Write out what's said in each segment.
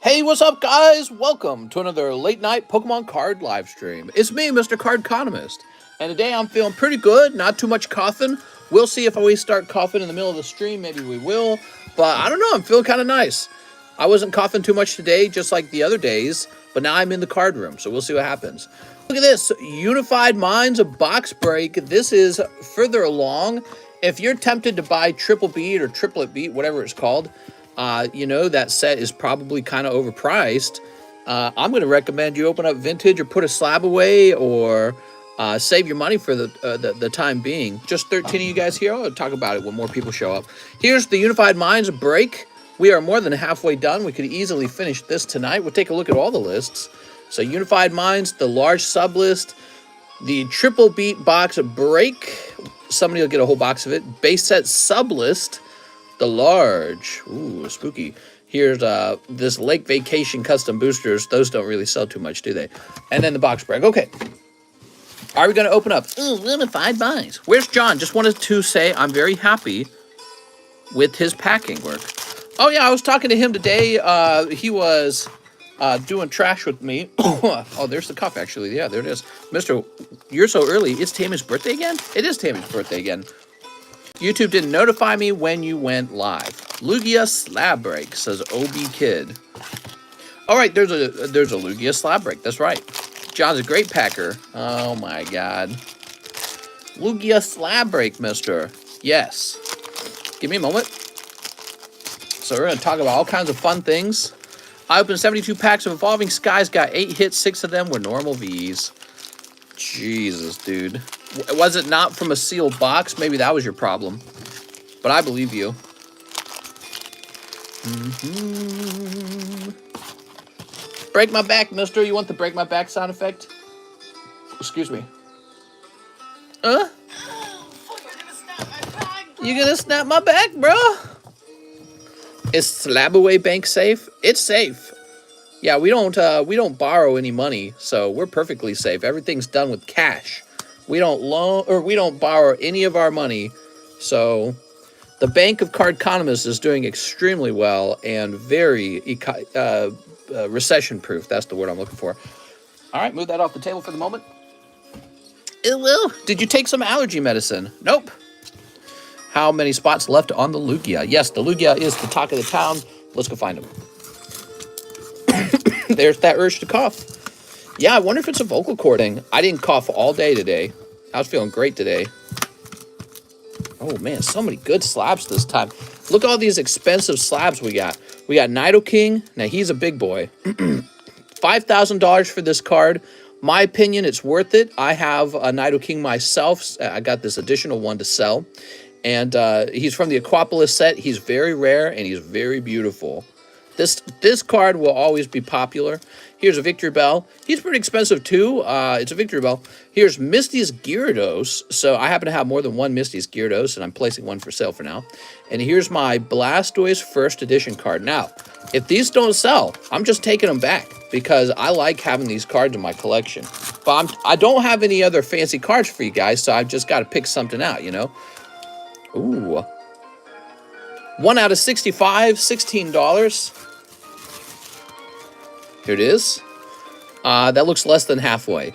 Hey, what's up, guys? Welcome to another late night Pokemon card live stream. It's me, Mr. Cardconomist, and today I'm feeling pretty good. Not too much coughing. We'll see if we start coughing in the middle of the stream. Maybe we will, but I don't know. I'm feeling kind of nice. I wasn't coughing too much today, just like the other days, but now I'm in the card room, so we'll see what happens. Look at this, Unified Minds, a box break. This is further along. If you're tempted to buy Triple Beat or Triplet Beat, whatever it's called, you know, that set is probably kind of overpriced. I'm going to recommend you open up Vintage or put a SLAB-AWAY or save your money for the time being. Just 13 of you guys here. I'll talk about it when more people show up. Here's the Unified Minds break. We are more than halfway done. We could easily finish this tonight. We'll take a look at all the lists. So Unified Minds, the large sub list, the Triple Beat box break. Somebody will get a whole box of it. Base set sub list. The large, ooh, spooky. Here's this Lake Vacation custom boosters. Those don't really sell too much, do they? And then the box break. Okay. Are we going to open up? Ooh, Unified Minds. Where's John? Just wanted to say I'm very happy with his packing work. Oh, yeah, I was talking to him today. He was doing trash with me. Oh, there's the cup, actually. Yeah, there it is. Mister, you're so early. It's Tammy's birthday again? It is Tammy's birthday again. YouTube didn't notify me when you went live. Lugia slab break, says OB Kid. All right, there's a Lugia slab break. That's right. John's a great packer. Oh my God. Lugia slab break, mister. Yes. Give me a moment. So we're going to talk about all kinds of fun things. I opened 72 packs of Evolving Skies, got 8 hits, 6 of them were normal Vs. Jesus, dude. Was it not from a sealed box? Maybe that was your problem. But I believe you. Break my back, mister. You want the break my back sound effect? Excuse me. Huh? You gonna snap my back, bro? Is SLAB-AWAY bank safe? It's safe. Yeah, we don't borrow any money, so we're perfectly safe. Everything's done with cash. We don't loan or we don't borrow any of our money. So the Bank of Cardconomist is doing extremely well and very recession proof. That's the word I'm looking for. All right, move that off the table for the moment. It will. Did you take some allergy medicine? Nope. How many spots left on the Lugia? Yes, the Lugia is the talk of the town. Let's go find him. There's that urge to cough. Yeah, I wonder if it's a vocal cord thing. I didn't cough all day today. I was feeling great today. Oh, man, so many good slabs this time. Look at all these expensive slabs we got. We got Nidoking. Now, he's a big boy. $5,000 for this card. My opinion, it's worth it. I have a Nidoking myself. I got this additional one to sell. And he's from the Aquapolis set. He's very rare, and he's very beautiful. This card will always be popular. Here's a Victory Bell. He's pretty expensive too. It's a Victory Bell. Here's Misty's Gyarados. So I happen to have more than one Misty's Gyarados, and I'm placing one for sale for now. And here's my Blastoise First Edition card. Now, if these don't sell, I'm just taking them back because I like having these cards in my collection. But I don't have any other fancy cards for you guys, so I've just got to pick something out, you know. Ooh. 1 out of 65, $16. Here it is. That looks less than halfway.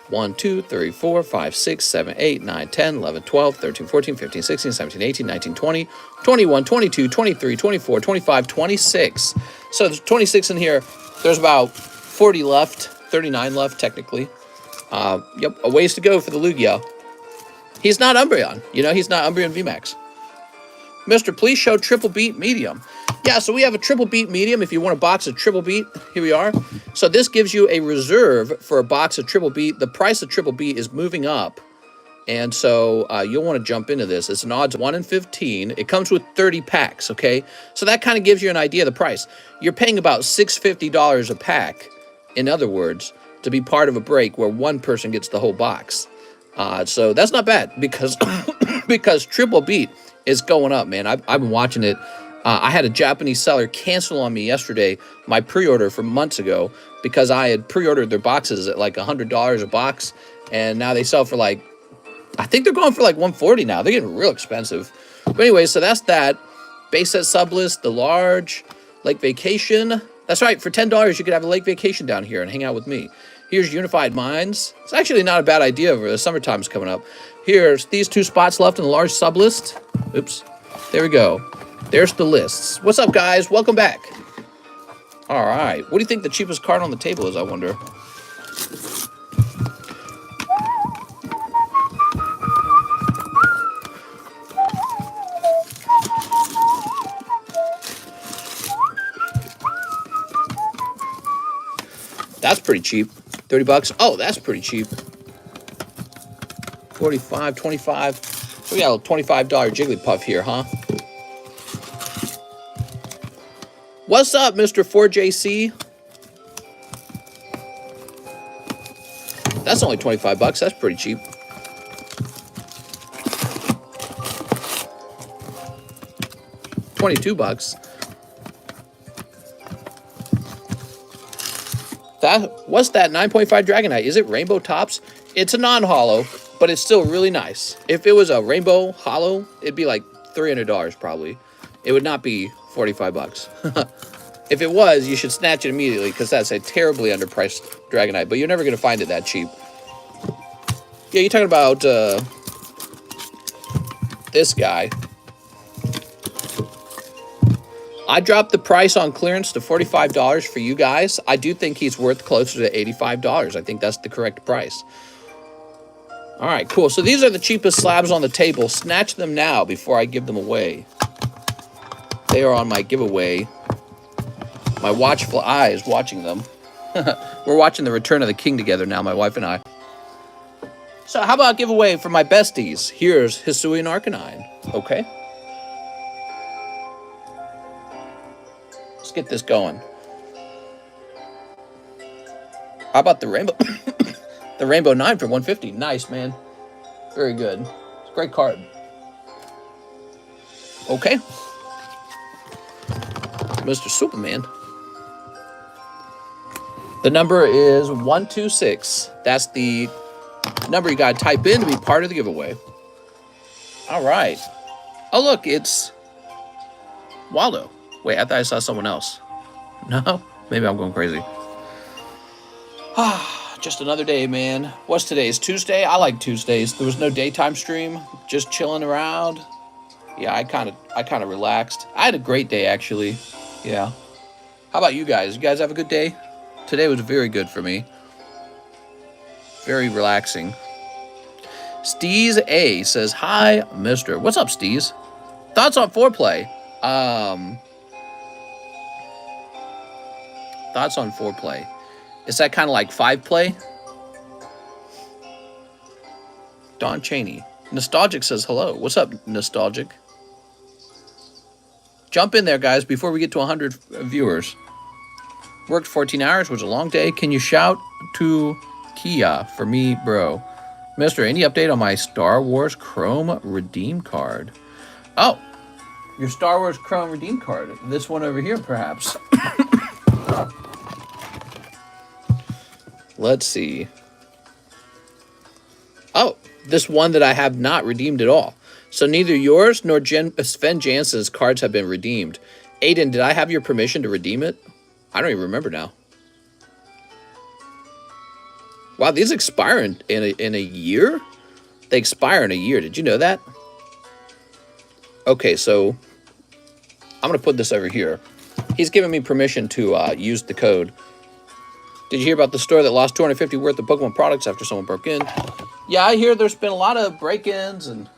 1, 2, 3, 4, 5, 6, 7, 8, 9, 10, 11, 12, 13, 14, 15, 16, 17, 18, 19, 20, 21, 22, 23, 24, 25, 26. So there's 26 in here. There's about 40 left, 39 left technically. Yep, a ways to go for the Lugia. He's not Umbreon. You know, he's not Umbreon VMAX. Mister, please show Triple Beat Medium. Yeah, so we have a Triple Beat Medium. If you want a box of Triple Beat, here we are. So this gives you a reserve for a box of Triple Beat. The price of Triple Beat is moving up. And so you'll want to jump into this. It's an odds 1 in 15. It comes with 30 packs, okay? So that kind of gives you an idea of the price. You're paying about $650 a pack, in other words, to be part of a break where one person gets the whole box. So that's not bad because, because Triple Beat is going up, man. I've been watching it. I had a Japanese seller cancel on me yesterday my pre-order from months ago because I had pre-ordered their boxes at like $100 a box, and now they sell for like, I think they're going for like $140 now. They're getting real expensive. But anyway, so that's that. Base set sub list, the large, Lake Vacation. That's right. For $10, you could have a lake vacation down here and hang out with me. Here's Unified Minds. It's actually not a bad idea for the summertime's coming up. Here's these 2 spots left in the large sub list. Oops. There we go. There's the lists. What's up, guys? Welcome back. All right. What do you think the cheapest card on the table is, I wonder? That's pretty cheap. 30 bucks. Oh, that's pretty cheap. 45, 25. So we got a $25 Jigglypuff here, huh? What's up, Mr. 4JC? That's only 25 bucks. That's pretty cheap. $22. What's that 9.5 Dragonite? Is it Rainbow Tops? It's a non-holo, but it's still really nice. If it was a Rainbow Holo, it'd be like $300 probably. It would not be 45 bucks. If it was, you should snatch it immediately because that's a terribly underpriced Dragonite, but you're never going to find it that cheap. Yeah, you're talking about this guy. I dropped the price on clearance to $45 for you guys. I do think he's worth closer to $85. I think that's the correct price. All right, cool. So these are the cheapest slabs on the table. Snatch them now before I give them away. They are on my giveaway. My watchful eye is watching them. We're watching the Return of the King together now, my wife and I. So how about giveaway for my besties? Here's Hisuian Arcanine. Okay. Let's get this going. How about the Rainbow? The Rainbow 9 for 150. Nice, man. Very good. It's a great card. Okay. Mr. Superman. The number is 126. That's the number you got to type in to be part of the giveaway. All right. Oh, look, it's Waldo. Wait, I thought I saw someone else. No? Maybe I'm going crazy. Just another day, man. What's today? It's Tuesday? I like Tuesdays. There was no daytime stream. Just chilling around. Yeah, I kind of relaxed. I had a great day, actually. Yeah. How about you guys? You guys have a good day? Today was very good for me. Very relaxing. Steez A says, hi, mister. What's up, Steez? Thoughts on foreplay? Thoughts on foreplay. Is that kind of like 5-play? Don Cheney. Nostalgic says hello. What's up, Nostalgic? Jump in there, guys, before we get to 100 viewers. Worked 14 hours, was a long day. Can you shout to Kia for me, bro? Mister, any update on my Star Wars Chrome Redeem card? Oh, your Star Wars Chrome Redeem card. This one over here, perhaps. Let's see. Oh, this one that I have not redeemed at all. So neither yours nor Sven Jansen's cards have been redeemed. Aiden, did I have your permission to redeem it? I don't even remember now. Wow, these expire in a year? They expire in a year. Did you know that? Okay, so I'm going to put this over here. He's given me permission to use the code. Did you hear about the store that lost $250 worth of Pokemon products after someone broke in? Yeah, I hear there's been a lot of break-ins, and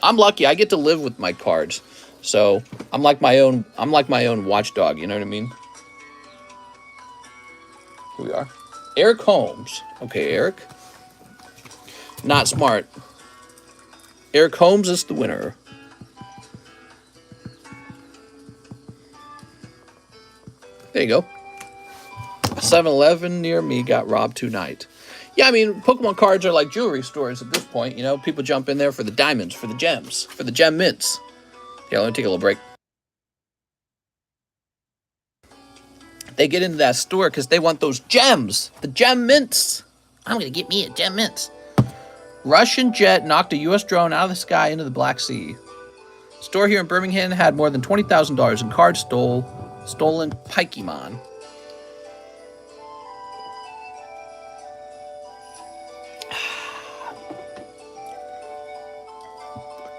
I'm lucky. I get to live with my cards, so I'm like my own watchdog. You know what I mean? Here we are. Eric Holmes. Okay, Eric. Not smart. Eric Holmes is the winner. There you go. 7-Eleven near me got robbed tonight. Yeah, I mean, Pokemon cards are like jewelry stores at this point. You know, people jump in there for the diamonds, for the gems, for the gem mints. Yeah, let me take a little break. They get into that store because they want those gems, the gem mints. I'm going to get me a gem mints. Russian jet knocked a U.S. drone out of the sky into the Black Sea. Store here in Birmingham had more than $20,000 in cards Stolen Pokemon.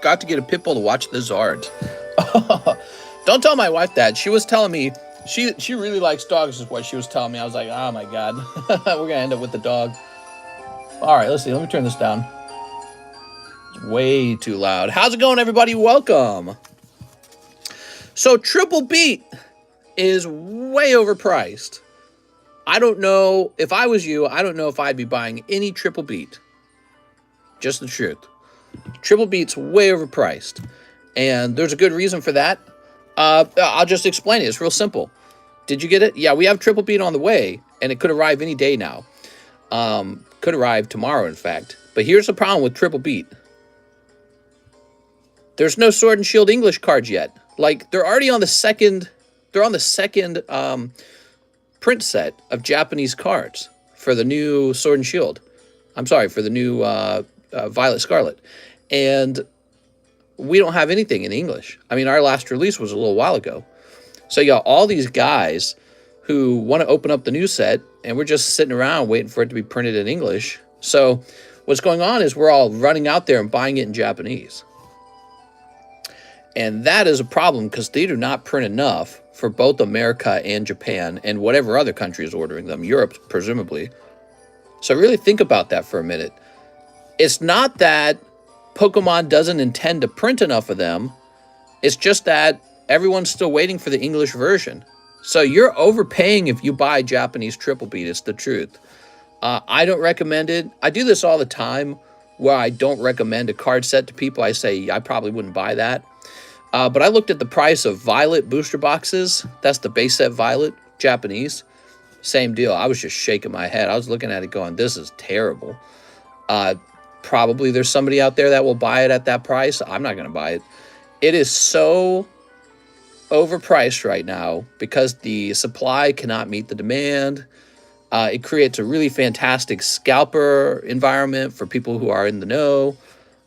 Got to get a Pitbull to watch the Zards. Don't tell my wife that. She was telling me she really likes dogs is what she was telling me. I was like, oh my God. We're going to end up with the dog. All right, let's see. Let me turn this down. It's way too loud. How's it going, everybody? Welcome. So Triple Beat is way overpriced. I don't know. If I was you, I don't know if I'd be buying any Triple Beat. Just the truth. Triple Beat's way overpriced. And there's a good reason for that. I'll just explain it. It's real simple. Did you get it? Yeah, we have Triple Beat on the way, and it could arrive any day now. Could arrive tomorrow, in fact. But here's the problem with Triple Beat. There's no Sword and Shield English cards yet. Like, they're already on the second... They're on the second print set of Japanese cards for the new Sword and Shield. I'm sorry, for the new Violet Scarlet. And we don't have anything in English. I mean, our last release was a little while ago. So you got all these guys who want to open up the new set, and we're just sitting around waiting for it to be printed in English. So what's going on is we're all running out there and buying it in Japanese. And that is a problem because they do not print enough for both America and Japan and whatever other country is ordering them, Europe presumably. So really think about that for a minute. It's not that Pokemon doesn't intend to print enough of them. It's just that everyone's still waiting for the English version. So you're overpaying if you buy Japanese Triple Beat. It's the truth. I don't recommend it. I do this all the time where I don't recommend a card set to people. I say I probably wouldn't buy that. But I looked at the price of Violet booster boxes. That's the base set Violet, Japanese. Same deal. I was just shaking my head. I was looking at it going, this is terrible. Probably there's somebody out there that will buy it at that price. I'm not going to buy it. It is so overpriced right now because the supply cannot meet the demand. It creates a really fantastic scalper environment for people who are in the know.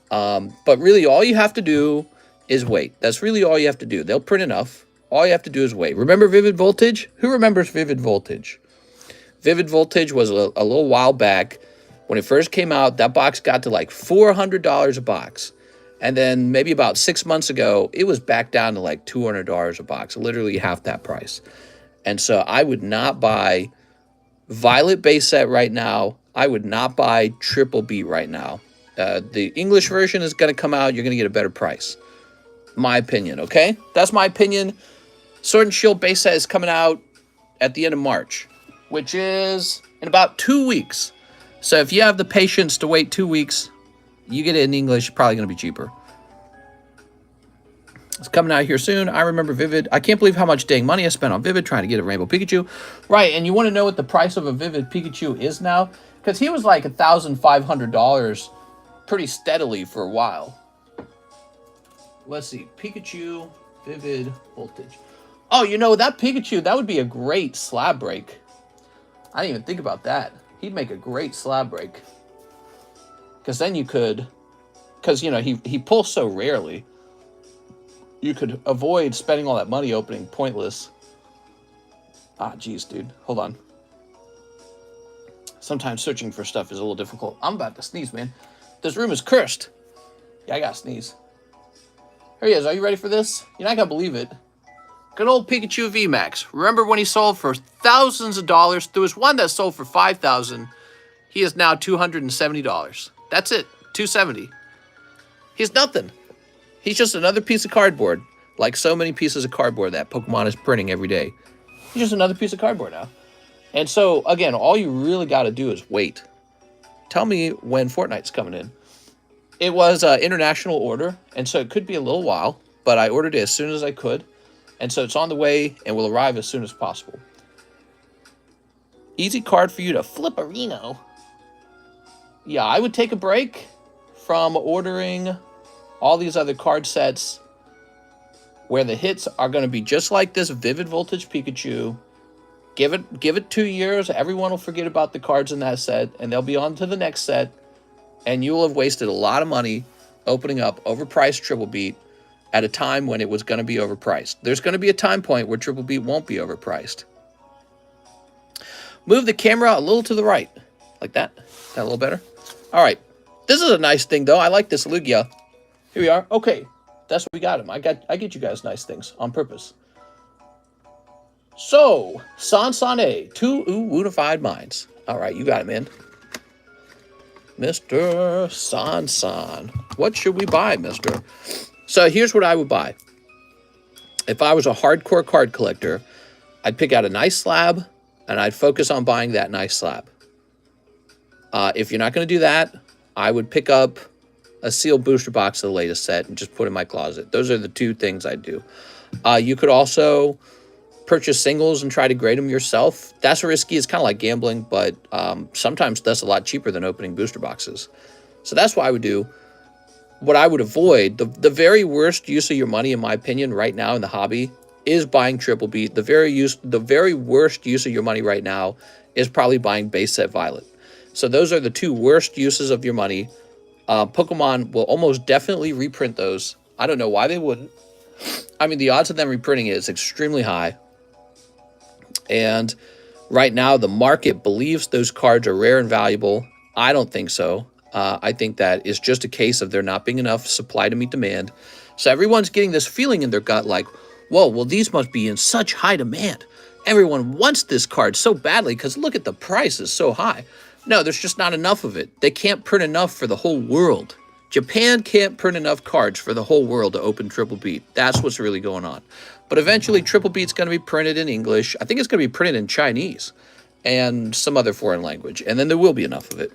But really all you have to do is wait. That's really all you have to do. They'll print enough. All you have to do is wait. Remember Vivid Voltage? Who remembers Vivid Voltage? Vivid Voltage was a little while back. When it first came out, that box got to like $400 a box. And then maybe about 6 months ago, it was back down to like $200 a box, literally half that price. And so I would not buy Violet base set right now. I would not buy Triple Beat right now. The English version is going to come out. You're going to get a better price. My opinion, okay? That's my opinion. Sword and Shield base set is coming out at the end of March, which is in about 2 weeks. So if you have the patience to wait 2 weeks, you get it in English, probably going to be cheaper. It's coming out here soon. I remember Vivid. I can't believe how much dang money I spent on Vivid trying to get a Rainbow Pikachu. Right, and you want to know what the price of a Vivid Pikachu is now? Because he was like $1,500 pretty steadily for a while. Let's see. Pikachu, Vivid Voltage. Oh, you know, that Pikachu, that would be a great slab break. I didn't even think about that. He'd make a great slab break. Because then you could... Because, you know, he pulls so rarely. You could avoid spending all that money opening pointless. Ah, geez, dude. Hold on. Sometimes searching for stuff is a little difficult. I'm about to sneeze, man. This room is cursed. Yeah, I gotta sneeze. Here he is. Are you ready for this? You're not gonna believe it. Good old Pikachu VMAX. Remember when he sold for thousands of dollars? There was one that sold for $5,000. He is now $270. That's it. $270. He's nothing. He's just another piece of cardboard. Like so many pieces of cardboard that Pokemon is printing every day. He's just another piece of cardboard now. And so, again, all you really got to do is wait. Tell me when Fortnite's coming in. It was an international order, and so it could be a little while, but I ordered it as soon as I could. And so it's on the way and will arrive as soon as possible. Easy card for you to flip a Reno. Yeah, I would take a break from ordering all these other card sets where the hits are going to be just like this Vivid Voltage Pikachu. Give it 2 years. Everyone will forget about the cards in that set, and they'll be on to the next set. And you will have wasted a lot of money opening up overpriced Triple Beat at a time when it was going to be overpriced. There's going to be a time point where Triple B won't be overpriced. Move the camera a little to the right, like that. Is that a little better? All right. This is a nice thing, though. I like this Lugia. Here we are. Okay, that's what we got him. I get you guys nice things on purpose. So, Sansane, 2 Unified Minds. All right, you got it, man. Mr. Sansan. What should we buy, mister? So here's what I would buy. If I was a hardcore card collector, I'd pick out a nice slab, and I'd focus on buying that nice slab. If you're not going to do that, I would pick up a sealed booster box of the latest set and just put in my closet. Those are the 2 things I'd do. You could also purchase singles and try to grade them yourself. That's risky. It's kind of like gambling, but sometimes that's a lot cheaper than opening booster boxes. So that's what I would do. What I would avoid, the very worst use of your money, in my opinion, right now in the hobby, is buying Triple B. The very worst use of your money right now is probably buying base set Violet. So those are the 2 worst uses of your money. Pokemon will almost definitely reprint those. I don't know why they wouldn't. I mean, the odds of them reprinting it is extremely high. And right now, the market believes those cards are rare and valuable. I don't think so. I think that is just a case of there not being enough supply to meet demand. So everyone's getting this feeling in their gut like, whoa, well, these must be in such high demand. Everyone wants this card so badly because look at the price is so high. No, there's just not enough of it. They can't print enough for the whole world. Japan can't print enough cards for the whole world to open Triple B. That's what's really going on. But eventually, Triple B is going to be printed in English. I think it's going to be printed in Chinese and some other foreign language. And then there will be enough of it.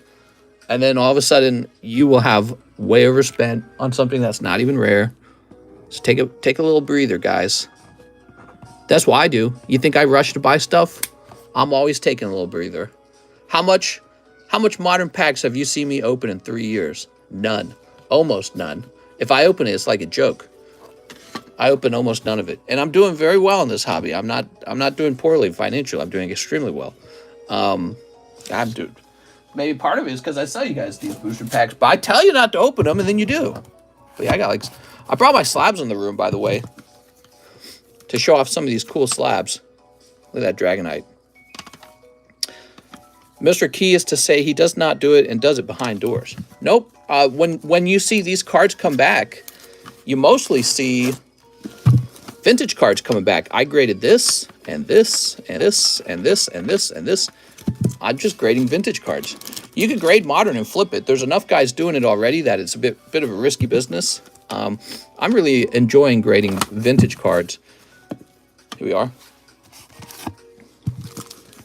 And then all of a sudden, you will have way overspent on something that's not even rare. So take a little breather, guys. That's what I do. You think I rush to buy stuff? I'm always taking a little breather. How much modern packs have you seen me open in 3 years? None. Almost none. If I open it, it's like a joke. I open almost none of it. And I'm doing very well in this hobby. I'm not doing poorly financially. I'm doing extremely well. Maybe part of it is because I sell you guys these booster packs, but I tell you not to open them, and then you do. But yeah, I brought my slabs in the room, by the way, to show off some of these cool slabs. Look at that Dragonite. Mr. Key is to say he does not do it and does it behind doors. Nope. When you see these cards come back, you mostly see vintage cards coming back. I graded this, and this, and this, and this, and this, and this. I'm just grading vintage cards. You can grade modern and flip it. There's enough guys doing it already that it's a bit of a risky business. I'm really enjoying grading vintage cards. Here we are.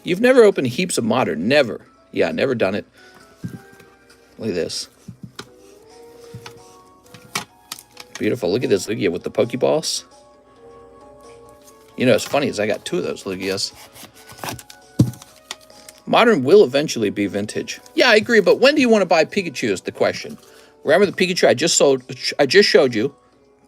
You've never opened heaps of modern. Never. Yeah, never done it. Look at this. Beautiful. Look at this Lugia with the Pokeballs. You know, it's funny is I got 2 of those Lugias. Modern will eventually be vintage. Yeah, I agree, but when do you want to buy Pikachu is the question. Remember the Pikachu I just showed you,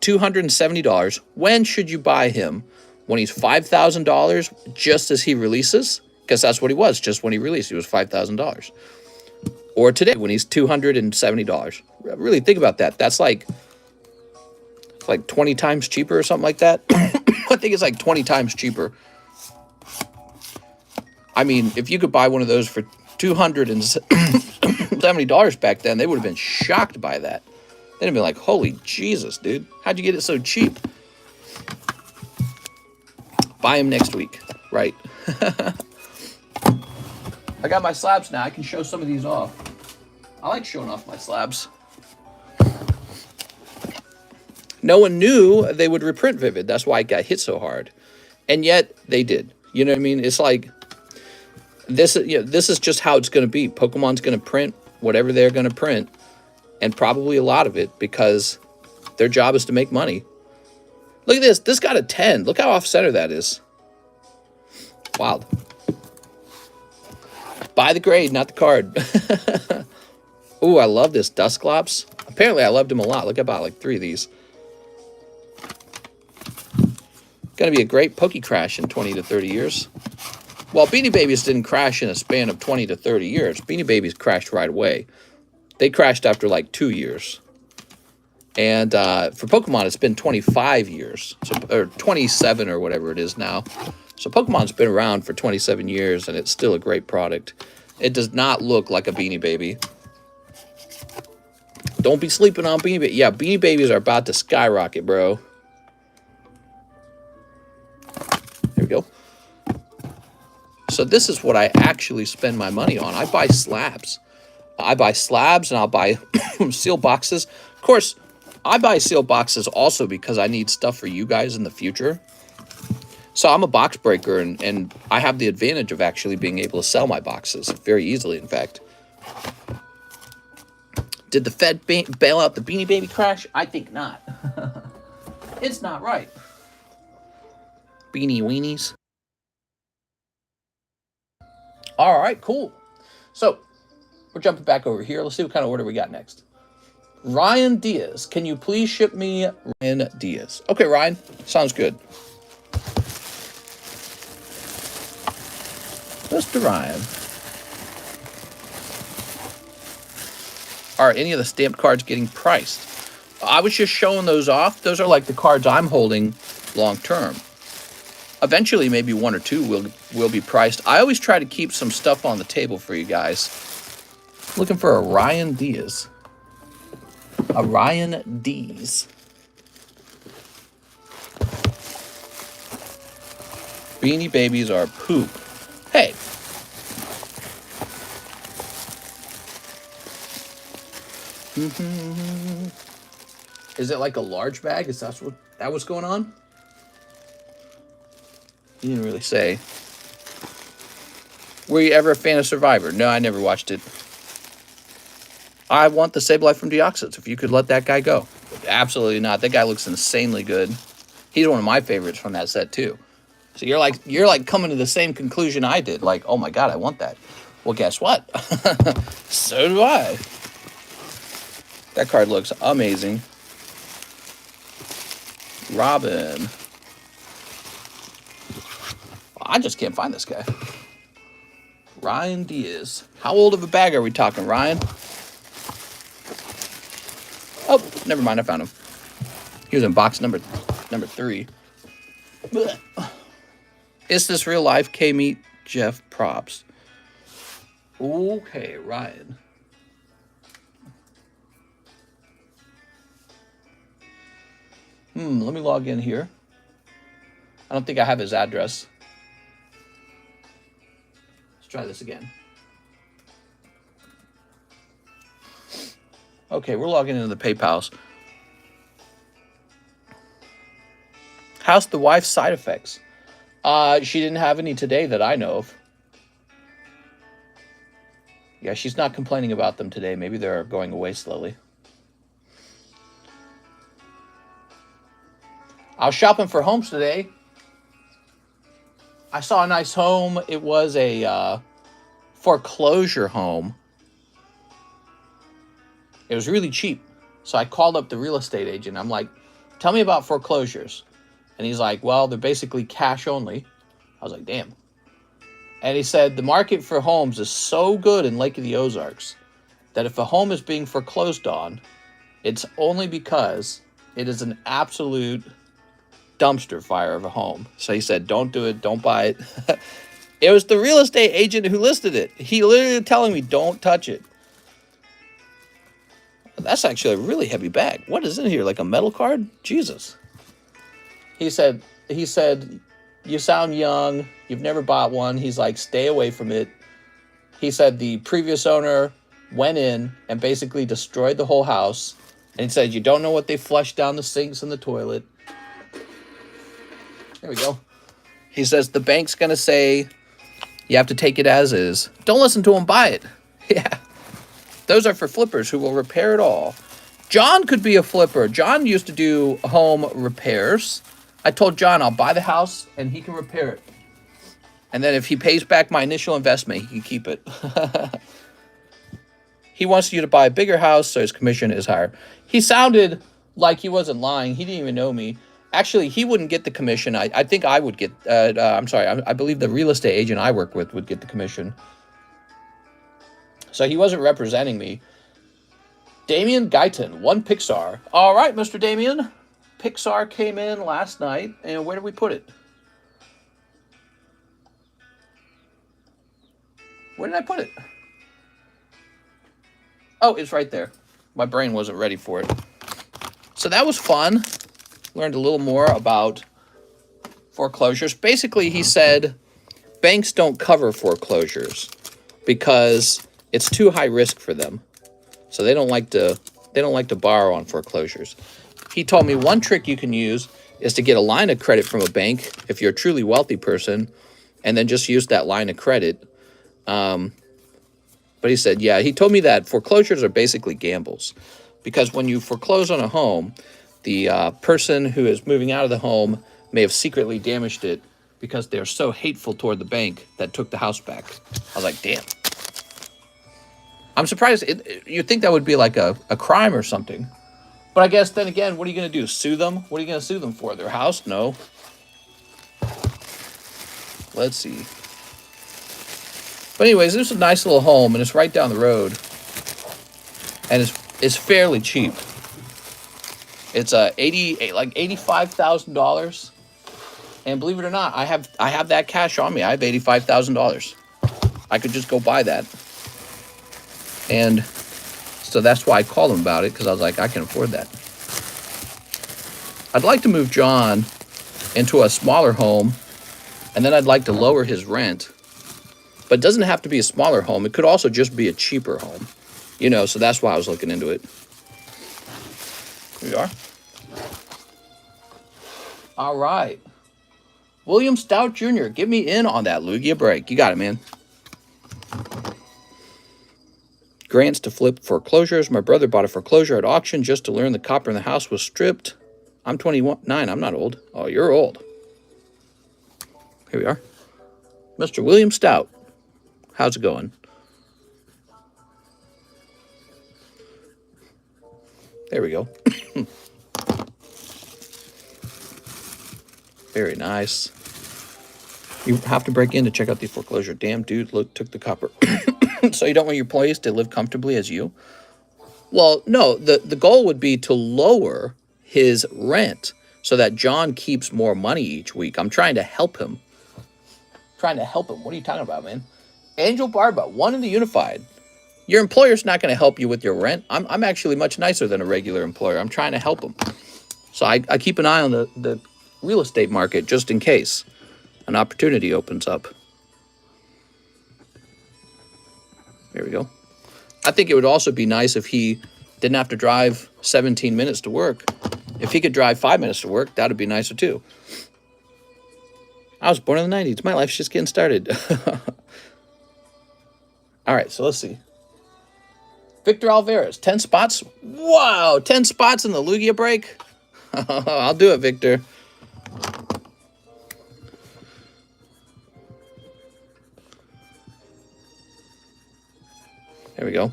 $270. When should you buy him? When he's $5,000 just as he releases? Because that's what he was just when he released. He was $5,000. Or today when he's $270. Really think about that. That's like 20 times cheaper or something like that. I think it's like 20 times cheaper. I mean, if you could buy one of those for $270 back then, they would have been shocked by that. They'd have been like, holy Jesus, dude. How'd you get it so cheap? Buy him next week. Right. I got my slabs now. I can show some of these off. I like showing off my slabs. No one knew they would reprint Vivid. That's why it got hit so hard. And yet, they did. You know what I mean? It's like... This is just how it's going to be. Pokemon's going to print whatever they're going to print, and probably a lot of it because their job is to make money. Look at this. This got a 10. Look how off-center that is. Wild. Buy the grade, not the card. Ooh, I love this Dusclops. Apparently, I loved him a lot. Look, I bought like 3 of these. Going to be a great Poke Crash in 20 to 30 years. Well, Beanie Babies didn't crash in a span of 20 to 30 years. Beanie Babies crashed right away. They crashed after like 2 years. And for Pokemon, it's been 25 years, so, or 27 or whatever it is now. So Pokemon's been around for 27 years, and it's still a great product. It does not look like a Beanie Baby. Don't be sleeping on Beanie Babies. Yeah, Beanie Babies are about to skyrocket, bro. There we go. So this is what I actually spend my money on. I buy slabs. I buy slabs, and I'll buy seal boxes. Of course, I buy seal boxes also because I need stuff for you guys in the future. So I'm a box breaker, and I have the advantage of actually being able to sell my boxes very easily, in fact. Did the Fed bail out the Beanie Baby crash? I think not. It's not right. Beanie weenies. All right, cool. So we're jumping back over here. Let's see what kind of order we got next. Ryan Diaz. Can you please ship me Ryan Diaz? Okay, Ryan. Sounds good. Mr. Ryan. Are any of the stamped cards getting priced? I was just showing those off. Those are like the cards I'm holding long term. Eventually, maybe one or two will be priced. I always try to keep some stuff on the table for you guys. Looking for a Ryan Diaz. A Ryan D's. Beanie Babies are poop. Hey. Is it like a large bag? Is that what's going on? You didn't really say. Were you ever a fan of Survivor? No, I never watched it. I want the Sableye from Deoxys. If you could let that guy go. Absolutely not. That guy looks insanely good. He's one of my favorites from that set too. So you're like coming to the same conclusion I did. Like, oh my god, I want that. Well, guess what? So do I. That card looks amazing. Robin. I just can't find this guy. Ryan Diaz. How old of a bag are we talking, Ryan? Oh, never mind. I found him. He was in box number 3. Blech. Is this real life? K-Meat, Jeff, props. Okay, Ryan. Let me log in here. I don't think I have his address. Let's try this again. Okay, we're logging into the PayPal's. How's the wife's side effects? She didn't have any today that I know of. Yeah, she's not complaining about them today. Maybe they're going away slowly. I was shopping for homes today. I saw a nice home. It was a foreclosure home. It was really cheap. So I called up the real estate agent. I'm like, tell me about foreclosures. And he's like, well, they're basically cash only. I was like, damn. And he said, the market for homes is so good in Lake of the Ozarks that if a home is being foreclosed on, it's only because it is an absolute dumpster fire of a home. So he said, don't do it. Don't buy it. It was the real estate agent who listed it. He literally telling me, don't touch it. That's actually a really heavy bag. What is in here? Like a metal card? Jesus. He said, you sound young. You've never bought one. He's like, stay away from it. He said the previous owner went in and basically destroyed the whole house. And he said, you don't know what they flushed down the sinks and the toilet. There we go. He says the bank's going to say you have to take it as is. Don't listen to him, buy it. Yeah. Those are for flippers who will repair it all. John could be a flipper. John used to do home repairs. I told John I'll buy the house and he can repair it. And then if he pays back my initial investment, he can keep it. He wants you to buy a bigger house so his commission is higher. He sounded like he wasn't lying. He didn't even know me. Actually, he wouldn't get the commission. I think I would get, I'm sorry, I believe the real estate agent I work with would get the commission. So he wasn't representing me. Damien Guyton, 1 Pixar. All right, Mr. Damien. Pixar came in last night, and where did we put it? Where did I put it? Oh, it's right there. My brain wasn't ready for it. So that was fun. Learned a little more about foreclosures. Basically, he said banks don't cover foreclosures because it's too high risk for them. So they don't like to borrow on foreclosures. He told me one trick you can use is to get a line of credit from a bank if you're a truly wealthy person, and then just use that line of credit. But he said, yeah, he told me that foreclosures are basically gambles, because when you foreclose on a home, the person who is moving out of the home may have secretly damaged it because they're so hateful toward the bank that took the house back. I was like, damn. I'm surprised. You'd think that would be like a crime or something. But I guess then again, what are you going to do? Sue them? What are you going to sue them for? Their house? No. Let's see. But anyways, this is a nice little home, and it's right down the road. And it's fairly cheap. It's like $85,000. And believe it or not, I have that cash on me. I have $85,000. I could just go buy that. And so that's why I called him about it, because I was like, I can afford that. I'd like to move John into a smaller home, and then I'd like to lower his rent. But it doesn't have to be a smaller home. It could also just be a cheaper home. You know, so that's why I was looking into it. Here we are. All right. William Stout Jr., give me in on that Lugia break. You got it, man. Grants to flip foreclosures. My brother bought a foreclosure at auction just to learn the copper in the house was stripped. I'm 29. I'm not old. Oh, you're old. Here we are. Mr. William Stout. How's it going? There we go. Very nice. You have to break in to check out the foreclosure. Damn, dude, look, took the copper. So you don't want your employees to live comfortably as you? Well, no, the goal would be to lower his rent so that John keeps more money each week. I'm trying to help him. What are you talking about, man? Angel Barba, 1 in the Unified. Your employer's not going to help you with your rent. I'm actually much nicer than a regular employer. I'm trying to help him. So I keep an eye on the real estate market just in case an opportunity opens up. There we go. I think it would also be nice if he didn't have to drive 17 minutes to work. If he could drive 5 minutes to work, that would be nicer too. I was born in the 90s. My life's just getting started. All right, so let's see. Victor Alvarez, 10 spots. Wow, 10 spots in the Lugia break. I'll do it, Victor. There we go.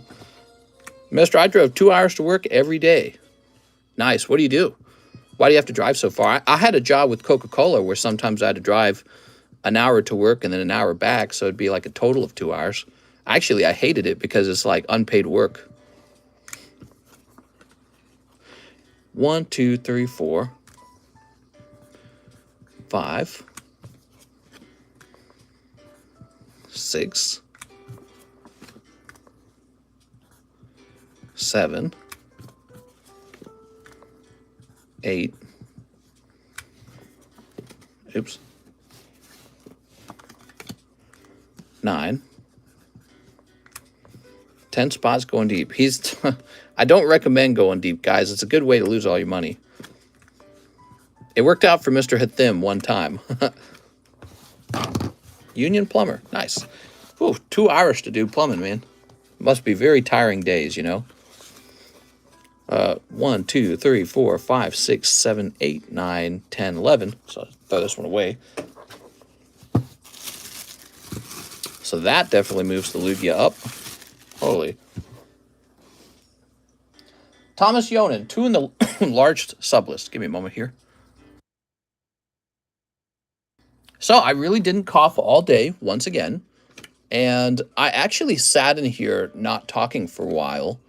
Mister, I drove 2 hours to work every day. Nice. What do you do? Why do you have to drive so far? I had a job with Coca-Cola where sometimes I had to drive an hour to work and then an hour back, so it'd be like a total of 2 hours. Actually, I hated it because it's like unpaid work. 1, 2, 3, 4, 5, 6, 7, 8. Oops. 9. 10 spots going deep. I don't recommend going deep, guys. It's a good way to lose all your money. It worked out for Mr. Hathim one time. Union plumber. Nice. Ooh, 2 hours to do plumbing, man. Must be very tiring days, you know. 1, 2, 3, 4, 5, 6, 7, 8, 9, 10, 11. So I'll throw this one away. So that definitely moves the Lugia up. Holy. Thomas Yonan, 2 in the large sublist. Give me a moment here. So I really didn't cough all day, once again. And I actually sat in here not talking for a while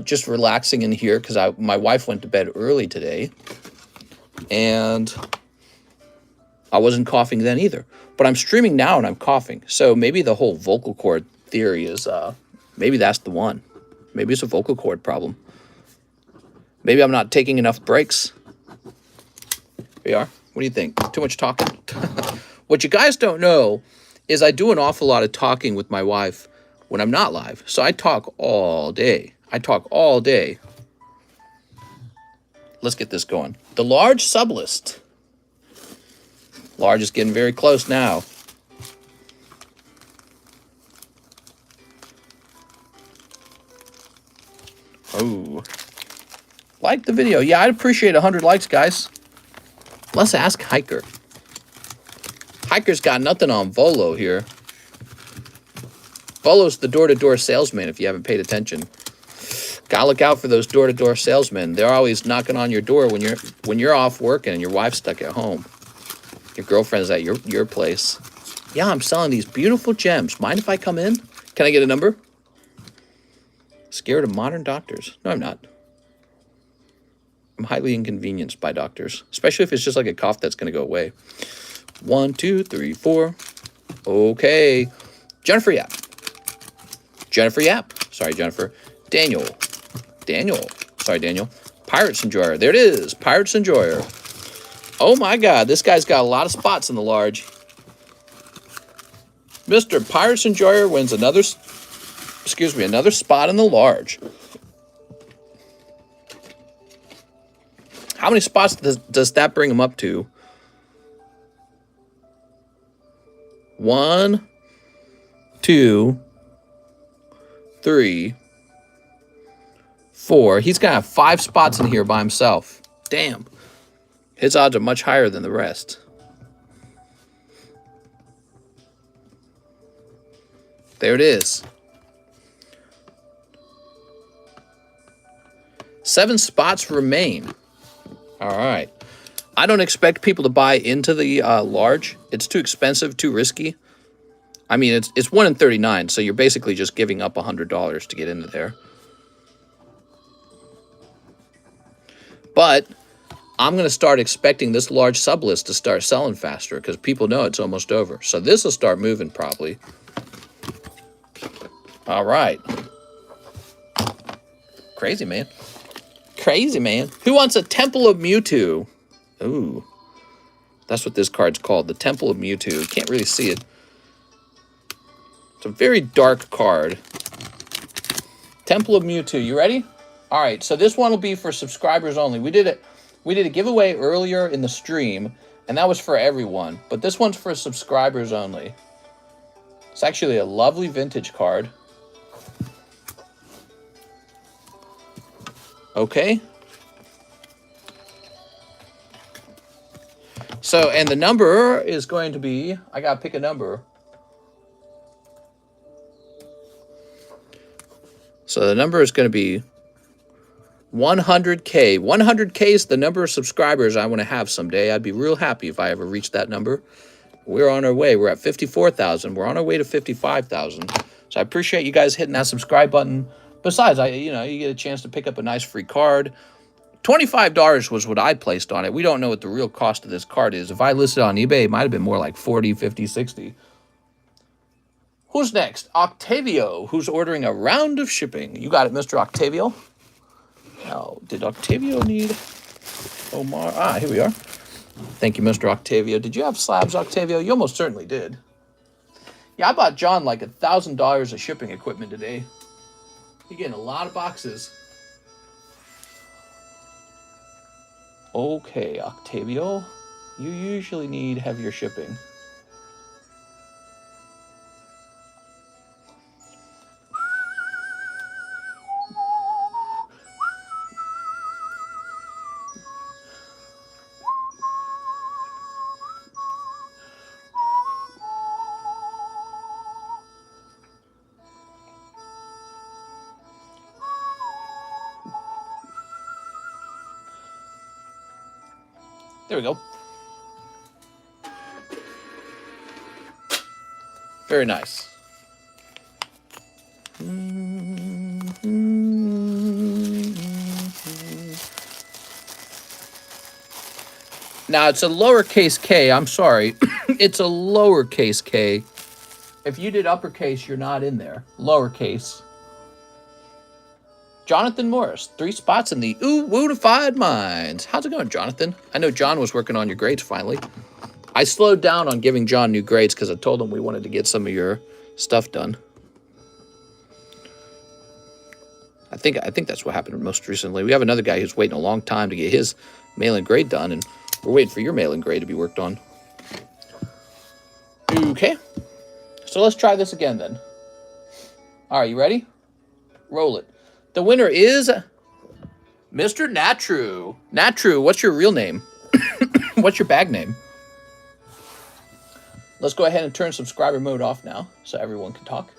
Just relaxing in here because my wife went to bed early today. And I wasn't coughing then either. But I'm streaming now and I'm coughing. So maybe the whole vocal cord theory is, maybe that's the one. Maybe it's a vocal cord problem. Maybe I'm not taking enough breaks. Here you are. What do you think? Too much talking? What you guys don't know is I do an awful lot of talking with my wife when I'm not live. So I talk all day. I talk all day. Let's get this going. The large sublist. Large is getting very close now. Oh. Like the video. Yeah, I'd appreciate 100 likes, guys. Let's ask Hiker. Hiker's got nothing on Volo here. Volo's the door-to-door salesman, if you haven't paid attention. Gotta look out for those door-to-door salesmen. They're always knocking on your door when you're off working and your wife's stuck at home. Your girlfriend's at your place. Yeah, I'm selling these beautiful gems. Mind if I come in? Can I get a number? Scared of modern doctors. No, I'm not. I'm highly inconvenienced by doctors, especially if it's just like a cough that's going to go away. 1, 2, 3, 4. Okay. Jennifer Yap. Jennifer Yap. Sorry, Jennifer. Daniel. Sorry, Daniel. Pirates Enjoyer. There it is. Pirates Enjoyer. Oh my God. This guy's got a lot of spots in the large. Mr. Pirates Enjoyer wins another spot in the large. How many spots does that bring him up to? 1, 2, 3, 4. He's got 5 spots in here by himself. Damn. His odds are much higher than the rest. There it is. 7 spots remain. All right. I don't expect people to buy into the large. It's too expensive, too risky. I mean, it's 1 in 39, so you're basically just giving up $100 to get into there. But I'm going to start expecting this large sublist to start selling faster because people know it's almost over. So this will start moving probably. All right. Crazy, man. Crazy, man. Who wants a Temple of Mewtwo? Ooh. That's what this card's called. The Temple of Mewtwo. You can't really see it. It's a very dark card. Temple of Mewtwo. You ready? All right. So this one will be for subscribers only. We did a giveaway earlier in the stream, and that was for everyone. But this one's for subscribers only. It's actually a lovely vintage card. Okay. So, and the number is going to be, I gotta pick a number. So the number is going to be 100K. 100K is the number of subscribers I want to have someday. I'd be real happy if I ever reached that number. We're on our way. We're at 54,000. We're on our way to 55,000. So I appreciate you guys hitting that subscribe button. Besides, you get a chance to pick up a nice free card. $25 was what I placed on it. We don't know what the real cost of this card is. If I listed it on eBay, it might have been more like 40, 50, 60. Who's next? Octavio, who's ordering a round of shipping. You got it, Mr. Octavio. Now, did Octavio need Omar? Ah, here we are. Thank you, Mr. Octavio. Did you have slabs, Octavio? You almost certainly did. Yeah, I bought John like $1,000 of shipping equipment today. You're getting a lot of boxes. Okay, Octavio. You usually need heavier shipping. There we go. Very nice. Now, it's a lowercase k. I'm sorry. It's a lowercase k. If you did uppercase, you're not in there. Lowercase. Jonathan Morris, 3 spots in the Woodified Minds. How's it going, Jonathan? I know John was working on your grades finally. I slowed down on giving John new grades because I told him we wanted to get some of your stuff done. I think that's what happened most recently. We have another guy who's waiting a long time to get his mail-in grade done, and we're waiting for your mail-in grade to be worked on. Okay. So let's try this again then. All right, you ready? Roll it. The winner is Mr. Natru. Natru, what's your real name? What's your bag name? Let's go ahead and turn subscriber mode off now so everyone can talk.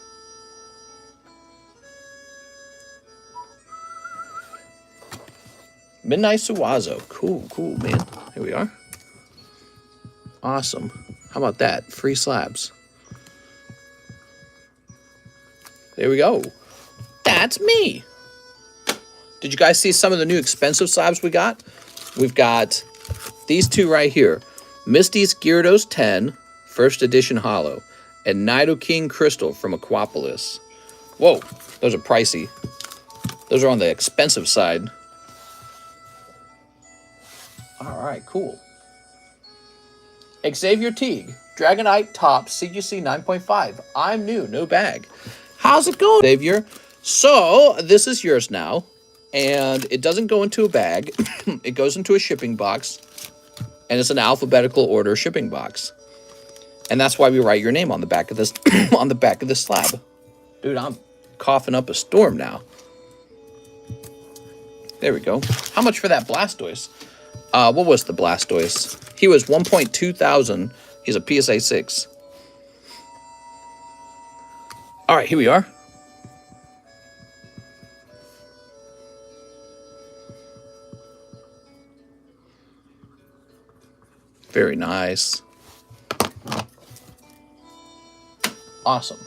Midnight Suwazo. Cool, man. Here we are. Awesome. How about that? Free slabs. There we go. That's me. Did you guys see some of the new expensive slabs we got? We've got these 2 right here. Misty's Gyarados 10, first edition holo, and Nidoking Crystal from Aquapolis. Whoa, those are pricey. Those are on the expensive side. All right, cool. Xavier Teague, Dragonite Top, CGC 9.5. I'm new, no bag. How's it going, Xavier? So, this is yours now. And it doesn't go into a bag. It goes into a shipping box. And it's an alphabetical order shipping box. And that's why we write your name on the back of this on the back of this slab. Dude, I'm coughing up a storm now. There we go. How much for that Blastoise? What was the Blastoise? He was 1.2 thousand. He's a PSA 6. All right, here we are. Very nice. Awesome.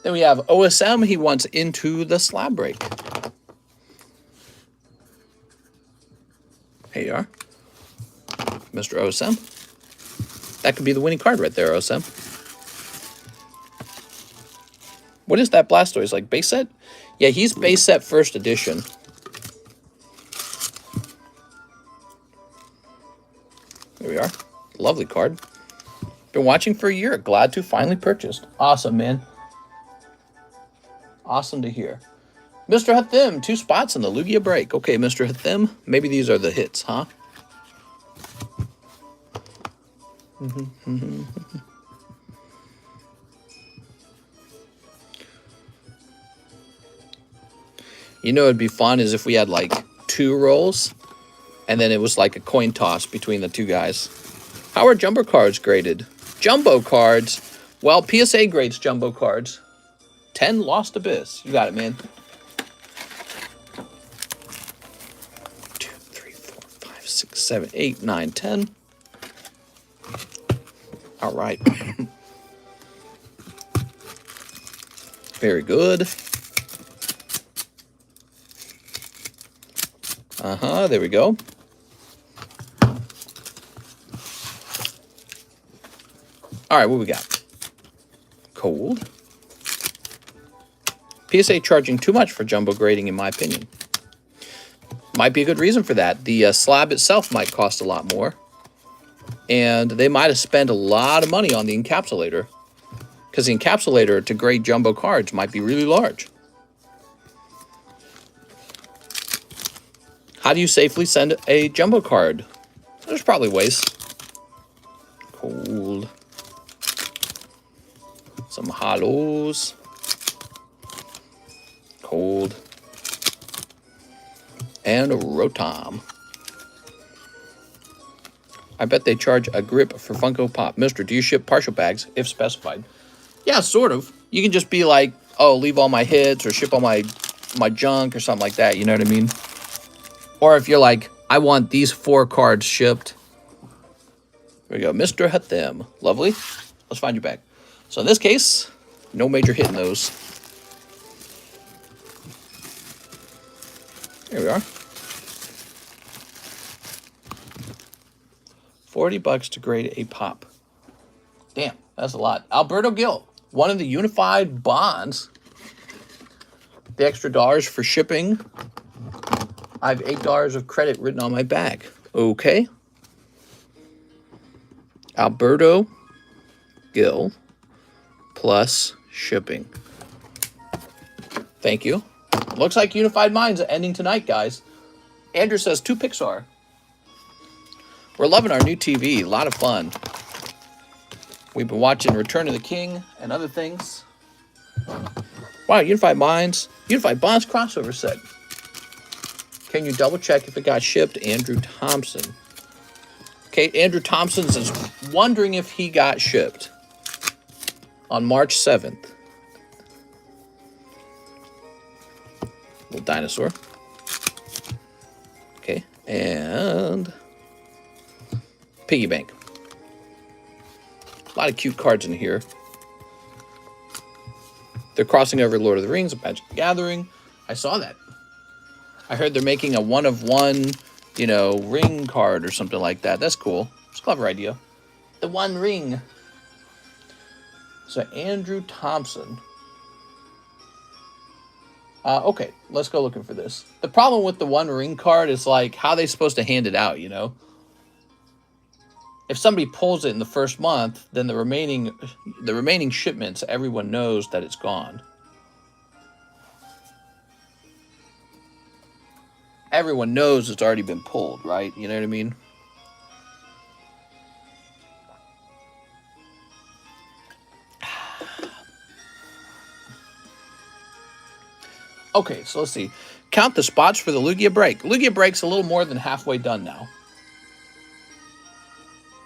Then we have OSM. He wants into the slab break. Here you are. Mr. OSM. That could be the winning card right there, OSM. What is that Blastoise? Like base set? Yeah, he's base set first edition. There we are. Lovely card. Been watching for a year. Glad to finally purchased. Awesome, man. Awesome to hear. Mr. Hathim, 2 spots in the Lugia break. Okay, Mr. Hathim. Maybe these are the hits, huh? You know, it'd be fun is if we had like 2 rolls and then it was like a coin toss between the 2 guys. How are jumbo cards graded? Jumbo cards? Well, PSA grades jumbo cards. 10 Lost Abyss. You got it, man. 2, 3, 4, 5, 6, 7, 8, 9, 10. All right. Very good. There we go. All right, what we got? Cold. PSA charging too much for jumbo grading, in my opinion. Might be a good reason for that. The slab itself might cost a lot more. And they might have spent a lot of money on the encapsulator. Because the encapsulator to grade jumbo cards might be really large. How do you safely send a jumbo card? There's probably ways. Cold. Some hollows. Cold. And a Rotom. I bet they charge a grip for Funko Pop. Mister, do you ship partial bags if specified? Yeah, sort of. You can just be like, oh, leave all my hits or ship all my junk or something like that. You know what I mean? Or if you're like, I want these 4 cards shipped. There we go. Mr. Hathim. Lovely. Let's find your bag. So in this case, no major hit in those. Here we are. $40 to grade a pop. Damn, that's a lot. Alberto Gil, one of the unified bonds. The extra dollars for shipping. I have $8 of credit written on my bag. Okay. Alberto Gil plus shipping. Thank you. Looks like Unified Minds are ending tonight, guys. Andrew says 2 Pixar. We're loving our new TV. A lot of fun. We've been watching Return of the King and other things. Wow, Unified Minds. Unified Bonds crossover set. Can you double check if it got shipped? Andrew Thompson. Okay, Andrew Thompson is wondering if he got shipped on March 7th. Little dinosaur. Okay, and piggy bank. A lot of cute cards in here. They're crossing over Lord of the Rings, Magic the Gathering. I saw that. I heard they're making a one-of-one, you know, ring card or something like that. That's cool. It's a clever idea. The One Ring. So Andrew Thompson. Okay, let's go looking for this. The problem with the One Ring card is like, how are they supposed to hand it out, you know? If somebody pulls it in the first month, then the remaining shipments, everyone knows that it's gone. Everyone knows it's already been pulled, right? You know what I mean? Okay, so let's see. Count the spots for the Lugia break. Lugia break's a little more than halfway done now.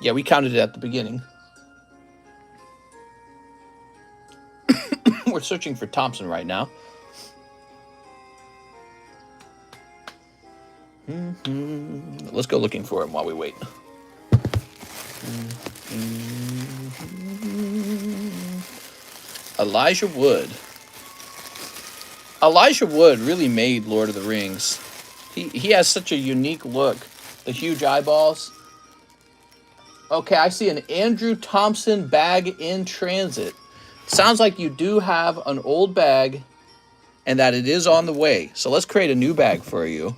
Yeah, we counted it at the beginning. We're searching for Thompson right now. Let's go looking for him while we wait. Elijah Wood. Elijah Wood really made Lord of the Rings. He has such a unique look. The huge eyeballs. Okay, I see an Andrew Thompson bag in transit. Sounds like you do have an old bag and that it is on the way. So let's create a new bag for you.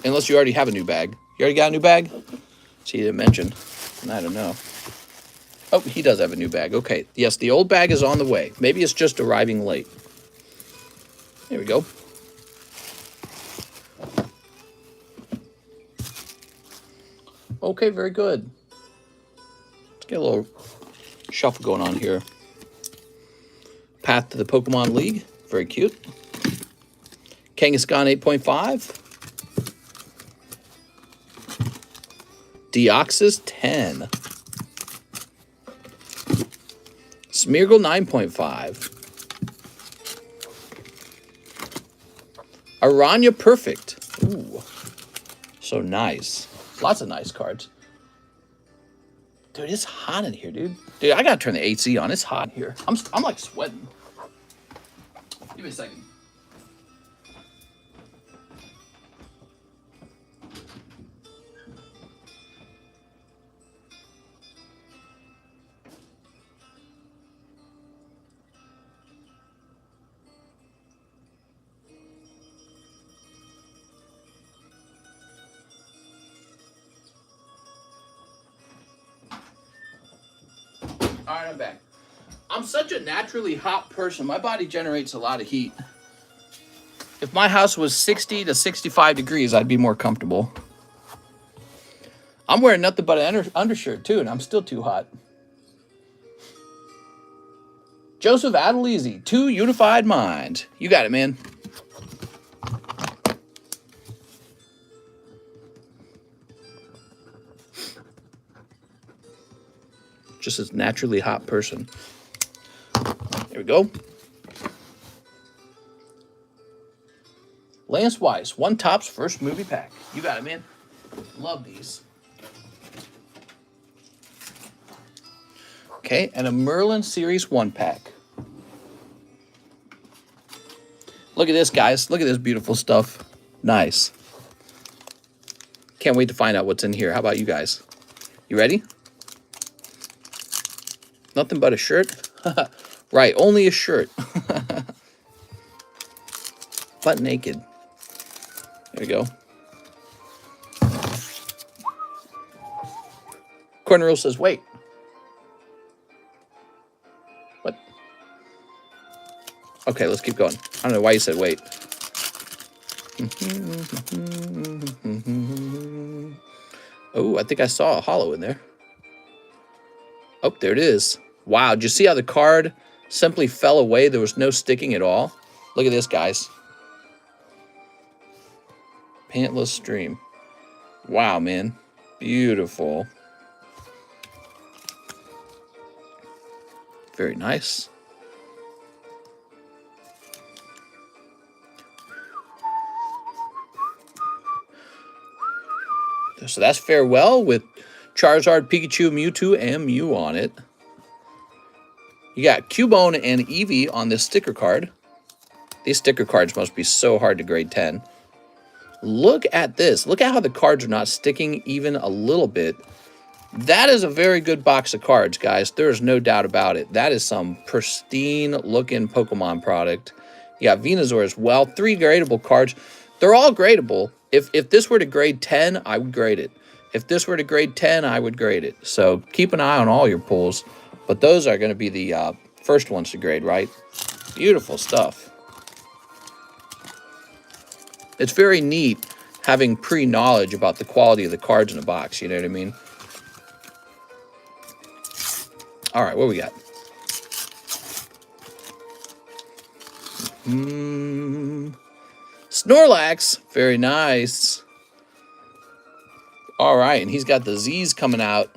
Unless you already have a new bag. You already got a new bag? See, you didn't mention. I don't know. Oh, he does have a new bag. Okay. Yes, the old bag is on the way. Maybe it's just arriving late. There we go. Okay, very good. Let's get a little shuffle going on here. Path to the Pokemon League. Very cute. Kangaskhan 8.5. Deoxys 10. Smeargle 9.5. Aranya Perfect. Ooh. So nice. Lots of nice cards. Dude, it's hot in here, dude. Dude, I gotta turn the AC on. It's hot here. I'm like sweating. Give me a second. All right, I'm back. I'm such a naturally hot person. My body generates a lot of heat. If my house was 60 to 65 degrees, I'd be more comfortable. I'm wearing nothing but an undershirt, too, and I'm still too hot. Joseph Adelizi, 2 Unified Minds. You got it, man. Just a naturally hot person. There we go. Lance Weiss, 1 Topps first movie pack. You got it, man. Love these. Okay, and a Merlin Series 1 pack. Look at this, guys. Look at this beautiful stuff. Nice. can't wait to find out what's in here. How about you guys? You ready? Nothing but a shirt? Right, only a shirt. Butt naked. There we go. Corner rule says wait. What? Okay, let's keep going. I don't know why you said wait. Oh, I think I saw a hollow in there. Oh, there it is. Wow, did you see how the card simply fell away? There was no sticking at all. Look at this, guys. Pantless stream. Wow, man. Beautiful. Very nice. So that's Farewell with Charizard, Pikachu, Mewtwo, and Mew on it. You got Cubone and Eevee on this sticker card. These sticker cards must be so hard to grade 10. Look at this. Look at how the cards are not sticking even a little bit. That is a very good box of cards, guys. There's no doubt about it. That is some pristine-looking Pokemon product. You got Venusaur as well. 3 gradable cards. They're all gradable. If this were to grade 10, I would grade it. If this were to grade 10, I would grade it. So keep an eye on all your pulls. But those are going to be the first ones to grade, right? Beautiful stuff. It's very neat having pre-knowledge about the quality of the cards in the box. You know what I mean? All right, what we got? Snorlax. Very nice. All right, and he's got the Z's coming out.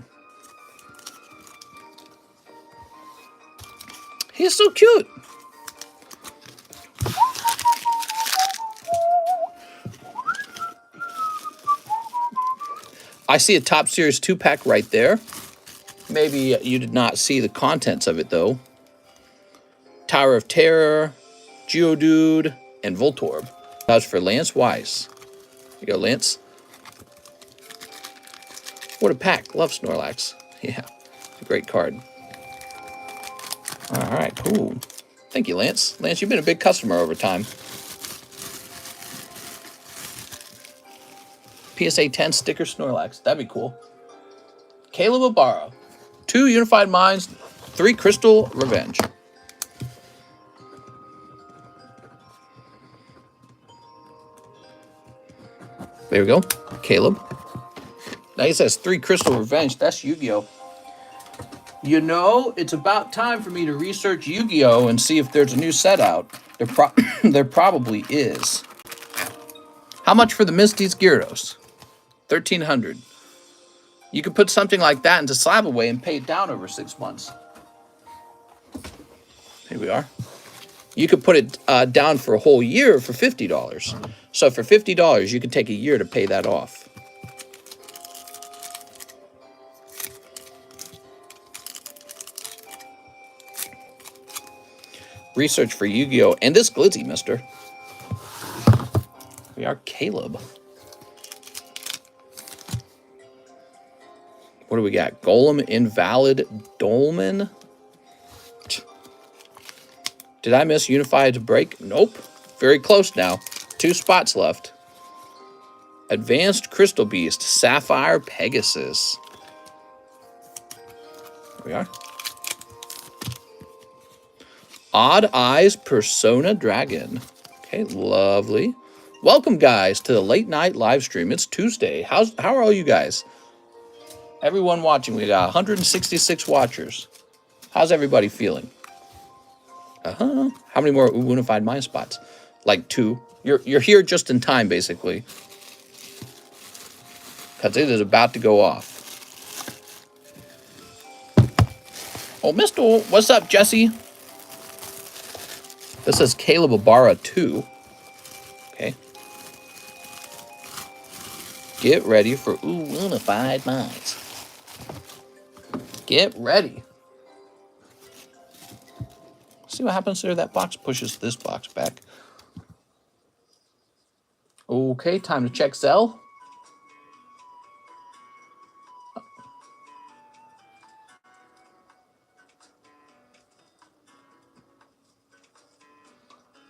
He's so cute. I see a Top Series 2-pack right there. Maybe you did not see the contents of it, though. Tower of Terror, Geodude, and Voltorb. That was for Lance Weiss. Here you go, Lance. What a pack. Love Snorlax. Yeah, it's a great card. All right, cool. Thank you, Lance. Lance, you've been a big customer over time. PSA 10 sticker Snorlax. That'd be cool. Caleb Ibarra. 2 Unified Minds, 3 Crystal Revenge. There we go. Caleb. Now he says 3 Crystal Revenge. That's Yu-Gi-Oh! You know, it's about time for me to research Yu-Gi-Oh! And see if there's a new set out. There probably is. How much for the Misty's Gyarados? $1,300. You could put something like that into SLAB-AWAY and pay it down over 6 months. Here we are. You could put it down for a whole year for $50. So for $50, you could take a year to pay that off. Research for Yu-Gi-Oh! And this Glizzy, mister. We are Caleb. What do we got? Golem, Invalid, Dolmen. Did I miss Unified Break? Nope. Very close now. 2 spots left. Advanced Crystal Beast, Sapphire Pegasus. There we are. Odd Eyes Persona Dragon. Okay, lovely. Welcome, guys, to the late night live stream. It's Tuesday. How are all you guys? Everyone watching, we got 166 watchers. How's everybody feeling? How many more Unified Mind spots? Like 2. You're here just in time, basically. Because it is about to go off. Oh, Mr. What's up, Jesse? This says Caleb Ibarra 2. Okay. Get ready for Unified Minds. Get ready. See what happens there? That box pushes this box back. Okay, time to check ZELLE.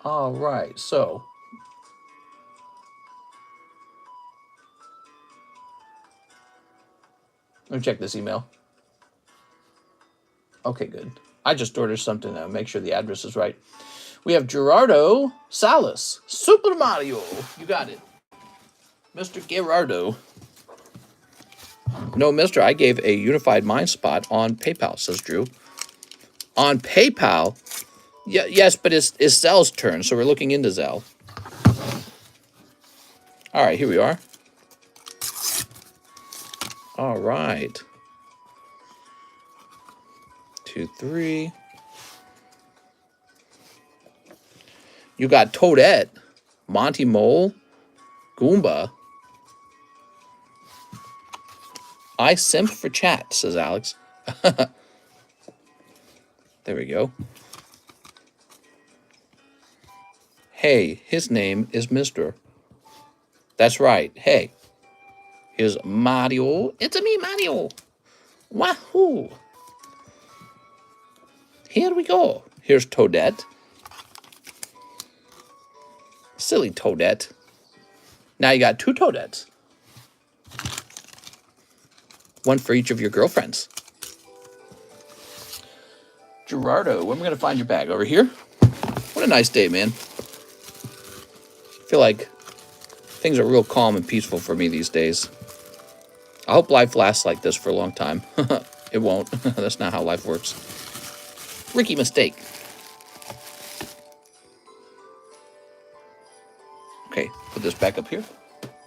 All right, so let me check this email. Okay, good. I just ordered something to make sure the address is right. We have Gerardo Salas, Super Mario. You got it. Mr. Gerardo. No, mister, I gave a Unified Mind spot on PayPal, says Drew. On PayPal? Yeah, yes, but it's Zelle's turn, so we're looking into Zelle. All right, here we are. All right. 2, 3. You got Toadette, Monty Mole, Goomba. I simp for chat, says Alex. There we go. Hey, his name is Mr. That's right. Hey, here's Mario. It's me, Mario. Wahoo! Here we go. Here's Toadette. Silly Toadette. Now you got 2 Toadettes. One for each of your girlfriends. Gerardo, when are we going to find your bag? Over here? What a nice day, man. I feel like things are real calm and peaceful for me these days. I hope life lasts like this for a long time. It won't. That's not how life works. Ricky mistake. Okay, put this back up here.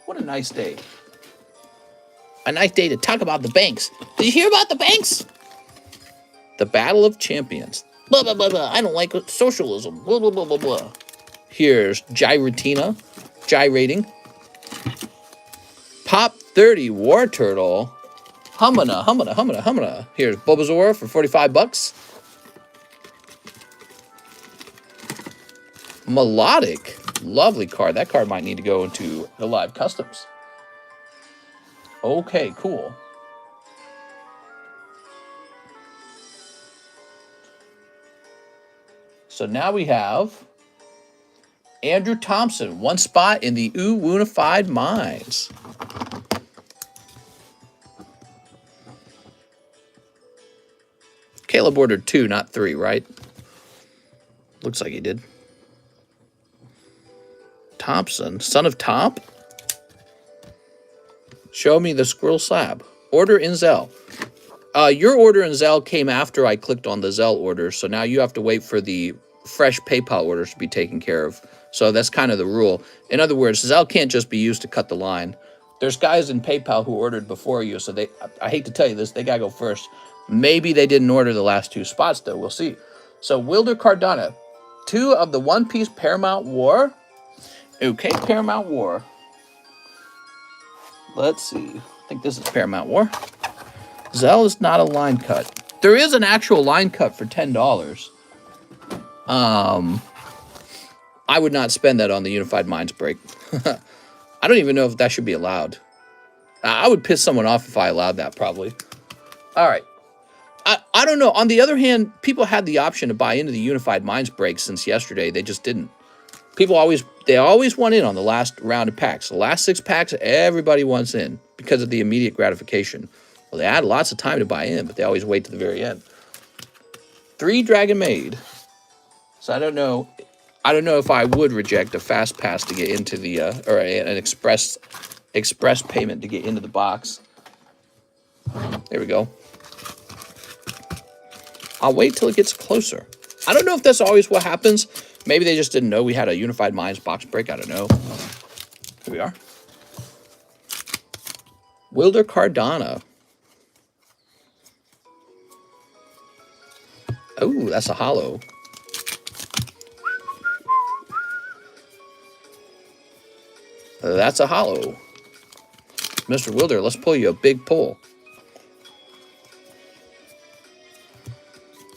What a nice day. A nice day to talk about the banks. Did you hear about the banks? The Battle of Champions. Blah, blah, blah, blah. I don't like socialism. Blah, blah, blah, blah, blah. Here's Gyratina. Gyrating. Pop 30 War Turtle. Humana, humana, humana, humana. Here's Bulbasaur for 45 bucks. Melodic. Lovely card. That card might need to go into the live customs. Okay, cool. So now we have Andrew Thompson, 1 spot in the Unified Minds. Caleb ordered 2, not 3, right? Looks like he did. Thompson, son of Top. Show me the squirrel slab. Order in Zelle. Your order in Zelle came after I clicked on the Zelle order, so now you have to wait for the fresh PayPal orders to be taken care of. So that's kind of the rule. In other words, Zelle can't just be used to cut the line. There's guys in PayPal who ordered before you, so I hate to tell you this, they gotta go first. Maybe they didn't order the last 2 spots, though. We'll see. So Wilder Cardano, 2 of the One Piece Paramount War. Okay, Paramount War. Let's see. I think this is Paramount War. Zelle is not a line cut. There is an actual line cut for $10. I would not spend that on the Unified Minds break. I don't even know if that should be allowed. I would piss someone off if I allowed that, probably. All right. I don't know. On the other hand, people had the option to buy into the Unified Minds break since yesterday. They just didn't. People always want in on the last round of packs. The last 6 packs, everybody wants in because of the immediate gratification. Well, they had lots of time to buy in, but they always wait to the very end. 3 Dragon Maid. So I don't know if I would reject a fast pass to get into the or an express payment to get into the box. There we go. I'll wait till it gets closer. I don't know if that's always what happens. Maybe they just didn't know we had a Unified Minds box break. I don't know. Here we are. Wilder Cardano. Oh, that's a hollow. That's a hollow. Mr. Wilder, let's pull you a big pull.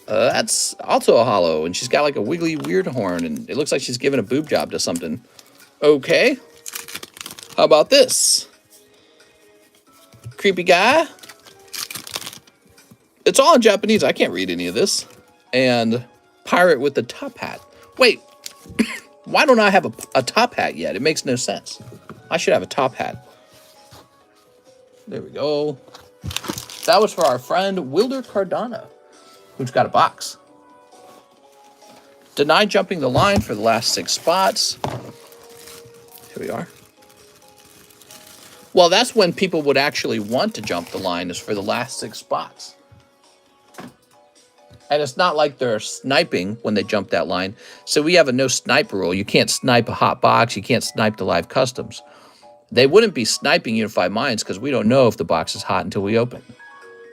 That's also a hollow, and she's got like a wiggly weird horn, and it looks like she's giving a boob job to something. Okay. How about this? Creepy guy. It's all in Japanese. I can't read any of this. And pirate with the top hat. Wait. Why don't I have a top hat yet? It makes no sense. I should have a top hat. There we go. That was for our friend Wilder Cardano, who's got a box. Denied jumping the line for the last 6 spots. Here we are. Well, that's when people would actually want to jump the line, is for the last 6 spots. And it's not like they're sniping when they jump that line. So we have a no snipe rule. You can't snipe a hot box. You can't snipe the live customs. They wouldn't be sniping Unified Minds because we don't know if the box is hot until we open.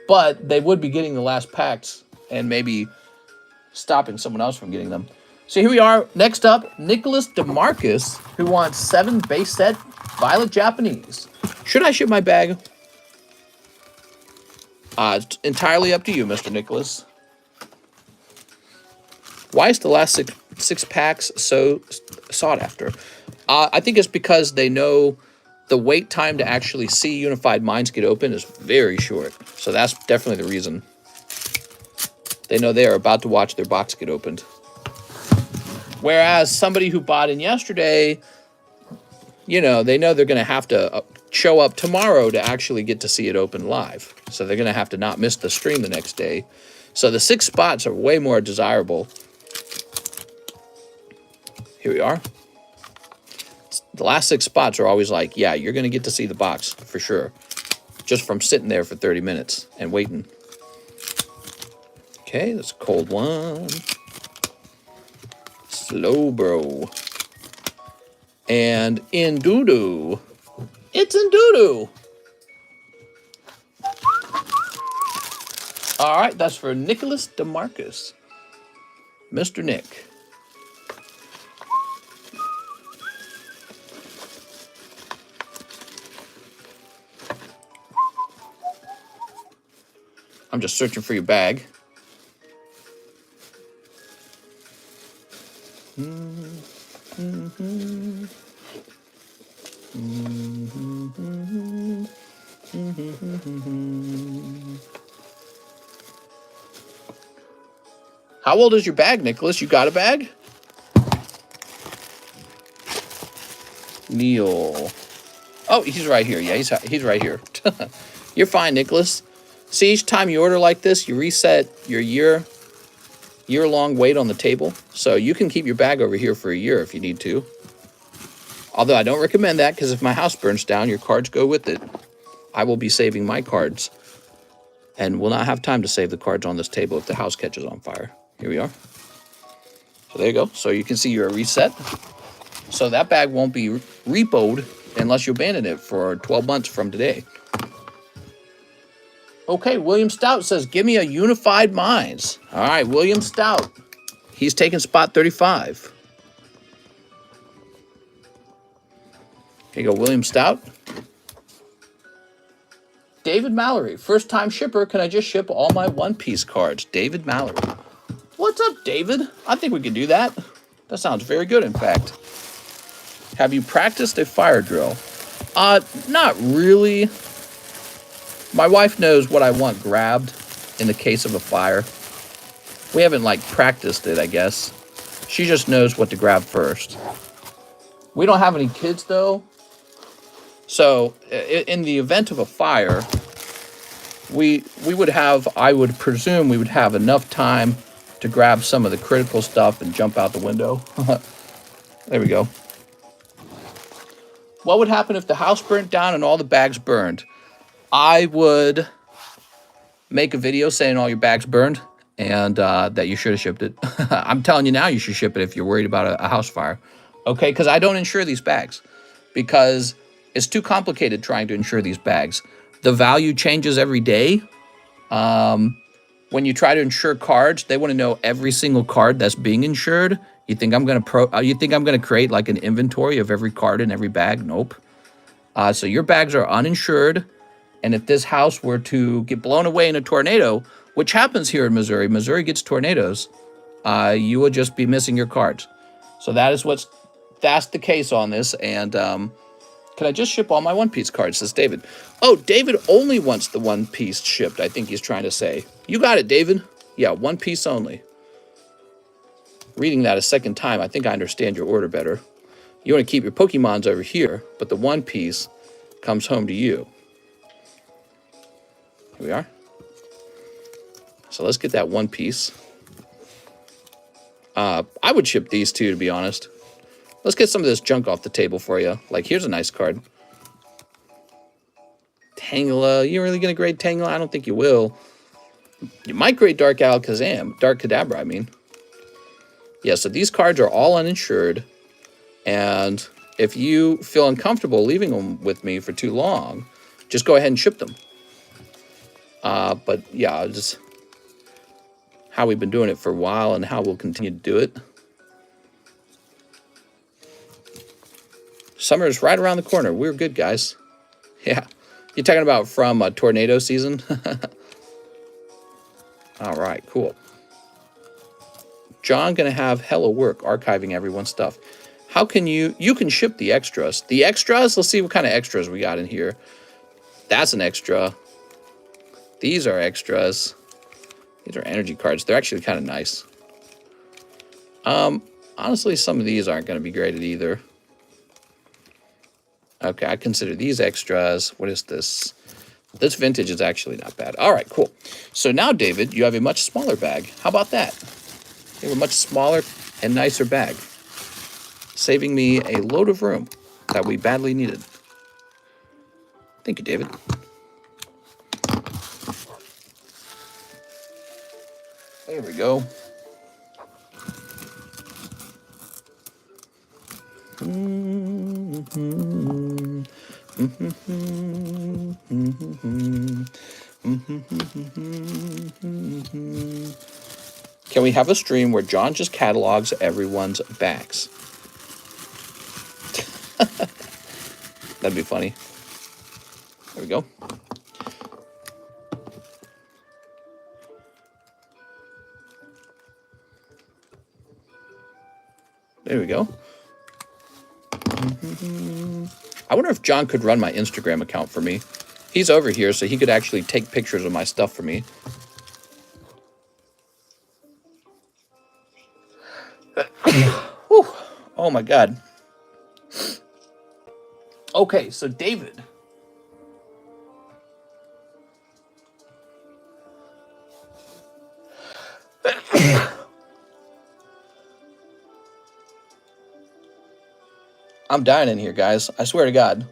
But they would be getting the last packs and maybe stopping someone else from getting them. So here we are. Next up, Nicholas DeMarcus, who wants 7 base set Violet Japanese. Should I ship my bag? It's entirely up to you, Mr. Nicholas. Why is the last six packs so sought after? I think it's because they know the wait time to actually see Unified Minds get open is very short. So that's definitely the reason. They know they are about to watch their box get opened. Whereas somebody who bought in yesterday, you know, they know they're going to have to show up tomorrow to actually get to see it open live. So they're going to have to not miss the stream the next day. So the 6 spots are way more desirable. Here we are. The last 6 spots are always like, yeah, you're going to get to see the box for sure. Just from sitting there for 30 minutes and waiting. Okay, that's a cold one. Slow bro. And in doo-doo. It's in doo-doo. All right, that's for Nicholas DeMarcus. Mr. Nick. I'm just searching for your bag. How old is your bag, Nicholas? You got a bag? Neil. Oh, he's right here. Yeah, he's right here. You're fine, Nicholas. See, each time you order like this, you reset your year-long wait on the table. So you can keep your bag over here for a year if you need to. Although I don't recommend that, because if my house burns down, your cards go with it. I will be saving my cards and will not have time to save the cards on this table if the house catches on fire. Here we are. So there you go. So you can see you're reset. So that bag won't be repoed unless you abandon it for 12 months from today. Okay, William Stout says, give me a Unified Minds. All right, William Stout. He's taking spot 35. Here you go, William Stout. David Mallory, first-time shipper. Can I just ship all my One Piece cards? David Mallory. What's up, David? I think we can do that. That sounds very good, in fact. Have you practiced a fire drill? Not really. My wife knows what I want grabbed in the case of a fire. We haven't, like, practiced it, I guess. She just knows what to grab first. We don't have any kids, though. So, in the event of a fire, we would have, I would presume we would have enough time to grab some of the critical stuff and jump out the window. There we go. What would happen if the house burnt down and all the bags burned? I would make a video saying all your bags burned and that you should have shipped it. I'm telling you now you should ship it if you're worried about a house fire. Okay, because I don't insure these bags. Because it's too complicated trying to insure these bags. The value changes every day. When you try to insure cards, they want to know every single card that's being insured. You think I'm gonna create like an inventory of every card in every bag? Nope. So your bags are uninsured. And if this house were to get blown away in a tornado, which happens here in Missouri, Missouri gets tornadoes, you will just be missing your cards. So that's the case on this. And can I just ship all my One Piece cards, says David. Oh, David only wants the One Piece shipped, I think he's trying to say. You got it, David. Yeah, One Piece only. reading that a second time, I think I understand your order better. You want to keep your Pokemons over here, but the one piece comes home to you. Here we are. So let's get that one piece. I would ship these two, to be honest. Let's get some of this junk off the table for you. Like, here's a nice card. Tangela. You really going to grade Tangela? I don't think you will. You might grade Dark Alakazam. Dark Kadabra, I mean. Yeah, so these cards are all uninsured. And if you feel uncomfortable leaving them with me for too long, just go ahead and ship them. But yeah, just how we've been doing it for a while and how we'll continue to do it. Summer is right around the corner. We're good, guys. Yeah. You're talking about from tornado season? All right, cool. John going to have hella work archiving everyone's stuff. How can you can ship the extras. The extras, let's see what kind of extras we got in here. That's an extra. These are extras. These are energy cards. They're actually kind of nice. Honestly, some of these aren't going to be graded either. Okay, I consider these extras. What is this? This vintage is actually not bad. All right, cool. So now, David, you have a much smaller bag. How about that? You have a much smaller and nicer bag, saving me a load of room that we badly needed. Thank you, David. There we go. Can we have a stream where John just catalogs everyone's bags? That'd be funny. There we go. There we go. I wonder if John could run my Instagram account for me. He's over here, so he could actually take pictures of my stuff for me. Oh my God. Okay, so David. I'm dying in here, guys. I swear to God.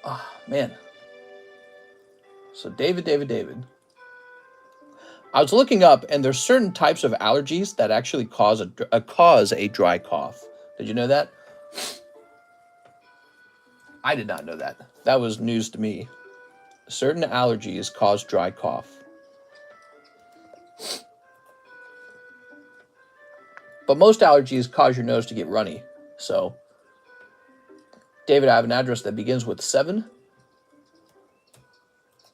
Oh, man. So David. I was looking up, and there's certain types of allergies that actually cause a dry cough. Did you know that? I did not know that. That was news to me. Certain allergies cause dry cough. But most allergies cause your nose to get runny. So, David, I have an address that begins with 7.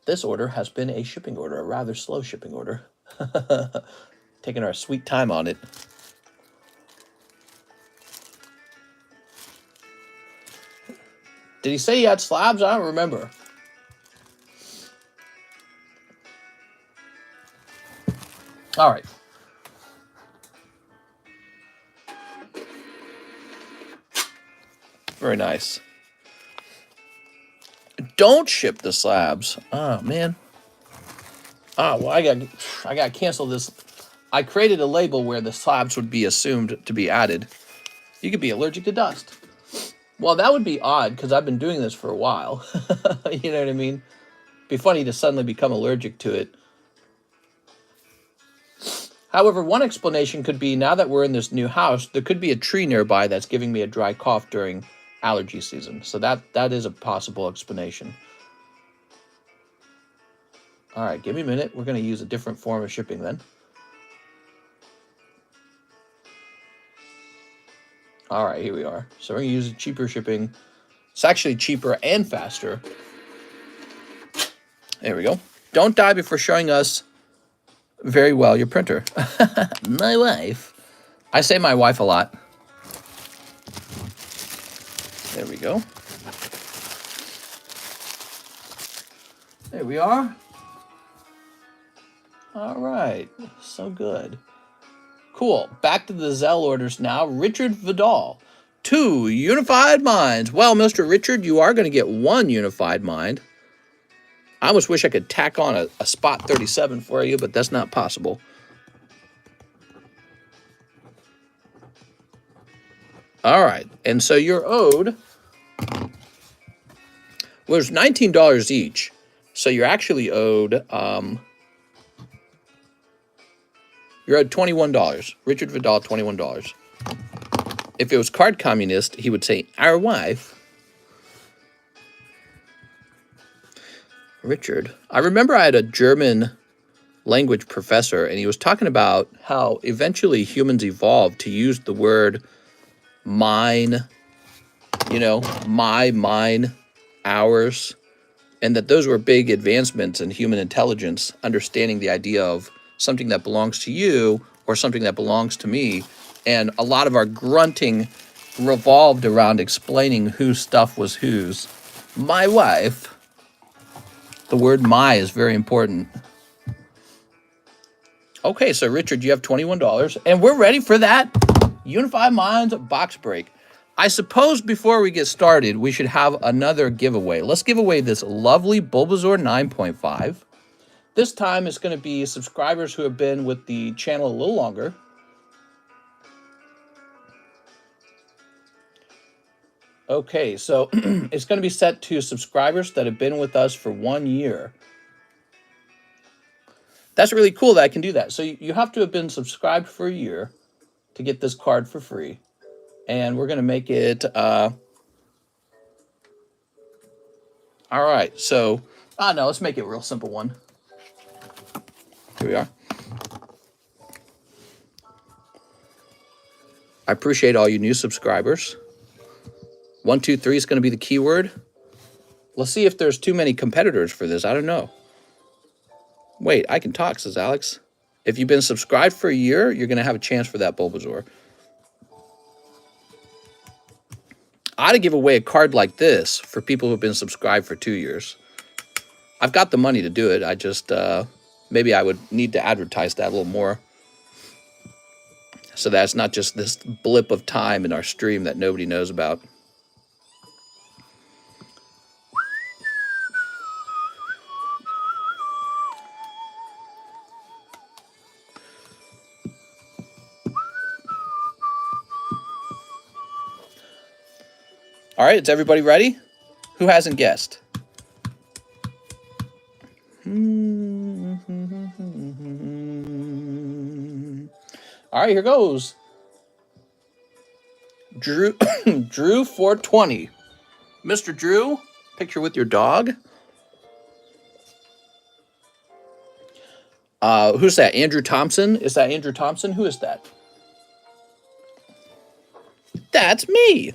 This order has been a shipping order, a rather slow shipping order. Taking our sweet time on it. Did he say he had slabs? I don't remember. All right. Very nice. Don't ship the slabs. Oh, man. Oh, well, I got to cancel this. I created a label where the slabs would be assumed to be added. You could be allergic to dust. Well, that would be odd because I've been doing this for a while. You know what I mean? Be funny to suddenly become allergic to it. However, one explanation could be now that we're in this new house, there could be a tree nearby that's giving me a dry cough during allergy season. So that is a possible explanation. All right, give me a minute. We're going to use a different form of shipping then. All right, here we are. So we're going to use a cheaper shipping. It's actually cheaper and faster. There we go. Don't die before showing us very well your printer. My wife. I say my wife a lot. There we go. There we are. All right, so good. Cool. Back to the ZELLE orders now. Richard Vidal. 2 unified minds. Well, Mr. Richard, you are going to get 1 unified mind. I almost wish I could tack on a spot 37 for you, but that's not possible. All right, and so you're owed, well, there's $19 each, so you're actually owed, you're owed $21. Richard Vidal, $21. If it was Card Communist, he would say, our wife. Richard. I remember I had a German language professor, and he was talking about how eventually humans evolved to use the word mine, you know, my, mine, ours, and that those were big advancements in human intelligence, understanding the idea of something that belongs to you or something that belongs to me. And a lot of our grunting revolved around explaining whose stuff was whose. My wife. The word my is very important. Okay, so Richard, you have $21, and we're ready for that Unified Minds box break. I suppose before we get started, we should have another giveaway. Let's give away this lovely Bulbasaur 9.5. This time it's going to be subscribers who have been with the channel a little longer. Okay, so it's going to be set to subscribers that have been with us for 1 year. That's really cool that I can do that. So you have to have been subscribed for a year to get this card for free. And we're going to make it... all right, so... no, let's make it a real simple one. Here we are. I appreciate all you new subscribers. 1, 2, 3 is going to be the keyword. Let's see if there's too many competitors for this. I don't know. Wait, I can talk, says Alex. If you've been subscribed for a year, you're going to have a chance for that Bulbasaur. I ought to give away a card like this for people who have been subscribed for 2 years. I've got the money to do it. I just, maybe I would need to advertise that a little more. So that's not just this blip of time in our stream that nobody knows about. All right, is everybody ready? Who hasn't guessed? All right, here goes. Drew, Drew 420. Mr. Drew, picture with your dog. Who's that? Andrew Thompson? Is that Andrew Thompson? Who is that? That's me.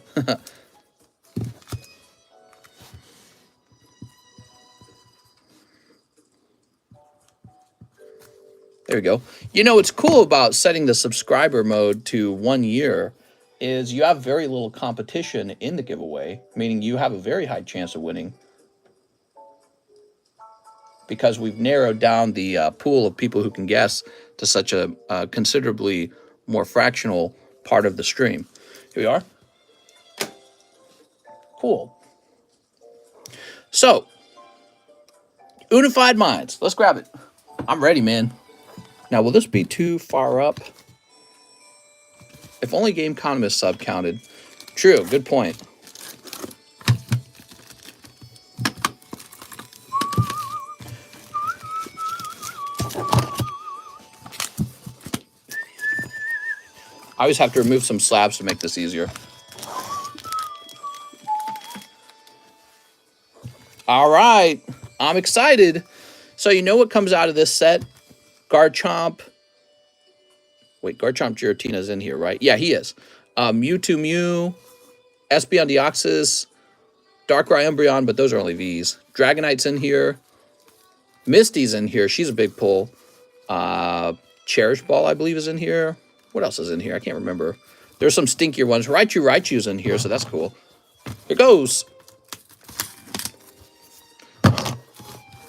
There we go. You know, what's cool about setting the subscriber mode to 1 year is you have very little competition in the giveaway, meaning you have a very high chance of winning because we've narrowed down the pool of people who can guess to such a considerably more fractional part of the stream. Here we are. Cool. So, Unified Minds. Let's grab it. I'm ready, man. Now, will this be too far up? If only GameConomist sub counted. True, good point. I always have to remove some slabs to make this easier. All right, I'm excited. So you know what comes out of this set? Garchomp. Wait, Garchomp Giratina's in here, right? Yeah, he is. Mewtwo Mew, Espeon Deoxys, Darkrai Umbreon, but those are only Vs. Dragonite's in here. Misty's in here. She's a big pull. Cherish Ball, I believe, is in here. What else is in here? I can't remember. There's some stinkier ones. Raichu's in here, so that's cool. Here goes.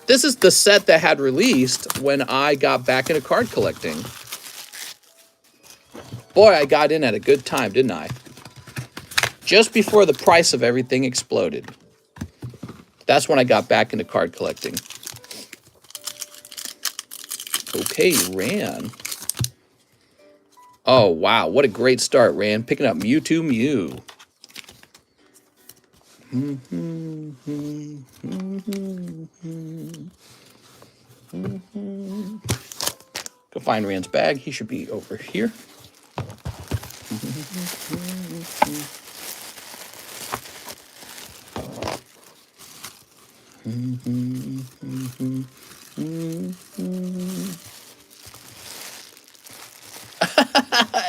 This is the set that had released when I got back into card collecting. Boy, I got in at a good time, didn't I? Just before the price of everything exploded. That's when I got back into card collecting. Okay, Ran. Oh, wow. What a great start, Ran. Picking up Mewtwo Mew. Go find Rand's bag. He should be over here.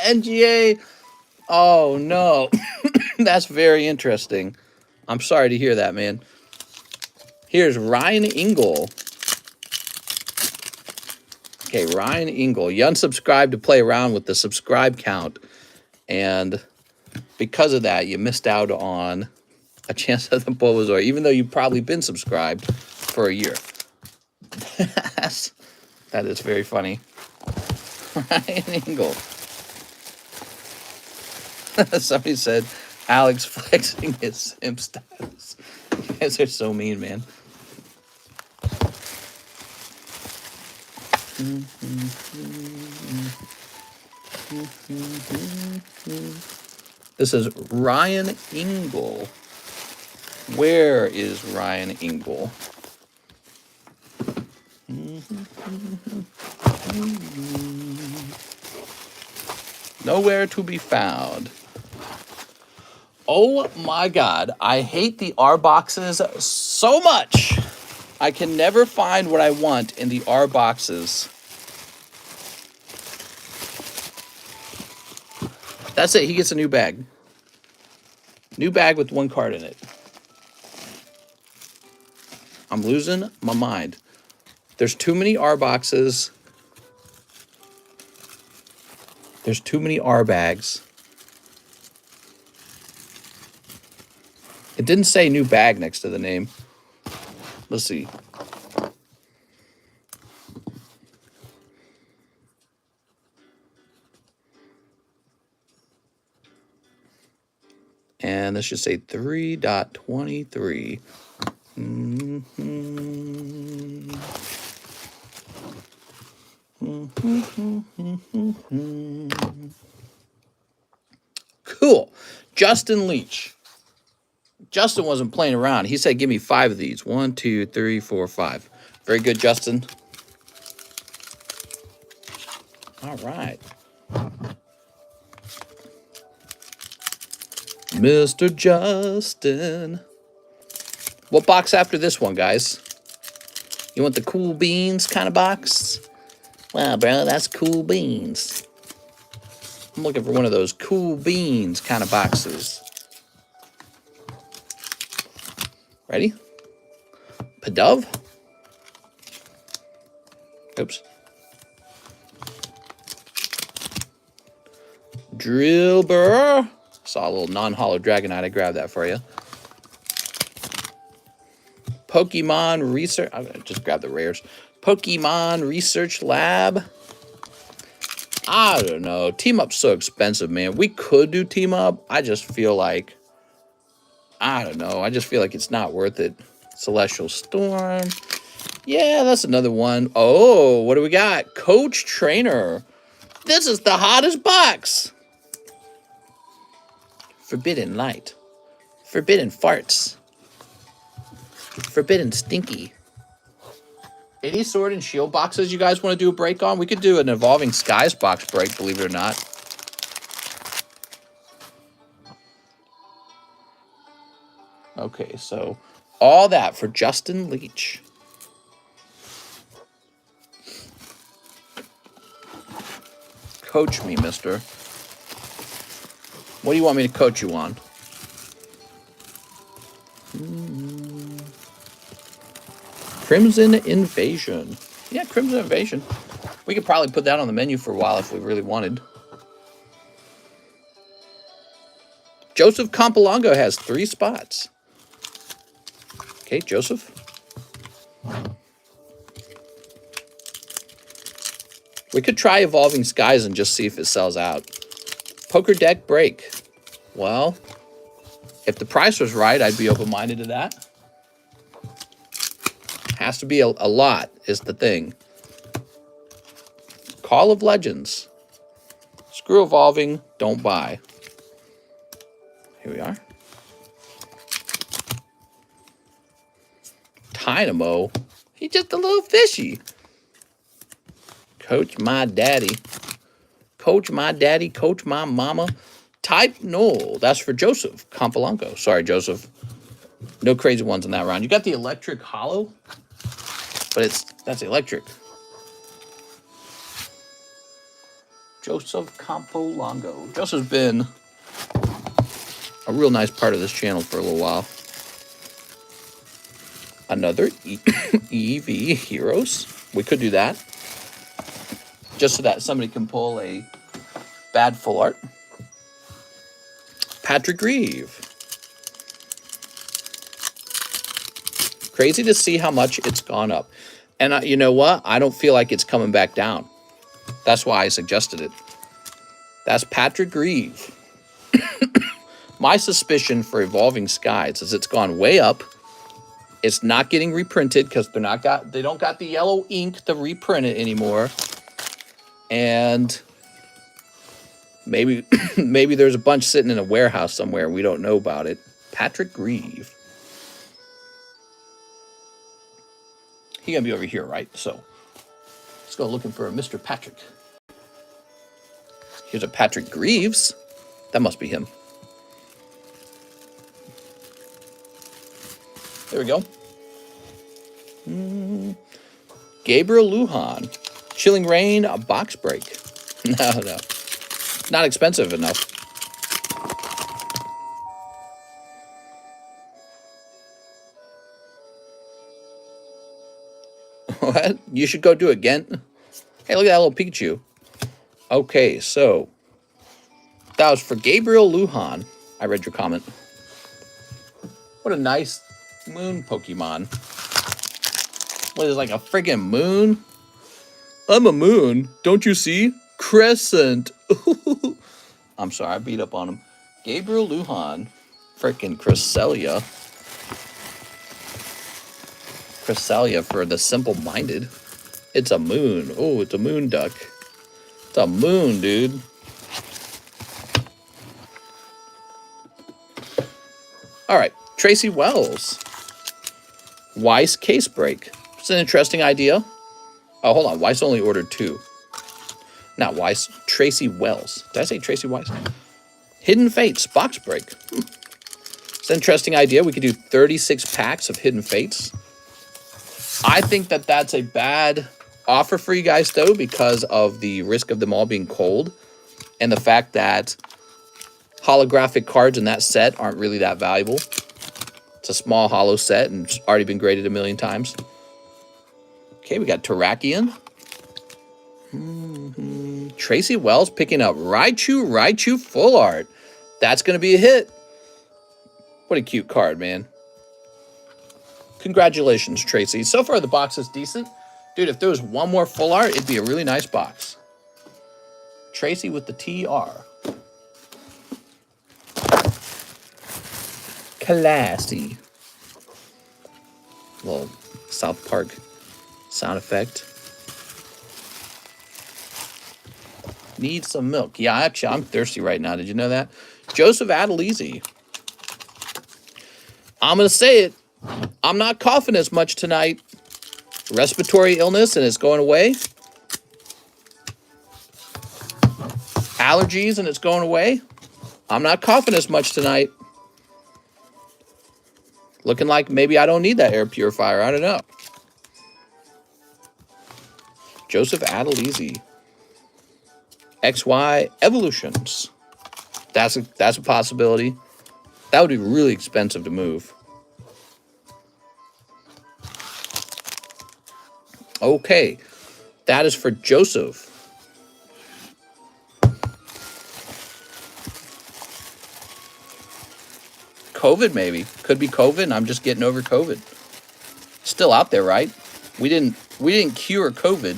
NGA. Oh, no. That's very interesting. I'm sorry to hear that, man. Here's Ryan Ingle. Okay, Ryan Ingle. You unsubscribed to play around with the subscribe count. And because of that, you missed out on a chance at the Bulbasaur, even though you've probably been subscribed for a year. That is very funny. Ryan Ingle. Somebody said Alex flexing his simp status. You guys are so mean, man. This is Ryan Ingle. Where is Ryan Ingle? Nowhere to be found. Oh my God, I hate the R boxes so much. I can never find what I want in the R boxes. That's it, he gets a new bag. New bag with one card in it. I'm losing my mind. There's too many R boxes. There's too many R bags. It didn't say new bag next to the name. Let's see. And this should say 3.23. Cool. Justin Leach. Justin wasn't playing around. He said, give me 5 of these. 1, 2, 3, 4, 5. Very good, Justin. All right. Mr. Justin. What box after this one, guys? You want the cool beans kind of box? Wow, bro, that's cool beans. I'm looking for one of those cool beans kind of boxes. Ready? Pidove. Oops. Drillbur. Saw a little non-hollow Dragonite. I grabbed that for you. Pokemon Research. I'm gonna just grab the rares. Pokemon Research Lab. I don't know. Team Up's so expensive, man. We could do Team Up. I just feel like, I don't know. I just feel like it's not worth it. Celestial Storm. Yeah, that's another one. Oh, what do we got? Coach Trainer. This is the hottest box. Forbidden Light. Forbidden Farts. Forbidden Stinky. Any Sword and Shield boxes you guys want to do a break on? We could do an Evolving Skies box break, believe it or not. Okay, so all that for Justin Leach. Coach me, mister. What do you want me to coach you on? Crimson Invasion. Yeah, Crimson Invasion. We could probably put that on the menu for a while if we really wanted. Joseph Campolongo has 3 spots. Okay, Joseph. We could try Evolving Skies and just see if it sells out. Poker deck break. Well, if the price was right, I'd be open-minded to that. Has to be a lot is the thing. Call of Legends. Screw Evolving, don't buy. Here we are. Dynamo. He's just a little fishy. Coach my daddy. Coach my daddy. Coach my mama. Type Null. That's for Joseph Campolanco. Sorry, Joseph. No crazy ones in that round. You got the electric hollow, but that's electric. Joseph Campolanco. Joseph's been a real nice part of this channel for a little while. Another EV Heroes. We could do that. Just so that somebody can pull a bad full art. Patrick Grieve. Crazy to see how much it's gone up. And you know what? I don't feel like it's coming back down. That's why I suggested it. That's Patrick Grieve. My suspicion for Evolving Skies is it's gone way up. It's not getting reprinted because they don't got the yellow ink to reprint it anymore. And maybe maybe there's a bunch sitting in a warehouse somewhere and we don't know about it. Patrick Grieve. He's gonna be over here, right? So let's go looking for a Mr. Patrick. Here's a Patrick Greaves. That must be him. There we go. Gabriel Lujan. Chilling Rain, a box break. No. Not expensive enough. What? You should go do it again. Hey, look at that little Pikachu. Okay, so that was for Gabriel Lujan. I read your comment. What a nice moon Pokemon. What is it, like a friggin' moon? I'm a moon. Don't you see? Crescent. I'm sorry, I beat up on him. Gabriel Lujan. Frickin' Cresselia. Cresselia for the simple-minded. It's a moon. Oh, it's a moon duck. It's a moon, dude. All right, Tracy Wells. Weiss case break. It's an interesting idea. Oh, hold on. Weiss only ordered 2. Not Weiss. Tracy Wells. Did I say Tracy Weiss? Hidden Fates box break. It's an interesting idea. We could do 36 packs of Hidden Fates. I think that that's a bad offer for you guys, though, because of the risk of them all being cold and the fact that holographic cards in that set aren't really that valuable. It's a small holo set and it's already been graded 1,000,000 times. Okay, we got Terrakion. Tracy Wells picking up Raichu full art. That's going to be a hit. What a cute card, man. Congratulations, Tracy. So far, the box is decent. Dude, if there was one more full art, it'd be a really nice box. Tracy with the TR. Classy. Little South Park sound effect. Need some milk. Yeah, actually, I'm thirsty right now. Did you know that? Joseph Adelizi. I'm going to say it. I'm not coughing as much tonight. Respiratory illness and it's going away. Allergies and it's going away. I'm not coughing as much tonight. Looking like maybe I don't need that air purifier. I don't know. Joseph Adelizi. XY Evolutions. That's a possibility. That would be really expensive to move. Okay. That is for Joseph. COVID, maybe. Could be COVID, and I'm just getting over COVID. Still out there, right? We didn't cure COVID.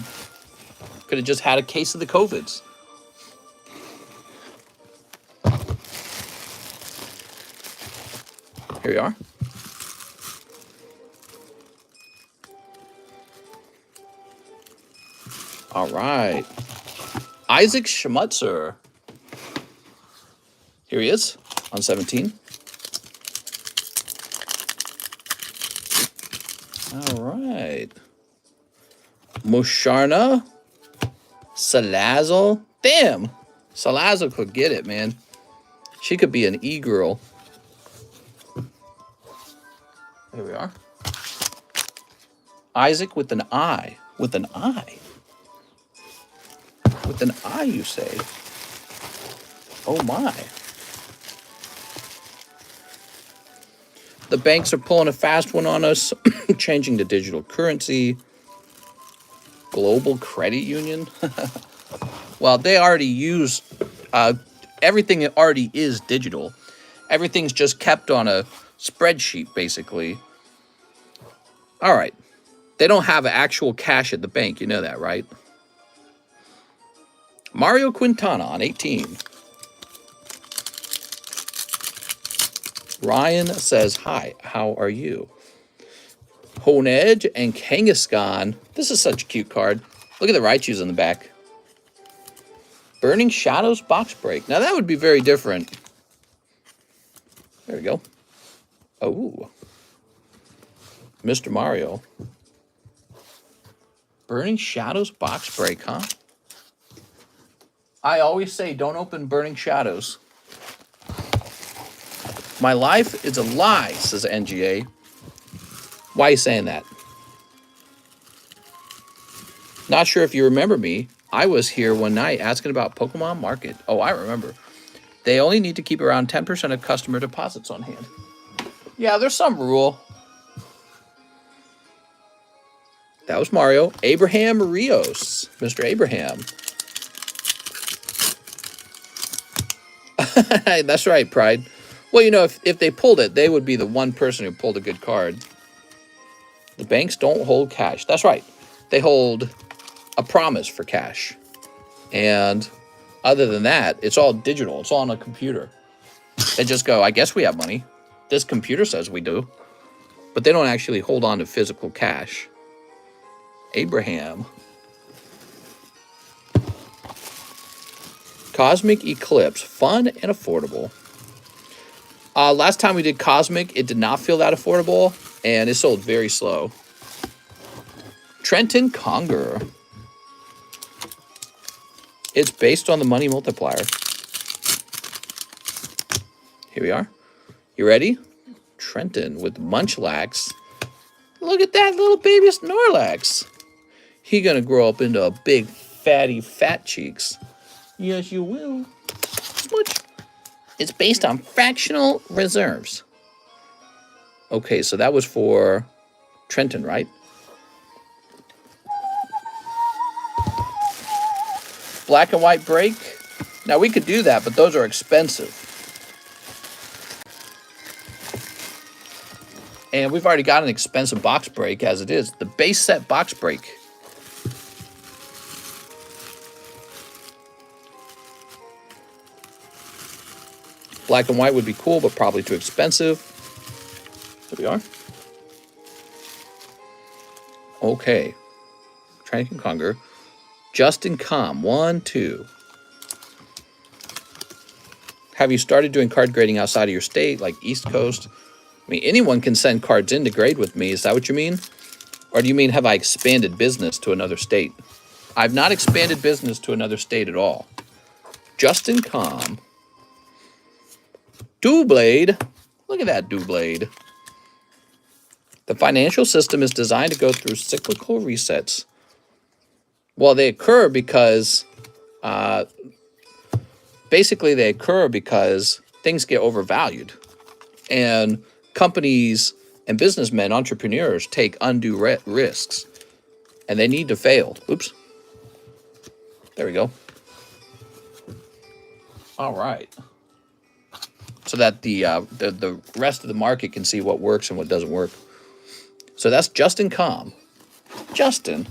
Could have just had a case of the COVIDs. Here we are. All right. Isaac Schmutzer. Here he is on 17. All right. Musharna. Salazzle. Damn. Salazzle could get it, man. She could be an e-girl. Here we are. Isaac with an I. With an I. With an I, you say? Oh, my. The banks are pulling a fast one on us, changing to digital currency. Global Credit Union. Well, they already use, everything already is digital. Everything's just kept on a spreadsheet, basically. All right. They don't have actual cash at the bank. You know that, right? Mario Quintana on 18. Ryan says, hi, how are you? Honedge and Kangaskhan. This is such a cute card. Look at the Raichus on the back. Burning Shadows box break. Now that would be very different. There we go. Oh. Mr. Mario. Burning Shadows box break, huh? I always say don't open Burning Shadows. My life is a lie, says NGA. Why are you saying that? Not sure if you remember me. I was here one night asking about Pokemon Market. Oh, I remember. They only need to keep around 10% of customer deposits on hand. Yeah, there's some rule. That was Mario. Abraham Rios. Mr. Abraham. That's right, Pride. Well, you know, if they pulled it, they would be the one person who pulled a good card. The banks don't hold cash. That's right. They hold a promise for cash. And other than that, it's all digital. It's all on a computer. They just go, I guess we have money. This computer says we do. But they don't actually hold on to physical cash. Abraham. Cosmic Eclipse. Fun and affordable. Last time we did Cosmic, it did not feel that affordable. And it sold very slow. Trenton Conger. It's based on the money multiplier. Here we are. You ready? Trenton with Munchlax. Look at that little baby Snorlax. He gonna grow up into a big, fatty, fat cheeks. Yes, you will. Smooch. It's based on fractional reserves. Okay, so that was for Trenton, right? Black and white break. Now, we could do that, but those are expensive. And we've already got an expensive box break as it is. The base set box break. Black and white would be cool, but probably too expensive. Here we are. Okay. Trenton Conger. Justin Com. 1, 2. Have you started doing card grading outside of your state, like East Coast? I mean, anyone can send cards in to grade with me. Is that what you mean? Or do you mean, have I expanded business to another state? I've not expanded business to another state at all. Justin Com. Doublade. Look at that Doublade. The financial system is designed to go through cyclical resets. Well, they occur because, basically they occur because things get overvalued. And companies and businessmen, entrepreneurs, take undue risks. And they need to fail. Oops. There we go. All right. So that the rest of the market can see what works and what doesn't work. So that's Justin Com. Justin.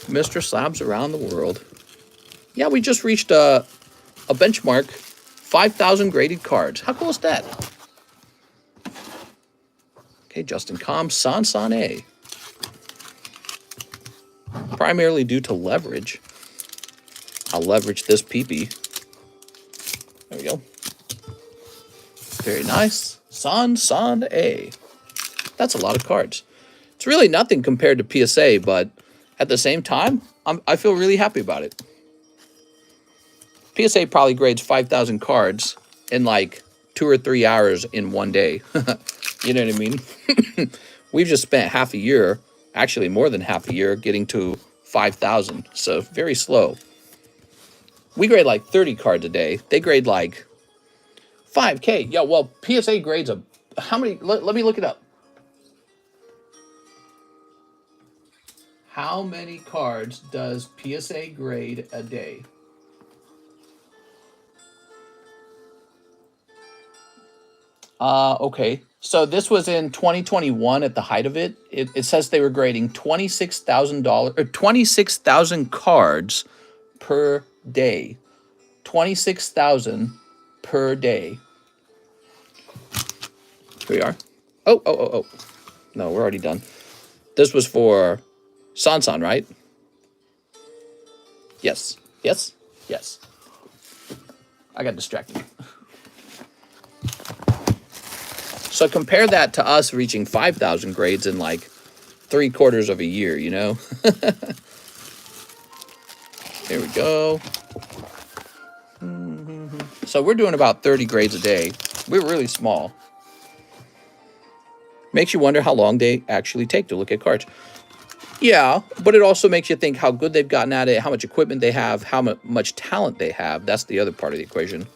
Mr. Slabs around the world. Yeah, we just reached a benchmark, 5,000 graded cards. How cool is that? Okay, Justin Com, San A. Primarily due to leverage. I'll leverage this peepee. There we go. Very nice. San A. That's a lot of cards. It's really nothing compared to PSA, but at the same time, I feel really happy about it. PSA probably grades 5,000 cards in like 2 or 3 hours in one day. You know what I mean? We've just spent half a year, actually more than half a year, getting to 5,000. So very slow. We grade like 30 cards a day. They grade like 5K. Yeah, well, PSA grades how many? Let me look it up. How many cards does PSA grade a day? Okay. So this was in 2021 at the height of it. It says they were grading $26,000 or 26,000 cards per day. 26,000 per day. Here we are. Oh. No, we're already done. This was for San, right? Yes. I got distracted. So compare that to us reaching 5,000 grades in like 3/4 of a year, you know? There we go. So we're doing about 30 grades a day. We're really small. Makes you wonder how long they actually take to look at cards. Yeah, but it also makes you think how good they've gotten at it, how much equipment they have, how much talent they have. That's the other part of the equation.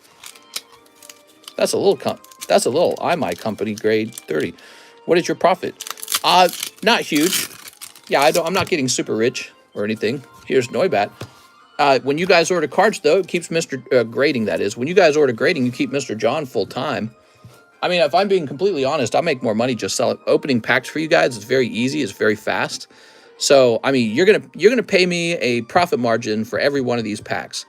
That's a little my company grade 30. What is your profit? Not huge. Yeah, I'm not getting super rich or anything. Here's Noibat. When you guys order cards, though, it keeps Mr. Grading, that is. When you guys order grading, you keep Mr. John full time. I mean, if I'm being completely honest, I make more money just opening packs for you guys. It's very easy. It's very fast. So, I mean, you're gonna pay me a profit margin for every one of these packs.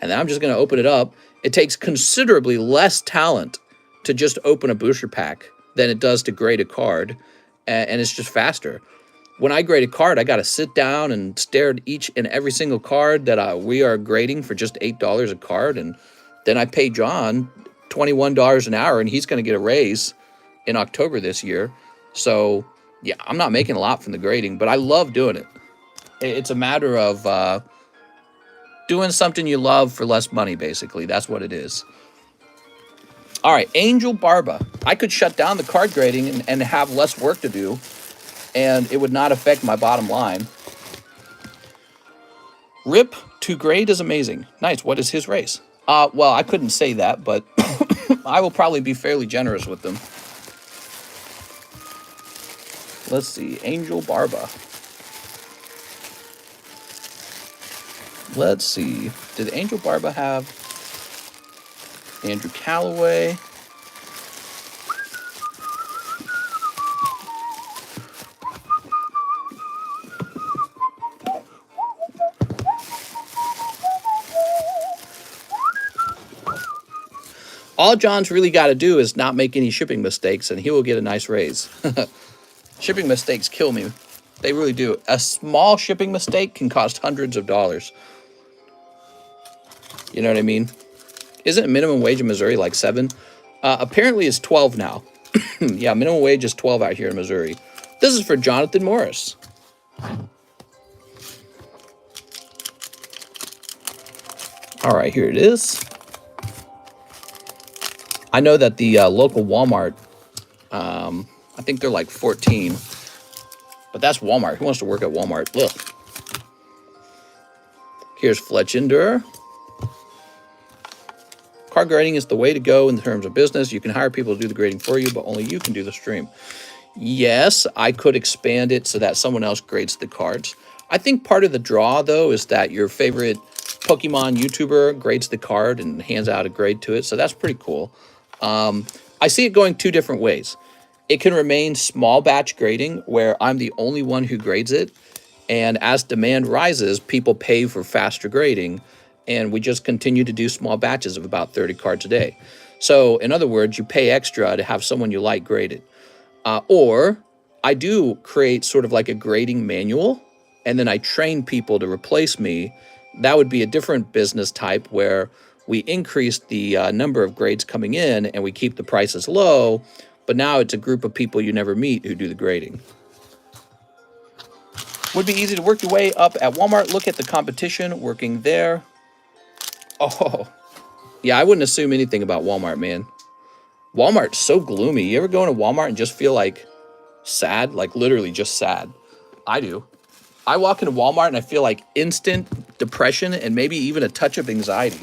And then I'm just gonna open it up. It takes considerably less talent to just open a booster pack than it does to grade a card. And it's just faster. When I grade a card, I got to sit down and stare at each and every single card that we are grading for just $8 a card. And then I pay John $21 an hour, and he's going to get a raise in October this year. So, yeah, I'm not making a lot from the grading, but I love doing it. It's a matter of doing something you love for less money, basically. That's what it is. All right, Angel Barba. I could shut down the card grading and have less work to do, and it would not affect my bottom line. Rip to grade is amazing. Nice. What is his race? Well, I couldn't say that, but I will probably be fairly generous with them. Let's see. Angel Barba. Let's see. Did Angel Barba have Andrew Callaway? All John's really got to do is not make any shipping mistakes, and he will get a nice raise. Shipping mistakes kill me. They really do. A small shipping mistake can cost hundreds of dollars. You know what I mean? Isn't minimum wage in Missouri like 7? Apparently it's 12 now. Yeah, minimum wage is 12 out here in Missouri. This is for Jonathan Morris. All right, here it is. I know that the local Walmart, I think they're like 14. But that's Walmart. Who wants to work at Walmart? Look. Here's Fletchinder. Card grading is the way to go in terms of business. You can hire people to do the grading for you, but only you can do the stream. Yes, I could expand it so that someone else grades the cards. I think part of the draw, though, is that your favorite Pokemon YouTuber grades the card and hands out a grade to it, so that's pretty cool. I see it going 2 different ways. It can remain small batch grading, where I'm the only one who grades it, And as demand rises, people pay for faster grading, and we just continue to do small batches of about 30 cards a day. So in other words, you pay extra to have someone you like graded. Or I do create sort of like a grading manual, and then I train people to replace me. That would be a different business type where we increase the number of grades coming in and we keep the prices low, but now it's a group of people you never meet who do the grading. Would be easy to work your way up at Walmart. Look at the competition working there. Oh, yeah, I wouldn't assume anything about Walmart, man. Walmart's so gloomy. You ever go into Walmart and just feel like sad? Like literally just sad. I do. I walk into Walmart and I feel like instant depression and maybe even a touch of anxiety.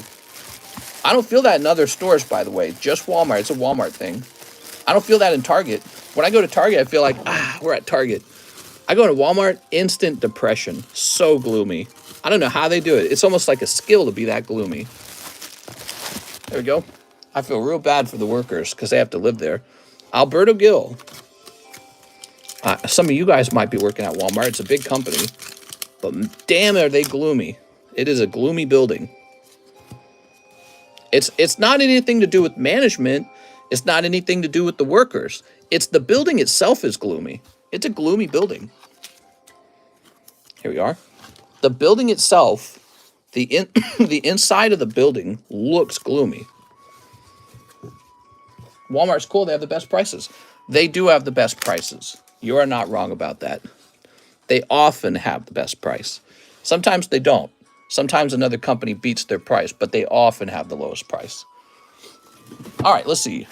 I don't feel that in other stores, by the way. Just Walmart. It's a Walmart thing. I don't feel that in Target. When I go to Target, I feel like, we're at Target. I go to Walmart, instant depression. So gloomy. I don't know how they do it. It's almost like a skill to be that gloomy. There we go. I feel real bad for the workers because they have to live there. Alberto Gill. Some of you guys might be working at Walmart. It's a big company. But damn, are they gloomy. It is a gloomy building. It's not anything to do with management. It's not anything to do with the workers. It's the building itself is gloomy. It's a gloomy building. Here we are. The building itself, the inside of the building looks gloomy. Walmart's cool. They have the best prices. They do have the best prices. You are not wrong about that. They often have the best price. Sometimes they don't. Sometimes another company beats their price, but they often have the lowest price. All right, let's see.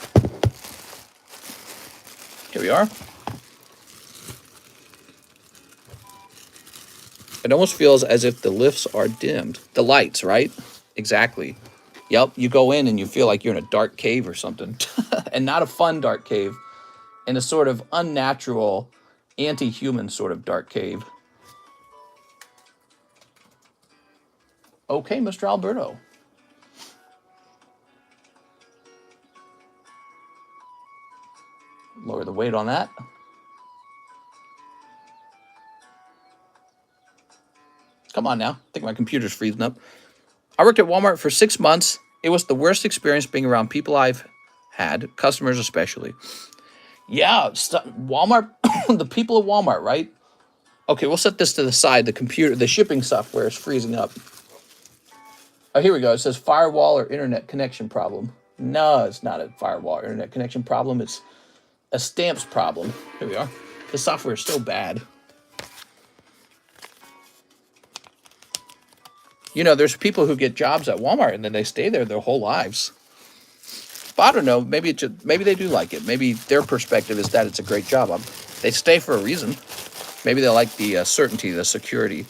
Here we are. It almost feels as if the lifts are dimmed. The lights, right? Exactly. Yep, you go in and you feel like you're in a dark cave or something. And not a fun dark cave. In a sort of unnatural, anti-human sort of dark cave. Okay, Mr. Alberto. Lower the weight on that. Come on now. I think my computer's freezing up. I worked at Walmart for 6 months. It was the worst experience being around people I've had, customers especially. Yeah, Walmart, the people of Walmart, right? Okay, we'll set this to the side. The shipping software is freezing up. Oh, here we go. It says firewall or internet connection problem. No, it's not a firewall or internet connection problem. It's a stamps problem. Here we are. The software is so bad. You know, there's people who get jobs at Walmart and then they stay there their whole lives. But I don't know. Maybe they do like it. Maybe their perspective is that it's a great job. They stay for a reason. Maybe they like the certainty, the security.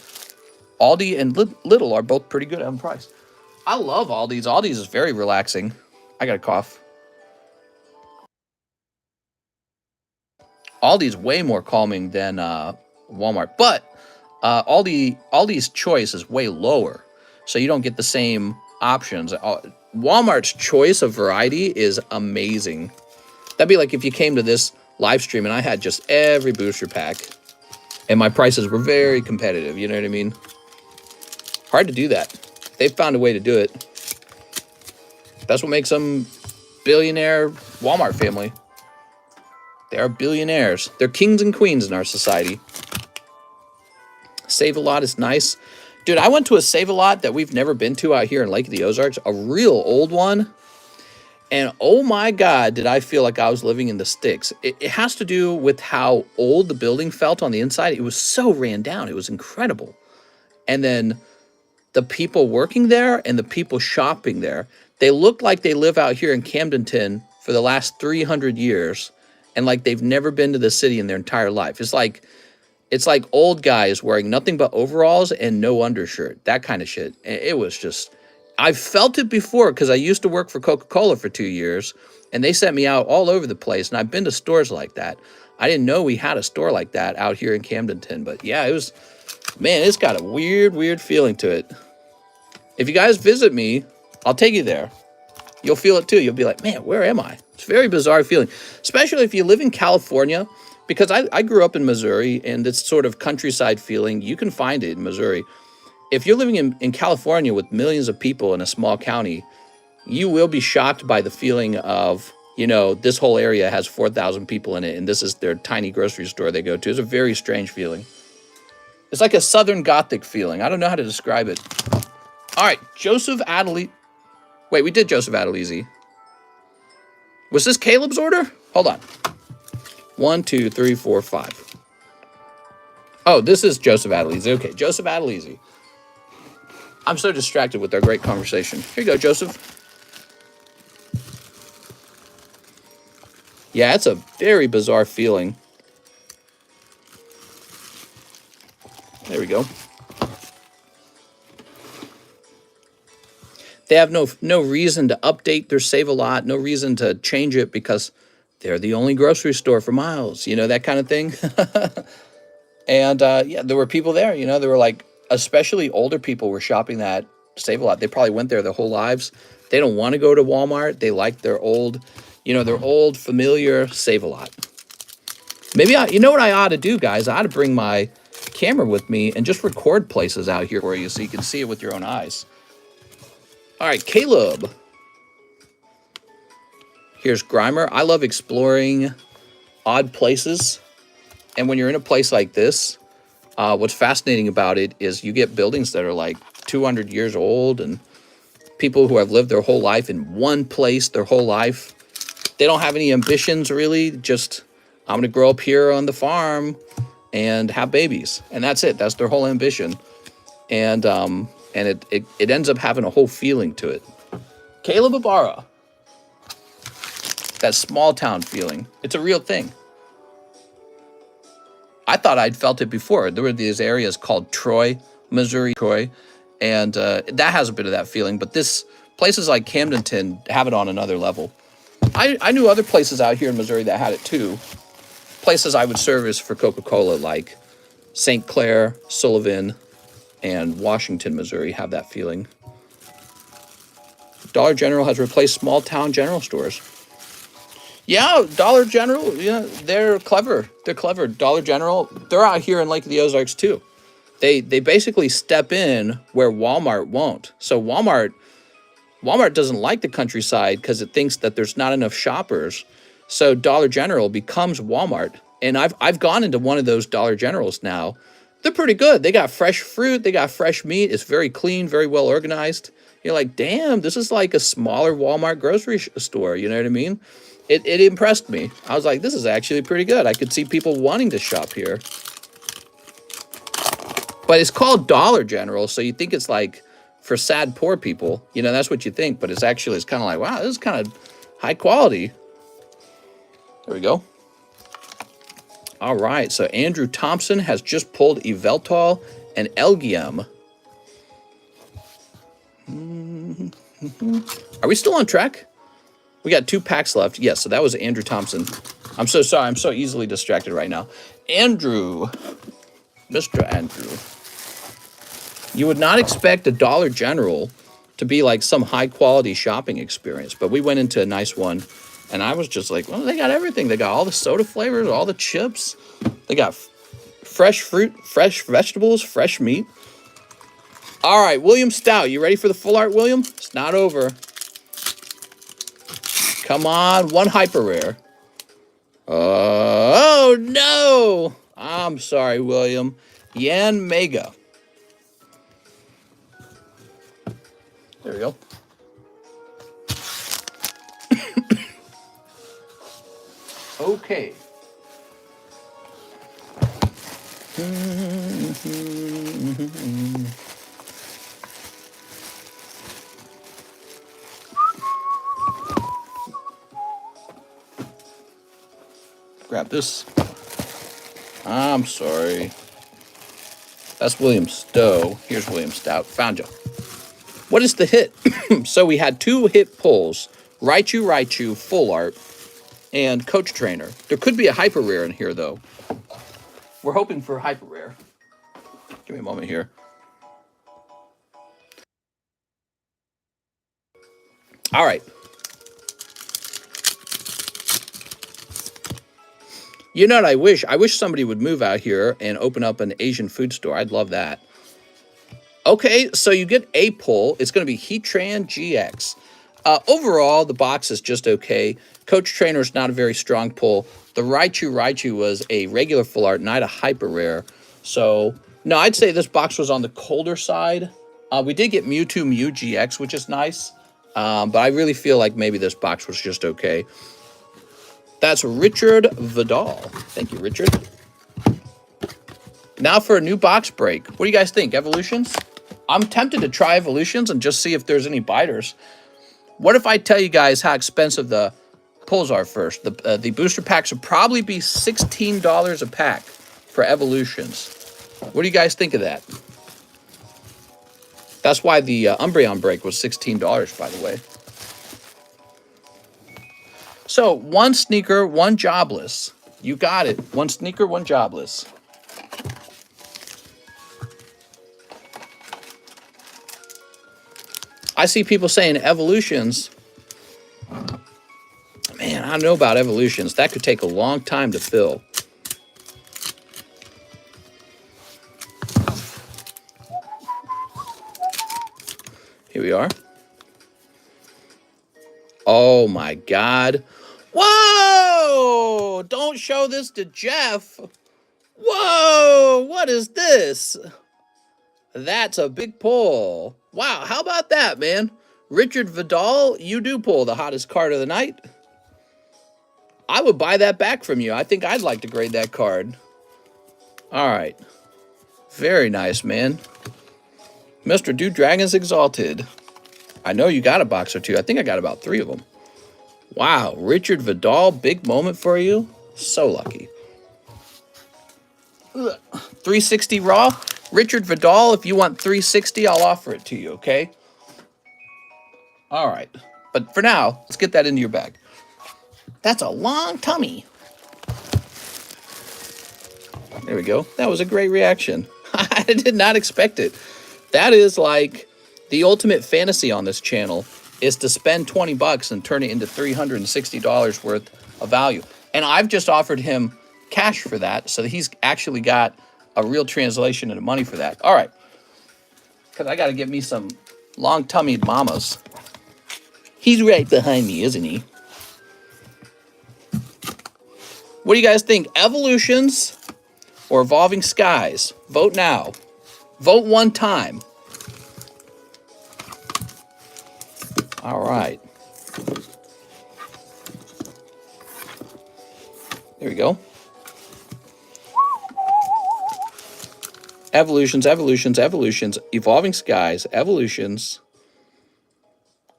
Aldi and Lidl are both pretty good on price. I love Aldi's. Aldi's is very relaxing. I got a cough. Aldi's way more calming than Walmart. But Aldi's choice is way lower. So you don't get the same options. Walmart's choice of variety is amazing. That'd be like if you came to this live stream and I had just every booster pack and my prices were very competitive. You know what I mean? Hard to do that. They've found a way to do it. That's what makes them billionaire Walmart family. They are billionaires. They're kings and queens in our society. Save-A-Lot is nice. Dude, I went to a Save-A-Lot that we've never been to out here in Lake of the Ozarks. A real old one. And oh my God, did I feel like I was living in the sticks. It has to do with how old the building felt on the inside. It was so ran down. It was incredible. And then the people working there and the people shopping there, they look like they live out here in Camdenton for the last 300 years. And like they've never been to the city in their entire life. It's like old guys wearing nothing but overalls and no undershirt. That kind of shit. It was just... I've felt it before because I used to work for Coca-Cola for 2 years. And they sent me out all over the place. And I've been to stores like that. I didn't know we had a store like that out here in Camdenton. But yeah, it was... Man, it's got a weird feeling to it. If you guys visit me, I'll take you there. You'll feel it too. You'll be like, man, where am I? It's a very bizarre feeling. Especially if you live in California. because I grew up in Missouri, and this sort of countryside feeling, you can find it in Missouri. If you're living in California with millions of people in a small county, you will be shocked by the feeling of, you know, this whole area has 4,000 people in it, and this is their tiny grocery store they go to. It's a very strange feeling. It's like a Southern Gothic feeling. I don't know how to describe it. All right, Joseph Adeli. Wait, we did Joseph Adelizi. Was this Caleb's order? Hold on. 1, 2, 3, 4, 5. Oh, this is Joseph Adelizi. Okay, Joseph Adelizi. I'm so distracted with our great conversation. Here you go, Joseph. Yeah, it's a very bizarre feeling. There we go. They have no reason to update their Save-A-Lot, no reason to change it because they're the only grocery store for miles, you know, that kind of thing. And yeah, there were people there, you know, there were like, especially older people were shopping that Save-A-Lot. They probably went there their whole lives. They don't want to go to Walmart. They like their old, you know, their old familiar Save-A-Lot. Maybe you know what I ought to do, guys? I ought to bring my camera with me and just record places out here for you so you can see it with your own eyes. All right, Caleb. Here's Grimer. I love exploring odd places. And when you're in a place like this, what's fascinating about it is you get buildings that are like 200 years old and people who have lived their whole life in one place their whole life. They don't have any ambitions, really. Just, I'm going to grow up here on the farm and have babies. And that's it. That's their whole ambition. And it ends up having a whole feeling to it. Caleb Ibarra. That small town feeling. It's a real thing. I thought I'd felt it before. There were these areas called Troy, Missouri, Troy. And that has a bit of that feeling. But places like Camdenton have it on another level. I knew other places out here in Missouri that had it too. Places I would service for Coca-Cola like St. Clair, Sullivan, and Washington, Missouri have that feeling. Dollar General has replaced small town general stores. Yeah, Dollar General, yeah, they're clever. They're clever. Dollar General, they're out here in Lake of the Ozarks too. They basically step in where Walmart won't. So Walmart doesn't like the countryside because it thinks that there's not enough shoppers. So Dollar General becomes Walmart. And I've gone into one of those Dollar Generals now. They're pretty good. They got fresh fruit. They got fresh meat. It's very clean, very well organized. You're like, damn, this is like a smaller Walmart grocery store. You know what I mean? It impressed me. I was like, this is actually pretty good. I could see people wanting to shop here. But it's called Dollar General, so you think it's like for sad, poor people. You know, that's what you think. But it's kind of like, wow, this is kind of high quality. There we go. All right, so Andrew Thompson has just pulled Eveltal and Elgium. Are we still on track? We got 2 packs left. Yes, so that was Andrew Thompson. I'm so sorry. I'm so easily distracted right now. Andrew. Mr. Andrew. You would not expect a Dollar General to be like some high-quality shopping experience, but we went into a nice one, and I was just like, well, they got everything. They got all the soda flavors, all the chips. They got fresh fruit, fresh vegetables, fresh meat. All right, William Stout. You ready for the full art, William? It's not over. Come on, 1 hyper rare. Oh, no. I'm sorry, William. Yan Mega. There we go. Okay. Grab this. I'm sorry. That's William Stowe. Here's William Stout. Found you. What is the hit? So we had 2 hit pulls. Raichu, full art, and Coach Trainer. There could be a hyper rare in here, though. We're hoping for a hyper rare. Give me a moment here. All right. You know what I wish? I wish somebody would move out here and open up an Asian food store. I'd love that. Okay, so you get a pull. It's going to be Heatran GX. Overall, the box is just okay. Coach Trainer is not a very strong pull. The Raichu was a regular full art, not a hyper rare. So, no, I'd say this box was on the colder side. We did get Mewtwo Mew GX, which is nice. But I really feel like maybe this box was just okay. That's Richard Vidal. Thank you, Richard. Now for a new box break. What do you guys think? Evolutions? I'm tempted to try Evolutions and just see if there's any biters. What if I tell you guys how expensive the pulls are first? The booster packs would probably be $16 a pack for Evolutions. What do you guys think of that? That's why the Umbreon break was $16, by the way. So, one sneaker, one jobless. You got it. One sneaker, one jobless. I see people saying Evolutions. Man, I don't know about Evolutions. That could take a long time to fill. Here we are. Oh my God. Whoa! Don't show this to Jeff. Whoa! What is this? That's a big pull. Wow, how about that, man? Richard Vidal, you do pull the hottest card of the night. I would buy that back from you. I think I'd like to grade that card. All right. Very nice, man. Mr. Dude Dragons Exalted. I know you got a box or two. I think I got about 3 of them. Wow, Richard Vidal, big moment for you. So lucky. 360 raw. Richard Vidal, if you want 360, I'll offer it to you, okay? All right. But for now, let's get that into your bag. That's a long tummy. There we go. That was a great reaction. I did not expect it. That is like the ultimate fantasy on this channel, is to spend 20 bucks and turn it into $360 worth of value. And I've just offered him cash for that, so he's actually got a real translation into money for that. All right. Because I got to get me some long-tummied mamas. He's right behind me, isn't he? What do you guys think? Evolutions or Evolving Skies? Vote now. Vote one time. All right. There we go. Evolutions, evolutions, evolutions. Evolving Skies, evolutions.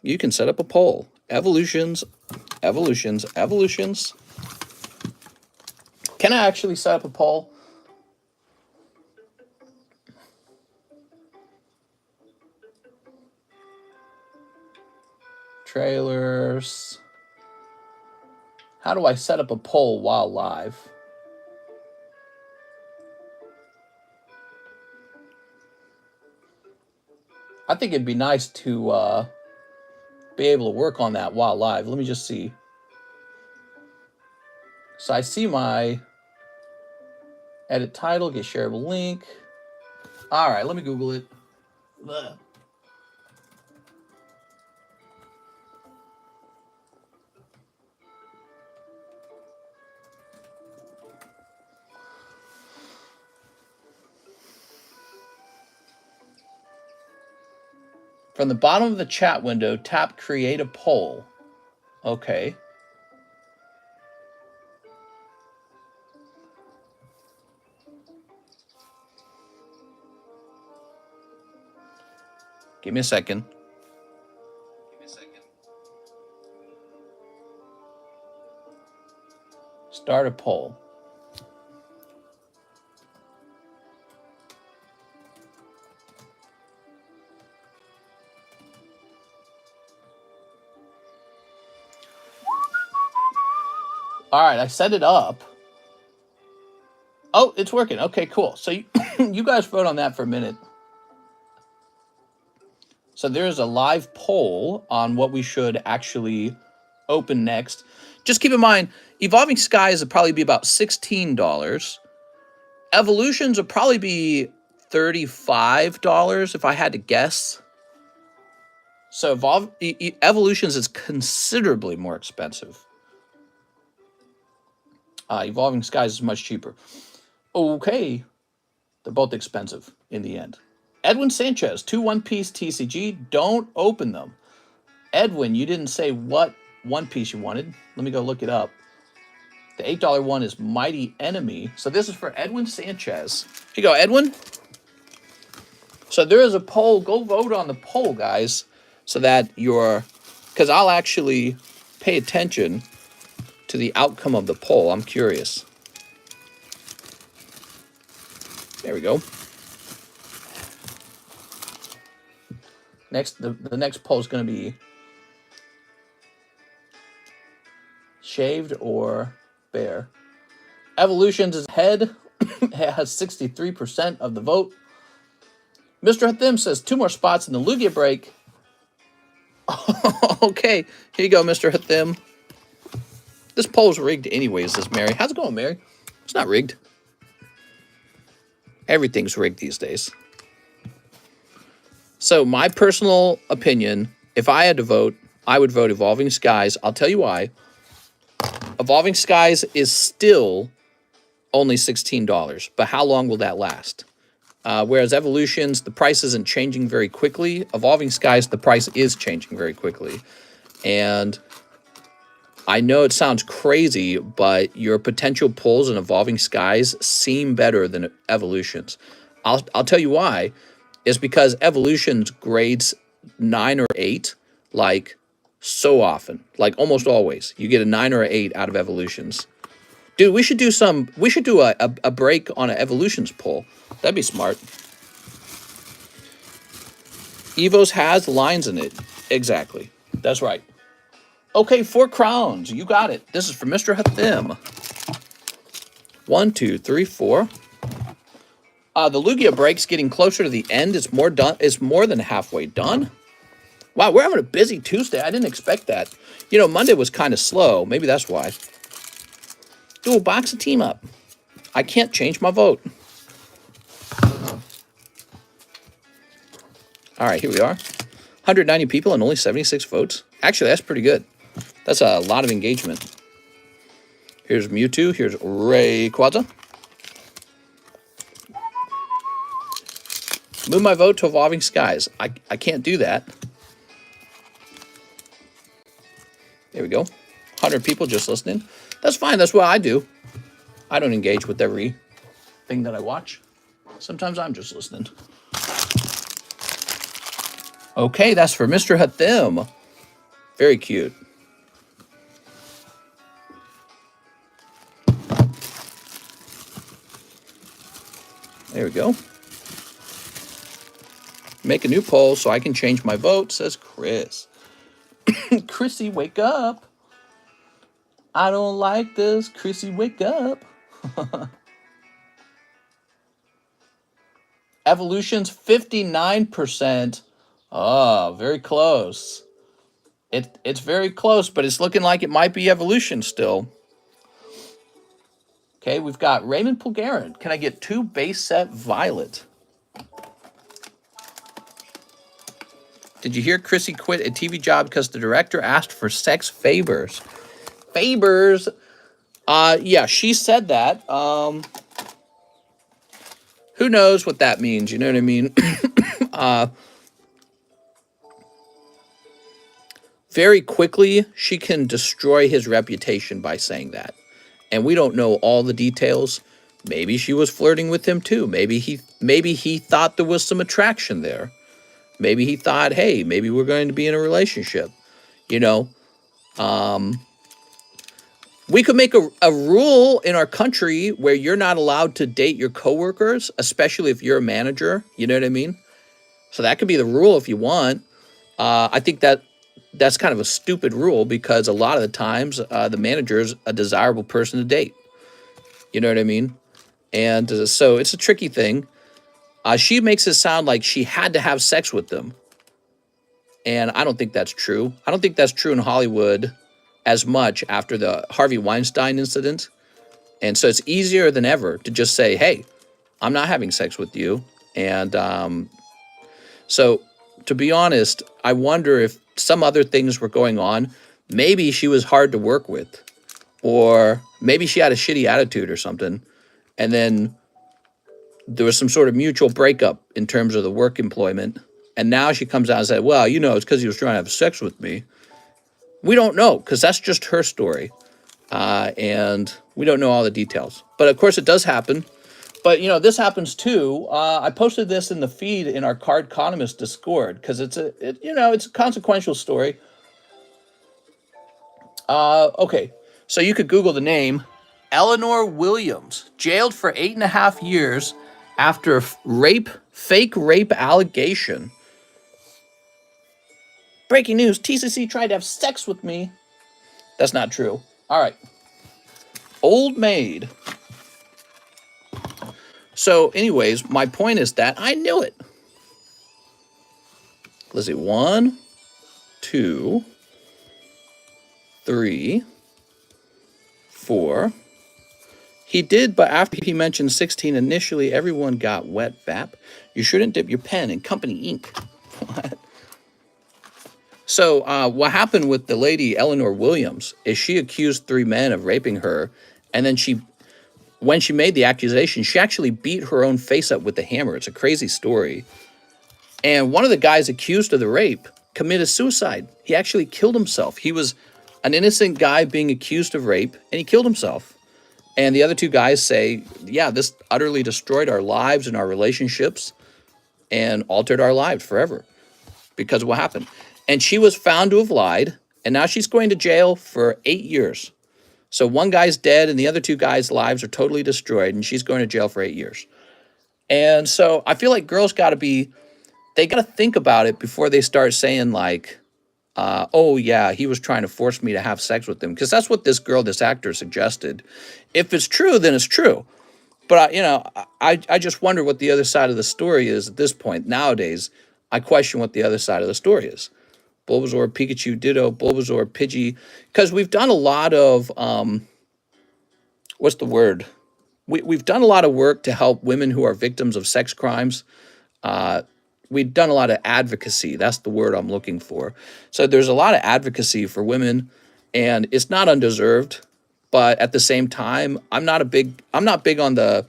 You can set up a poll. Evolutions, evolutions, evolutions. Can I actually set up a poll? Trailers. How do I set up a poll while live? I think it'd be nice to be able to work on that while live. Let me just see. So I see my edit title, get shareable link. All right, let me Google it. Ugh. From the bottom of the chat window, tap Create a Poll. Okay. Give me a second. Start a poll. All right, I set it up. Oh, it's working. Okay, cool. So you guys vote on that for a minute. So there's a live poll on what we should actually open next. Just keep in mind, Evolving Skies would probably be about $16. Evolutions would probably be $35 if I had to guess. So Evolutions is considerably more expensive. Evolving Skies is much cheaper. Okay. They're both expensive in the end. Edwin Sanchez, 2 One Piece TCG. Don't open them. Edwin, you didn't say what One Piece you wanted. Let me go look it up. The $8 one is Mighty Enemy. So this is for Edwin Sanchez. Here you go, Edwin. So there is a poll. Go vote on the poll, guys, so that because I'll actually pay attention to the outcome of the poll. I'm curious. There we go. Next, the next poll is going to be shaved or bare. Evolutions is head. It has 63% of the vote. Mr. Hathim says 2 more spots in the Lugia break. Okay, here you go, Mr. Hathim. This poll's rigged anyways, this Mary. How's it going, Mary? It's not rigged. Everything's rigged these days. So my personal opinion, if I had to vote, I would vote Evolving Skies. I'll tell you why. Evolving Skies is still only $16, but how long will that last? Whereas Evolutions, the price isn't changing very quickly. Evolving Skies, the price is changing very quickly. And I know it sounds crazy, but your potential pulls in Evolving Skies seem better than Evolutions. I'll tell you why. It's because Evolutions grades 9 or 8 like so often, like almost always. You get a 9 or an 8 out of Evolutions. Dude, we should do a break on an Evolutions pull. That'd be smart. Evo's has lines in it. Exactly. That's right. Okay, 4 crowns. You got it. This is for Mr. Hathim. 1, 2, 3, 4. The Lugia break's getting closer to the end. It's more done. It's more than halfway done. Wow, we're having a busy Tuesday. I didn't expect that. You know, Monday was kind of slow. Maybe that's why. Dual box a team up. I can't change my vote. All right, here we are. 190 people and only 76 votes. Actually, that's pretty good. That's a lot of engagement. Here's Mewtwo. Here's Rayquaza. Move my vote to Evolving Skies. I can't do that. There we go. 100 people just listening. That's fine. That's what I do. I don't engage with every thing that I watch. Sometimes I'm just listening. Okay, that's for Mr. Hathim. Very cute. There we go. Make a new poll so I can change my vote, says Chris. Chrissy, wake up. I don't like this. Chrissy, wake up. Evolution's 59%. Oh, very close. It's very close, but it's looking like it might be Evolution still. Okay, we've got Raymond Pulgarin. Can I get 2 base set Violet? Did you hear Chrissy quit a TV job because the director asked for sex favors? Favors? Yeah, she said that. Who knows what that means? You know what I mean? Very quickly, she can destroy his reputation by saying that. And we don't know all the details. Maybe she was flirting with him too. Maybe he thought there was some attraction there. Maybe he thought, hey, maybe we're going to be in a relationship. You know, we could make a rule in our country where you're not allowed to date your coworkers, especially if you're a manager. You know what I mean? So that could be the rule if you want. I think that's kind of a stupid rule because a lot of the times the manager's a desirable person to date. You know what I mean? And so it's a tricky thing. She makes it sound like she had to have sex with them. And I don't think that's true. I don't think that's true in Hollywood as much after the Harvey Weinstein incident. And so it's easier than ever to just say, hey, I'm not having sex with you. And so to be honest, I wonder if some other things were going on. Maybe she was hard to work with, or maybe she had a shitty attitude or something. And then there was some sort of mutual breakup in terms of the work employment. And now she comes out and said, well, you know, it's because he was trying to have sex with me. We don't know, because that's just her story. And we don't know all the details. But of course it does happen. But, you know, this happens too. I posted this in the feed in our Cardconomist Discord because it's a consequential story. Okay, so you could Google the name. Eleanor Williams, jailed for 8.5 years after fake rape allegation. Breaking news, TCC tried to have sex with me. That's not true. All right. Old maid. So anyways, my point is that I knew it. Let's see, 1, 2, 3, 4. He did, but after he mentioned 16 initially, everyone got wet, Vap. You shouldn't dip your pen in company ink. What? So what happened with the lady, Eleanor Williams, is she accused 3 men of raping her, and then when she made the accusation, she actually beat her own face up with a hammer. It's a crazy story. And one of the guys accused of the rape committed suicide. He actually killed himself. He was an innocent guy being accused of rape, and he killed himself. And the other 2 guys say, yeah, this utterly destroyed our lives and our relationships and altered our lives forever because of what happened. And she was found to have lied, and now she's going to jail for 8 years. So one guy's dead, and the other 2 guys' lives are totally destroyed, and she's going to jail for 8 years. And so I feel like girls got to think about it before they start saying like, oh yeah, he was trying to force me to have sex with him. Because that's what this actor suggested. If it's true, then it's true. But, I just wonder what the other side of the story is at this point. Nowadays, I question what the other side of the story is. Bulbasaur, Pikachu, Ditto, Bulbasaur, Pidgey. Because we've done a lot of, what's the word? We've done a lot of work to help women who are victims of sex crimes. We've done a lot of advocacy. That's the word I'm looking for. So there's a lot of advocacy for women, and it's not undeserved. But at the same time, I'm not big on the,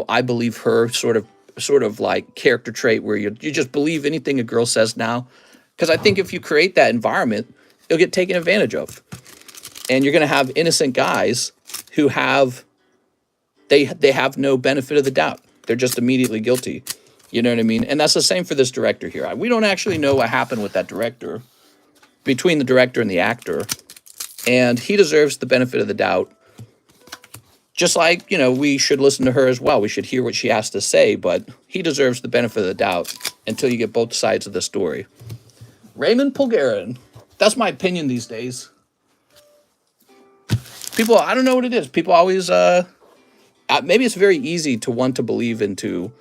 I believe her sort of like character trait where you just believe anything a girl says now. Because I think if you create that environment, you'll get taken advantage of. And you're going to have innocent guys who they have no benefit of the doubt. They're just immediately guilty. You know what I mean? And that's the same for this director here. We don't actually know what happened with that director, between the director and the actor. And he deserves the benefit of the doubt. Just like, we should listen to her as well. We should hear what she has to say, but he deserves the benefit of the doubt until you get both sides of the story. Raymond Pulgarin. That's my opinion these days. People, I don't know what it is. People always, maybe it's very easy to want to believe into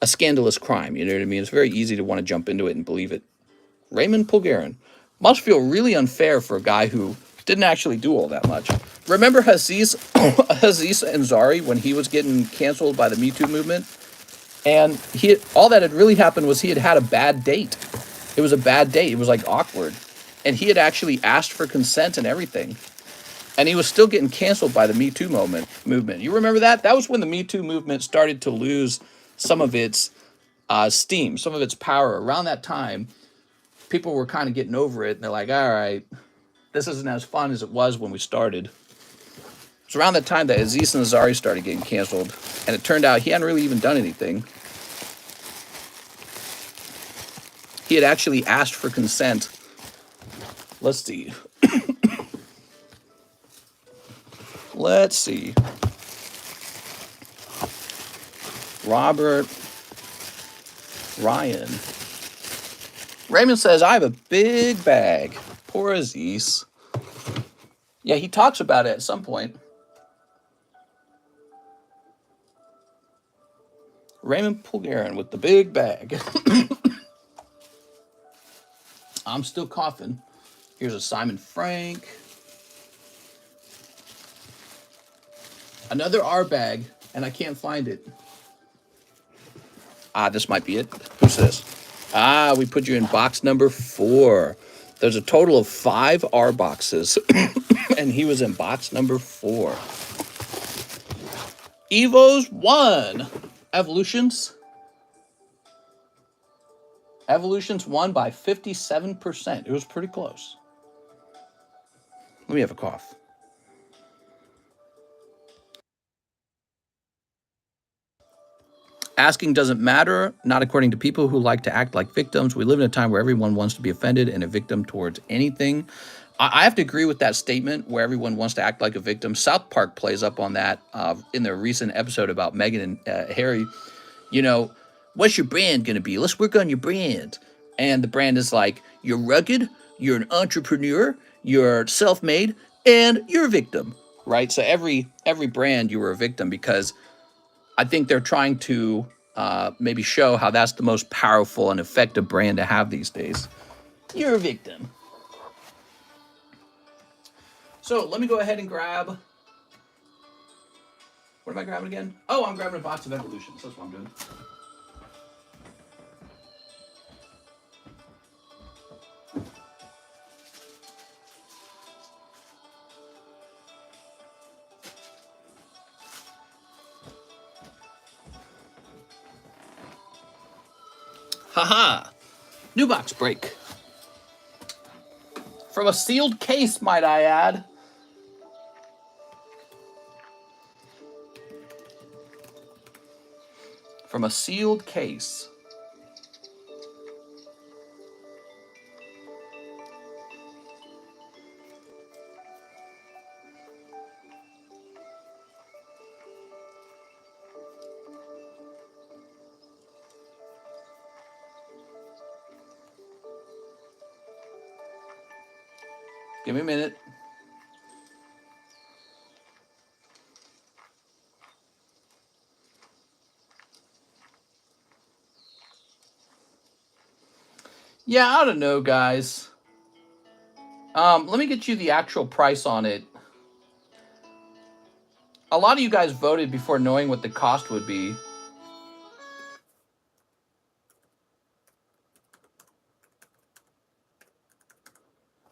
a scandalous crime. You know what I mean? It's very easy to want to jump into it and believe it. Raymond Pulgarin. Must feel really unfair for a guy who didn't actually do all that much. Remember Aziz Ansari when he was getting canceled by the Me Too movement? And all that had really happened was he had a bad date. It was a bad date. It was like awkward. And he had actually asked for consent and everything. And he was still getting canceled by the Me Too movement. You remember that? That was when the Me Too movement started to lose some of its steam, some of its power. Around that time, people were kind of getting over it. And they're like, all right, this isn't as fun as it was when we started. It's around that time that Aziz Ansari started getting canceled. And it turned out he hadn't really even done anything. He had actually asked for consent. Let's see. Let's see. Robert Ryan. Raymond says, I have a big bag. Poor Aziz. Yeah, he talks about it at some point. Raymond Pulgarin with the big bag. I'm still coughing. Here's a Simon Frank. Another R bag, and I can't find it. Ah, this might be it. Who's this? Ah, we put you in box number 4. There's a total of 5 R boxes, and he was in box number 4. Evos 1. Evolutions. Evolutions won by 57%. It was pretty close. Let me have a cough. Asking doesn't matter, not according to people who like to act like victims. We live in a time where everyone wants to be offended and a victim towards anything. I have to agree with that statement where everyone wants to act like a victim. South Park plays up on that in their recent episode about Meghan and Harry. You know, what's your brand going to be? Let's work on your brand. And the brand is like, you're rugged, you're an entrepreneur, you're self-made, and you're a victim, right? So every brand, you were a victim because I think they're trying to maybe show how that's the most powerful and effective brand to have these days. You're a victim. So let me go ahead and grab. What am I grabbing again? Oh, I'm grabbing a box of Evolutions. That's what I'm doing. Haha! New box break. From a sealed case, might I add. From a sealed case. Give me a minute. Yeah, I don't know, guys. Let me get you the actual price on it. A lot of you guys voted before knowing what the cost would be.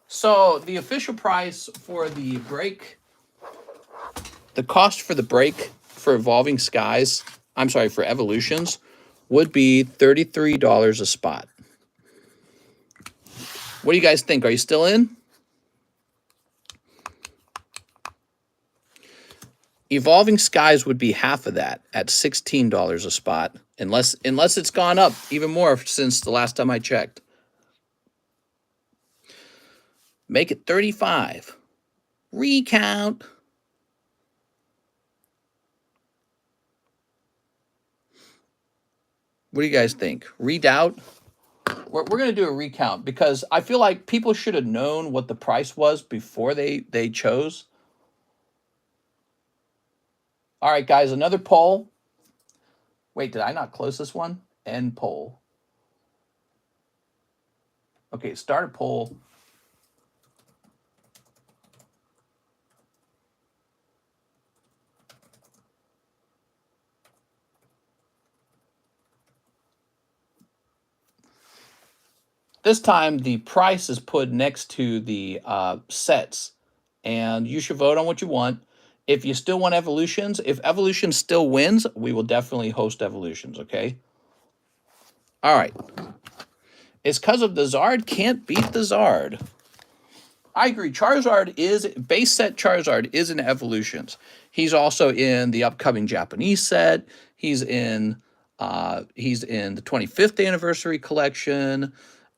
So the official price for the break, the cost for the break for Evolving Skies, I'm sorry, for Evolutions, would be $33 a spot. What do you guys think? Are you still in? Evolving Skies would be half of that at $16 a spot, unless it's gone up even more since the last time I checked. Make it 35. Recount. What do you guys think? Redoubt? We're going to do a recount because I feel like people should have known what the price was before they chose. All right, guys, another poll. Wait, did I not close this one? End poll. Okay, start a poll. This time, the price is put next to the sets, and you should vote on what you want. If you still want Evolutions, if Evolutions still wins, we will definitely host Evolutions, okay? All right. It's because of the Zard can't beat the Zard. I agree. Charizard is, base set Charizard is in Evolutions. He's also in the upcoming Japanese set. He's in the 25th anniversary collection,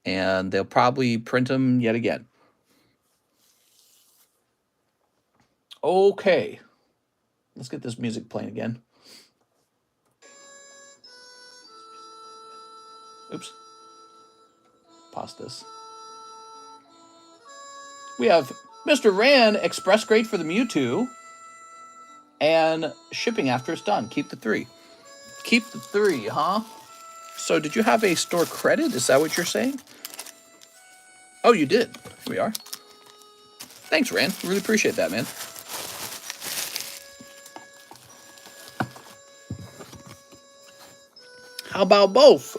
and they'll probably print him yet again. Okay. Let's get this music playing again. Oops. Pause this. We have Mr. Ran, Express Grade for the Mewtwo, and shipping after it's done. Keep the 3. Keep the 3, huh? So did you have a store credit? Is that what you're saying? Oh, you did. Here we are. Thanks, Ran. Really appreciate that, man. How about both?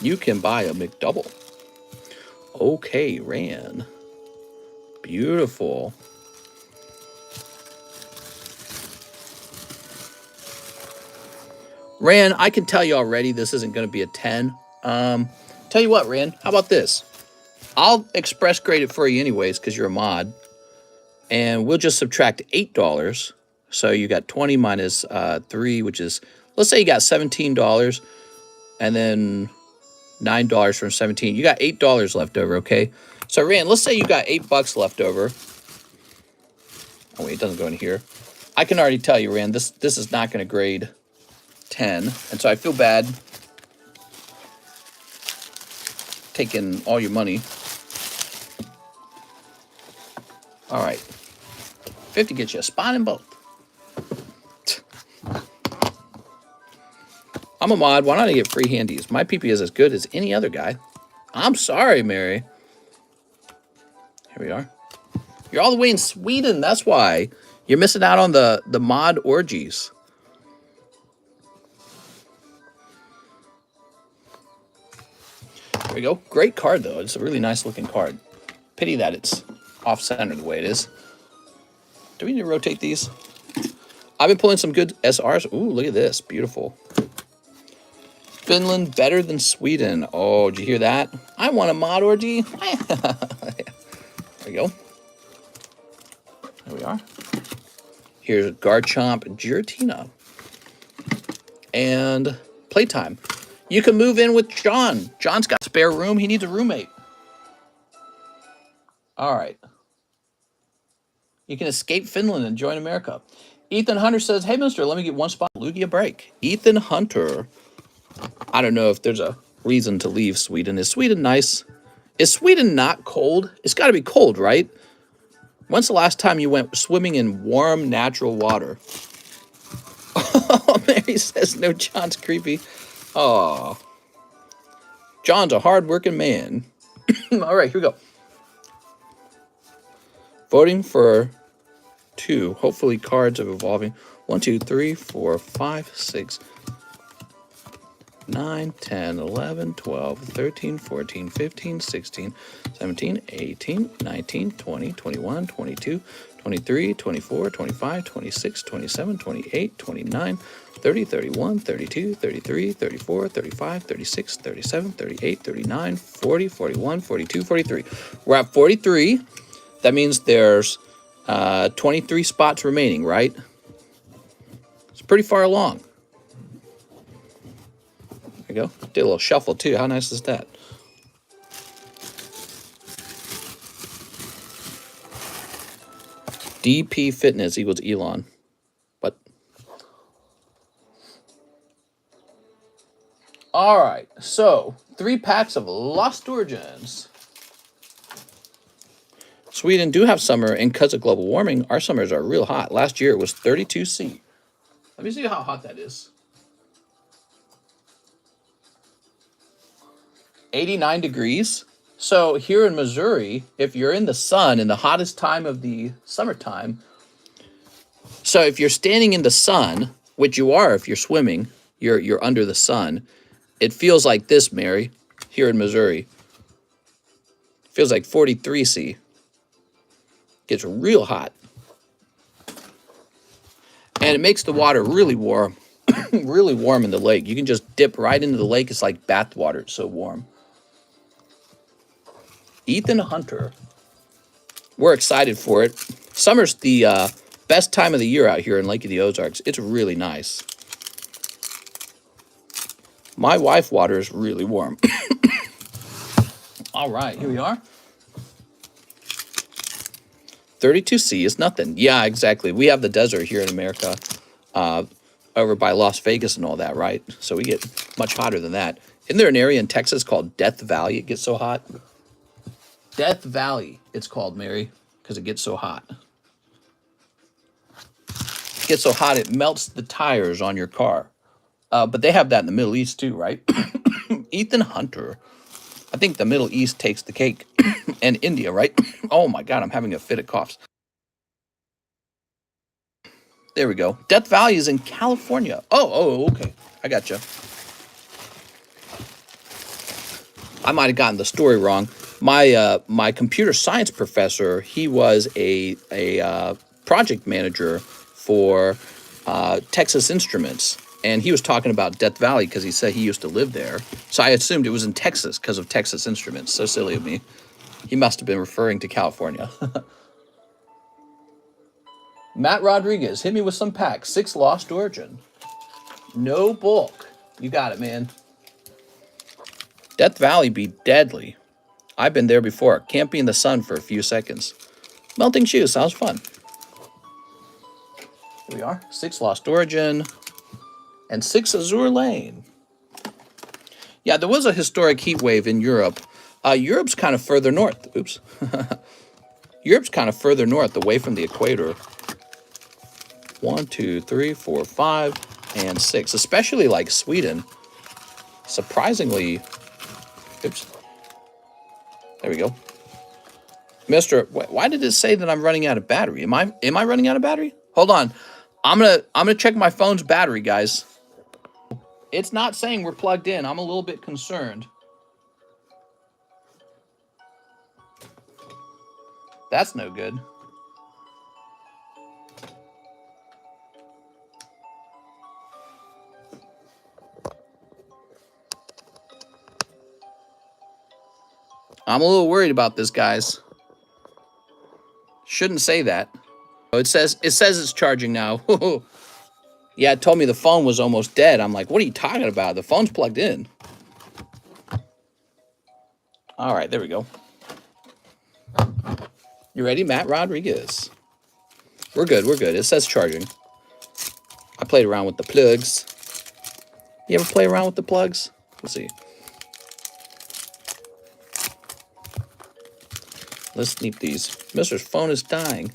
You can buy a McDouble. Okay, Ran. Beautiful. Ran, I can tell you already this isn't going to be a 10. Tell you what, Ran, how about this? I'll express grade it for you anyways because you're a mod. And we'll just subtract $8. So you got 20 minus 3, which is, let's say you got $17. And then $9 from 17. You got $8 left over, okay? So, Ran, let's say you got $8 left over. Oh, wait, it doesn't go in here. I can already tell you, Ran, this is not going to grade 10. And so I feel bad taking all your money. All right. 50 gets you a spot in both. I'm a mod. Why don't I get free handies? My PP is as good as any other guy. I'm sorry, Mary. Here we are. You're all the way in Sweden. That's why. You're missing out on the mod orgies. There we go. Great card, though. It's a really nice looking card. Pity that it's off-center the way it is. Do we need to rotate these? I've been pulling some good SRs. Ooh, look at this. Beautiful. Finland better than Sweden. Oh, did you hear that? I want a mod orgy. There we go. There we are. Here's Cardshop, Giratina. And playtime. You can move in with John. John's got spare room. He needs a roommate. All right. You can escape Finland and join America. Ethan Hunter says, hey, mister, let me get one spot. Lugia break. Ethan Hunter. I don't know if there's a reason to leave Sweden. Is Sweden nice? Is Sweden not cold? It's got to be cold, right? When's the last time you went swimming in warm, natural water? Oh, Mary says, no, John's creepy. Oh, John's a hard-working man. All right, here we go. Voting for 2. Hopefully cards of evolving. 1, 2, 3, 4, 5, 6, 9, 10, 11, 12, 13, 14, 15, 16, 17, 18, 19, 20, 21, 22, 23, 24, 25, 26, 27, 28, 29, 30, 31, 32, 33, 34, 35, 36, 37, 38, 39, 40, 41, 42, 43. We're at 43. That means there's 23 spots remaining, right? It's pretty far along. There you go. Did a little shuffle, too. How nice is that? DP Fitness equals Elon. What? All right. So, 3 packs of Lost Origins. Sweden do have summer, and because of global warming, our summers are real hot. Last year, it was 32°C. Let me see how hot that is. 89 degrees. So here in Missouri, if you're in the sun in the hottest time of the summertime, so if you're standing in the sun, which you are if you're swimming, you're under the sun, it feels like this, Mary, here in Missouri. It feels like 43°C. Gets real hot. And it makes the water really warm. Really warm in the lake. You can just dip right into the lake. It's like bath water. It's so warm. Ethan Hunter. We're excited for it. Summer's the best time of the year out here in Lake of the Ozarks. It's really nice. My wife water is really warm. All right, here we are. 32°C is nothing. Yeah, exactly. We have the desert here in America, over by Las Vegas and all that, right? So we get much hotter than that. Isn't there an area in Texas called Death Valley? It gets so hot. Death Valley, it's called, Mary, because it gets so hot. It gets so hot it melts the tires on your car. But they have that in the Middle East too, right? Ethan Hunter. I think the Middle East takes the cake. And India, right? Oh my God, I'm having a fit of coughs. There we go. Death Valley is in California. Oh, okay. I gotcha. I might have gotten the story wrong. My computer science professor, he was a project manager for Texas Instruments, and he was talking about Death Valley because he said he used to live there. So I assumed it was in Texas because of Texas Instruments. So silly of me. He must have been referring to California. Matt Rodriguez, hit me with some packs. 6 Lost Origin. No bulk. You got it, man. Death Valley be deadly. I've been there before. Can't be in the sun for a few seconds. Melting Shoes sounds fun. Here we are. 6 Lost Origin. And 6 Azure Lane. Yeah, there was a historic heat wave in Europe. Europe's kind of further north. Oops. Europe's kind of further north, away from the equator. 1, 2, 3, 4, 5, and 6. Especially like Sweden. Surprisingly. Oops. There we go. Mister, why did it say that I'm running out of battery? Am I running out of battery? Hold on. I'm gonna check my phone's battery, guys. It's not saying we're plugged in. I'm a little bit concerned. That's no good. I'm a little worried about this, guys. Shouldn't say that. Oh, it says it's charging now. Yeah, it told me the phone was almost dead. I'm like, what are you talking about? The phone's plugged in. All right, there we go. You ready, Matt Rodriguez? We're good, we're good. It says charging. I played around with the plugs. You ever play around with the plugs? Let's see. Let's sneak these. Mister's phone is dying.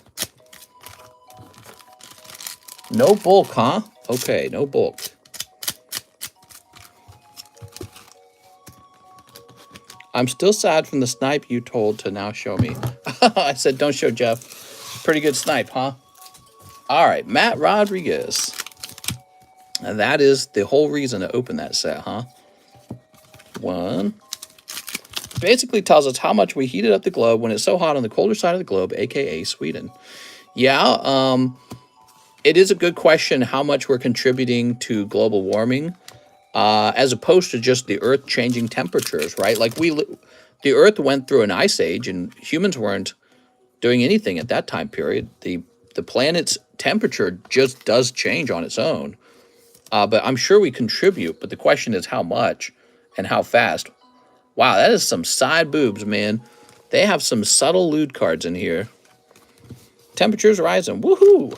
No bulk, huh? Okay, no bulk. I'm still sad from the snipe you told to now show me. I said, don't show Jeff. Pretty good snipe, huh? All right, Matt Rodriguez. And that is the whole reason to open that set, huh? 1. Basically tells us how much we heated up the globe when it's so hot on the colder side of the globe, aka Sweden. Yeah, it is a good question how much we're contributing to global warming, as opposed to just the Earth changing temperatures, right? Like the Earth went through an ice age, and humans weren't doing anything at that time period. The planet's temperature just does change on its own, but I'm sure we contribute. But the question is how much and how fast. Wow, that is some side boobs, man. They have some subtle lewd cards in here. Temperatures rising. Woohoo!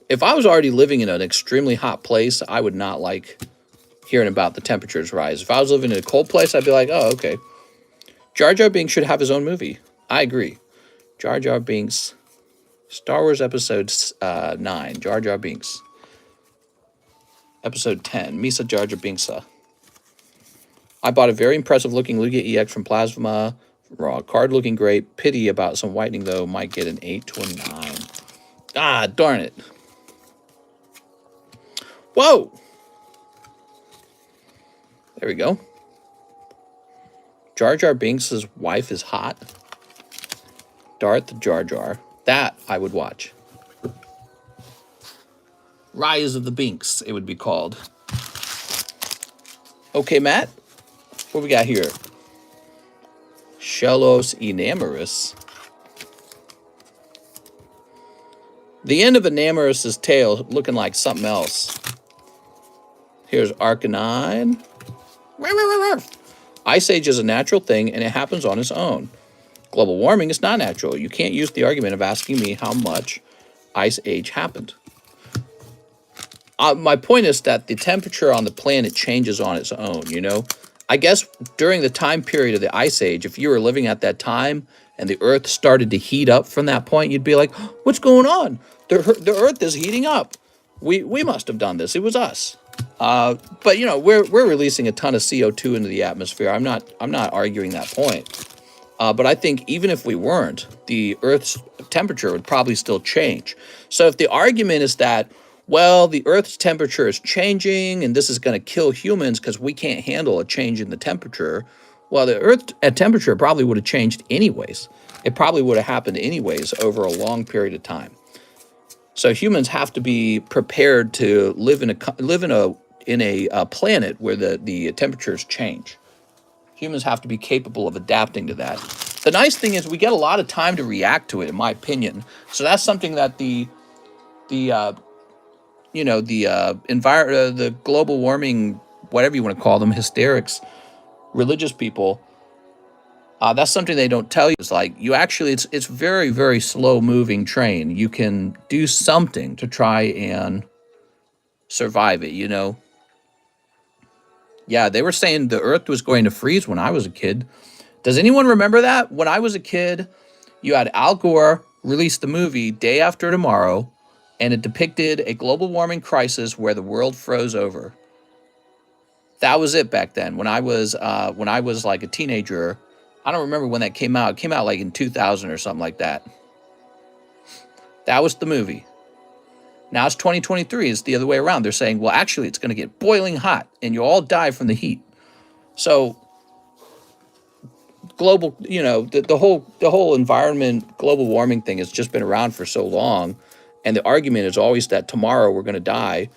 If I was already living in an extremely hot place, I would not like hearing about the temperatures rise. If I was living in a cold place, I'd be like, oh, okay. Jar Jar Binks should have his own movie. I agree. Jar Jar Binks. Star Wars Episode 9. Jar Jar Binks. Episode 10. Misa Jar Jar Binksa. I bought a very impressive looking Lugia EX from Plasma. Raw card looking great. Pity about some whitening though. Might get an 8 to a 9. Ah, darn it. Whoa! There we go. Jar Jar Binks' wife is hot. Darth Jar Jar. That I would watch. Rise of the Binks, it would be called. Okay, Matt. What we got here? Shellos Enamorous. The end of Enamorous's tail looking like something else. Here's Arcanine. Ice Age is a natural thing, and it happens on its own. Global warming is not natural. You can't use the argument of asking me how much Ice Age happened. My point is that the temperature on the planet changes on its own, you know? I guess during the time period of the Ice Age, if you were living at that time and the Earth started to heat up from that point, you'd be like, what's going on? The Earth is heating up. We must have done this. It was us. But you know, we're releasing a ton of CO2 into the atmosphere. I'm not arguing that point. But I think even if we weren't, the Earth's temperature would probably still change. So if the argument is that, well, the Earth's temperature is changing and this is going to kill humans because we can't handle a change in the temperature, well, the Earth's temperature probably would have changed anyways. It probably would have happened anyways over a long period of time. So humans have to be prepared to live in a planet where the temperatures change. Humans have to be capable of adapting to that. The nice thing is we get a lot of time to react to it, in my opinion. So that's something that the global warming, whatever you want to call them, hysterics, religious people, that's something they don't tell you. It's like it's very, very slow moving train. You can do something to try and survive it, you know? Yeah, they were saying the Earth was going to freeze when I was a kid. Does anyone remember that? When I was a kid, you had Al Gore release the movie Day After Tomorrow, and it depicted a global warming crisis where the world froze over. That was it back then. When I was like a teenager, I don't remember when that came out. It came out like in 2000 or something like that. That was the movie. Now it's 2023. It's the other way around. They're saying, well, actually, it's going to get boiling hot, and you'll all die from the heat. So global, you know, the whole environment, global warming thing has just been around for so long, and the argument is always that tomorrow we're going to die,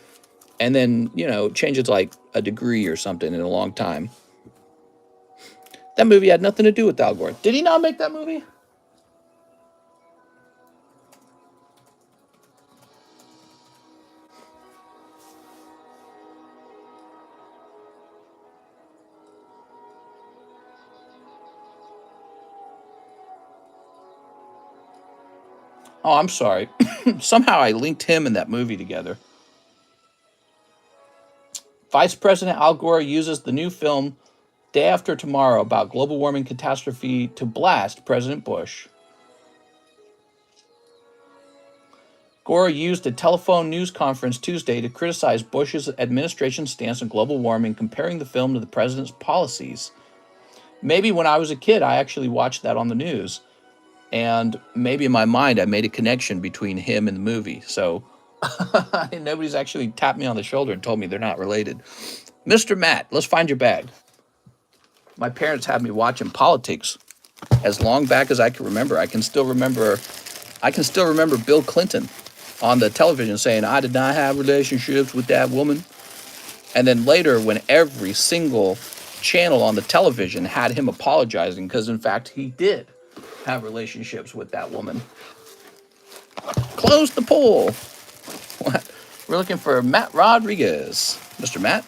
and then, you know, it changes like a degree or something in a long time. That movie had nothing to do with Al Gore. Did he not make that movie? Oh, I'm sorry. Somehow I linked him and that movie together. Vice President Al Gore uses the new film Day After Tomorrow about global warming catastrophe to blast President Bush. Gore used a telephone news conference Tuesday to criticize Bush's administration's stance on global warming, comparing the film to the president's policies. Maybe when I was a kid, I actually watched that on the news. And maybe in my mind, I made a connection between him and the movie. So nobody's actually tapped me on the shoulder and told me they're not related. Mr. Matt, let's find your bag. My parents had me watching politics as long back as I can remember. I can still remember Bill Clinton on the television saying, I did not have relationships with that woman. And then later, when every single channel on the television had him apologizing, because in fact he did have relationships with that woman. Close the poll. What? We're looking for Matt Rodriguez. Mr. Matt?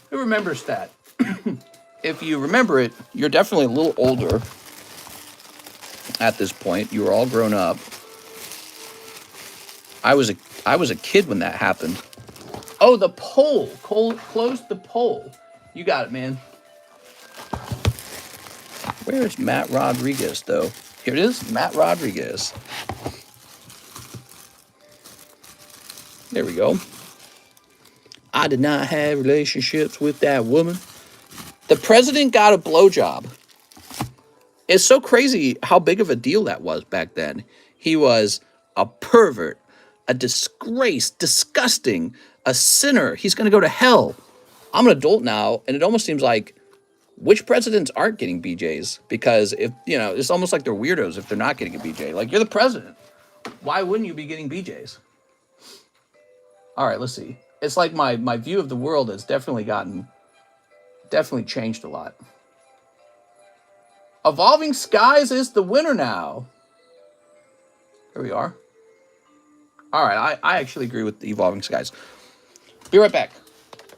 Who remembers that? If you remember it, you're definitely a little older at this point. You were all grown up. I was a kid when that happened. Oh, the poll. Close the poll. You got it, man. Where's Matt Rodriguez, though? Here it is, Matt Rodriguez. There we go. I did not have relationships with that woman. The president got a blowjob. It's so crazy how big of a deal that was back then. He was a pervert, a disgrace, disgusting, a sinner. He's going to go to hell. I'm an adult now, and it almost seems like which presidents aren't getting BJs? Because if, you know, it's almost like they're weirdos if they're not getting a BJ. Like, you're the president. Why wouldn't you be getting BJs? All right, let's see. It's like my view of the world has definitely changed a lot. Evolving Skies is the winner now. Here we are. All right, I actually agree with the Evolving Skies. Be right back.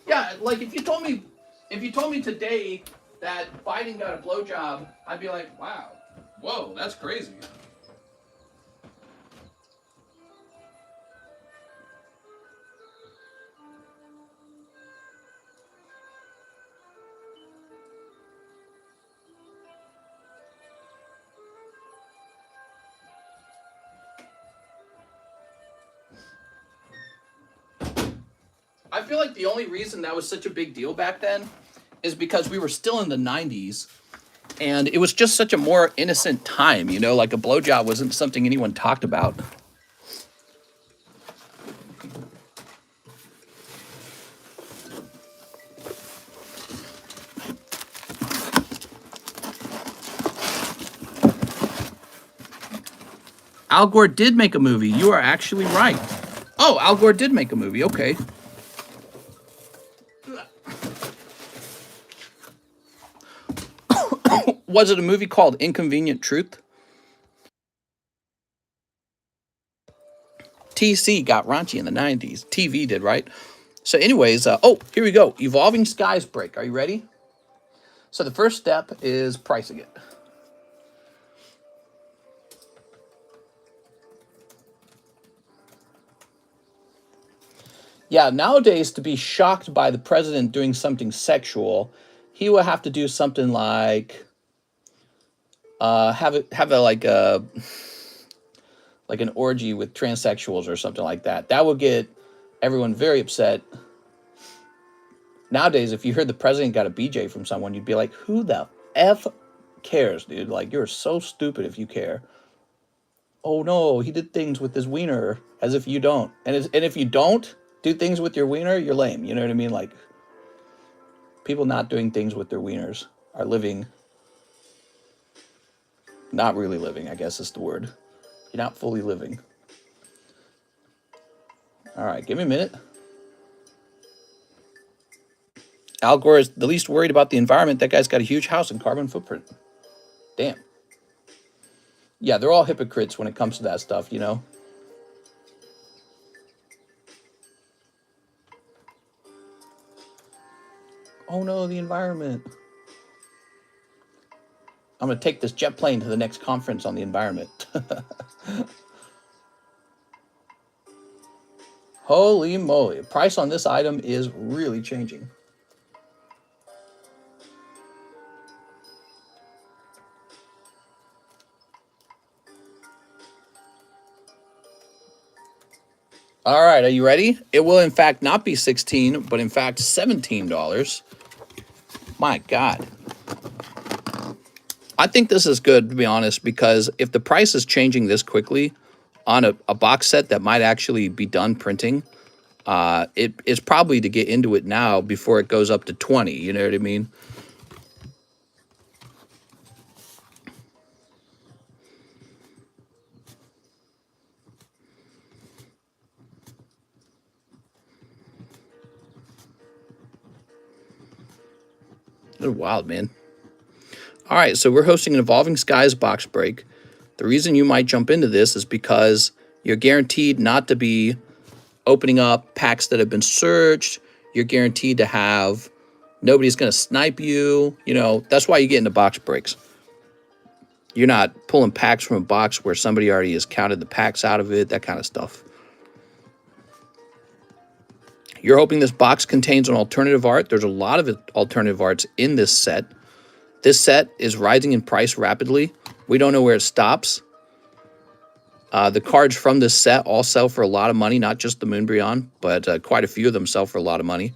Yeah, like if you told me today that Biden got a blowjob, I'd be like, wow, whoa, that's crazy. I feel like the only reason that was such a big deal back then is because we were still in the 90s, and it was just such a more innocent time, you know, like a blowjob wasn't something anyone talked about. Al Gore did make a movie. You are actually right. Oh, Al Gore did make a movie. Okay. Was it a movie called Inconvenient Truth? TC got raunchy in the 90s. TV did, right? So anyways, oh, here we go. Evolving Skies break. Are you ready? So the first step is pricing it. Yeah, nowadays, to be shocked by the president doing something sexual, he will have to do something like have like an orgy with transsexuals or something like that. That would get everyone very upset. Nowadays, if you heard the president got a BJ from someone, you'd be like, who the F cares, dude? Like, you're so stupid if you care. Oh no, he did things with his wiener, as if you don't. And if you don't do things with your wiener, you're lame. You know what I mean? Like, people not doing things with their wieners are living, not really living, I guess is the word. You're not fully living. All right, give me a minute. Al Gore is the least worried about the environment. That guy's got a huge house and carbon footprint. Damn. Yeah, they're all hypocrites when it comes to that stuff, you know? Oh no, the environment. I'm going to take this jet plane to the next conference on the environment. Holy moly. Price on this item is really changing. All right, are you ready? It will, in fact, not be $16, but in fact, $17. My God. I think this is good, to be honest, because if the price is changing this quickly on a box set that might actually be done printing, it's probably to get into it now before it goes up to 20, you know what I mean? They're wild, man. All right, so we're hosting an Evolving Skies box break. The reason you might jump into this is because you're guaranteed not to be opening up packs that have been searched. You're guaranteed to have, nobody's going to snipe you. You know, that's why you get into box breaks. You're not pulling packs from a box where somebody already has counted the packs out of it, that kind of stuff. You're hoping this box contains an alternative art. There's a lot of alternative arts in this set. This set is rising in price rapidly. We don't know where it stops. The cards from this set all sell for a lot of money, not just the Moonbryon, but quite a few of them sell for a lot of money.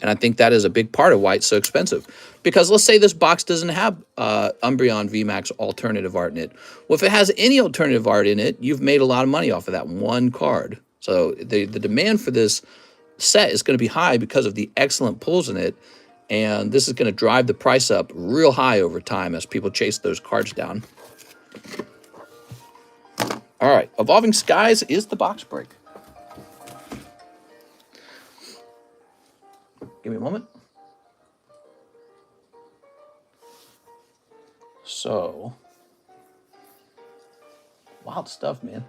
And I think that is a big part of why it's so expensive. Because let's say this box doesn't have Umbreon VMAX alternative art in it. Well, if it has any alternative art in it, you've made a lot of money off of that one card. So the demand for this set is going to be high because of the excellent pulls in it. And this is going to drive the price up real high over time as people chase those cards down. All right, Evolving Skies is the box break. Give me a moment. So, wild stuff, man.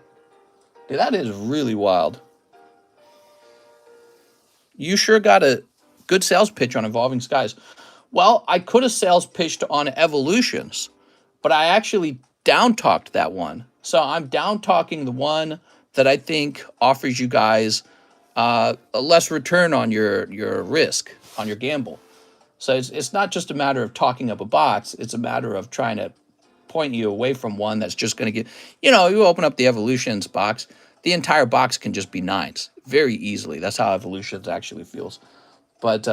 Dude, that is really wild. You sure got a good sales pitch on Evolving Skies. Well, I could have sales pitched on Evolutions, but I actually down-talked that one. So I'm down-talking the one that I think offers you guys a less return on your risk, on your gamble. So it's not just a matter of talking up a box. It's a matter of trying to point you away from one that's just going to get, you know, you open up the Evolutions box, the entire box can just be 9s. very easily. That's how Evolutions actually feels. But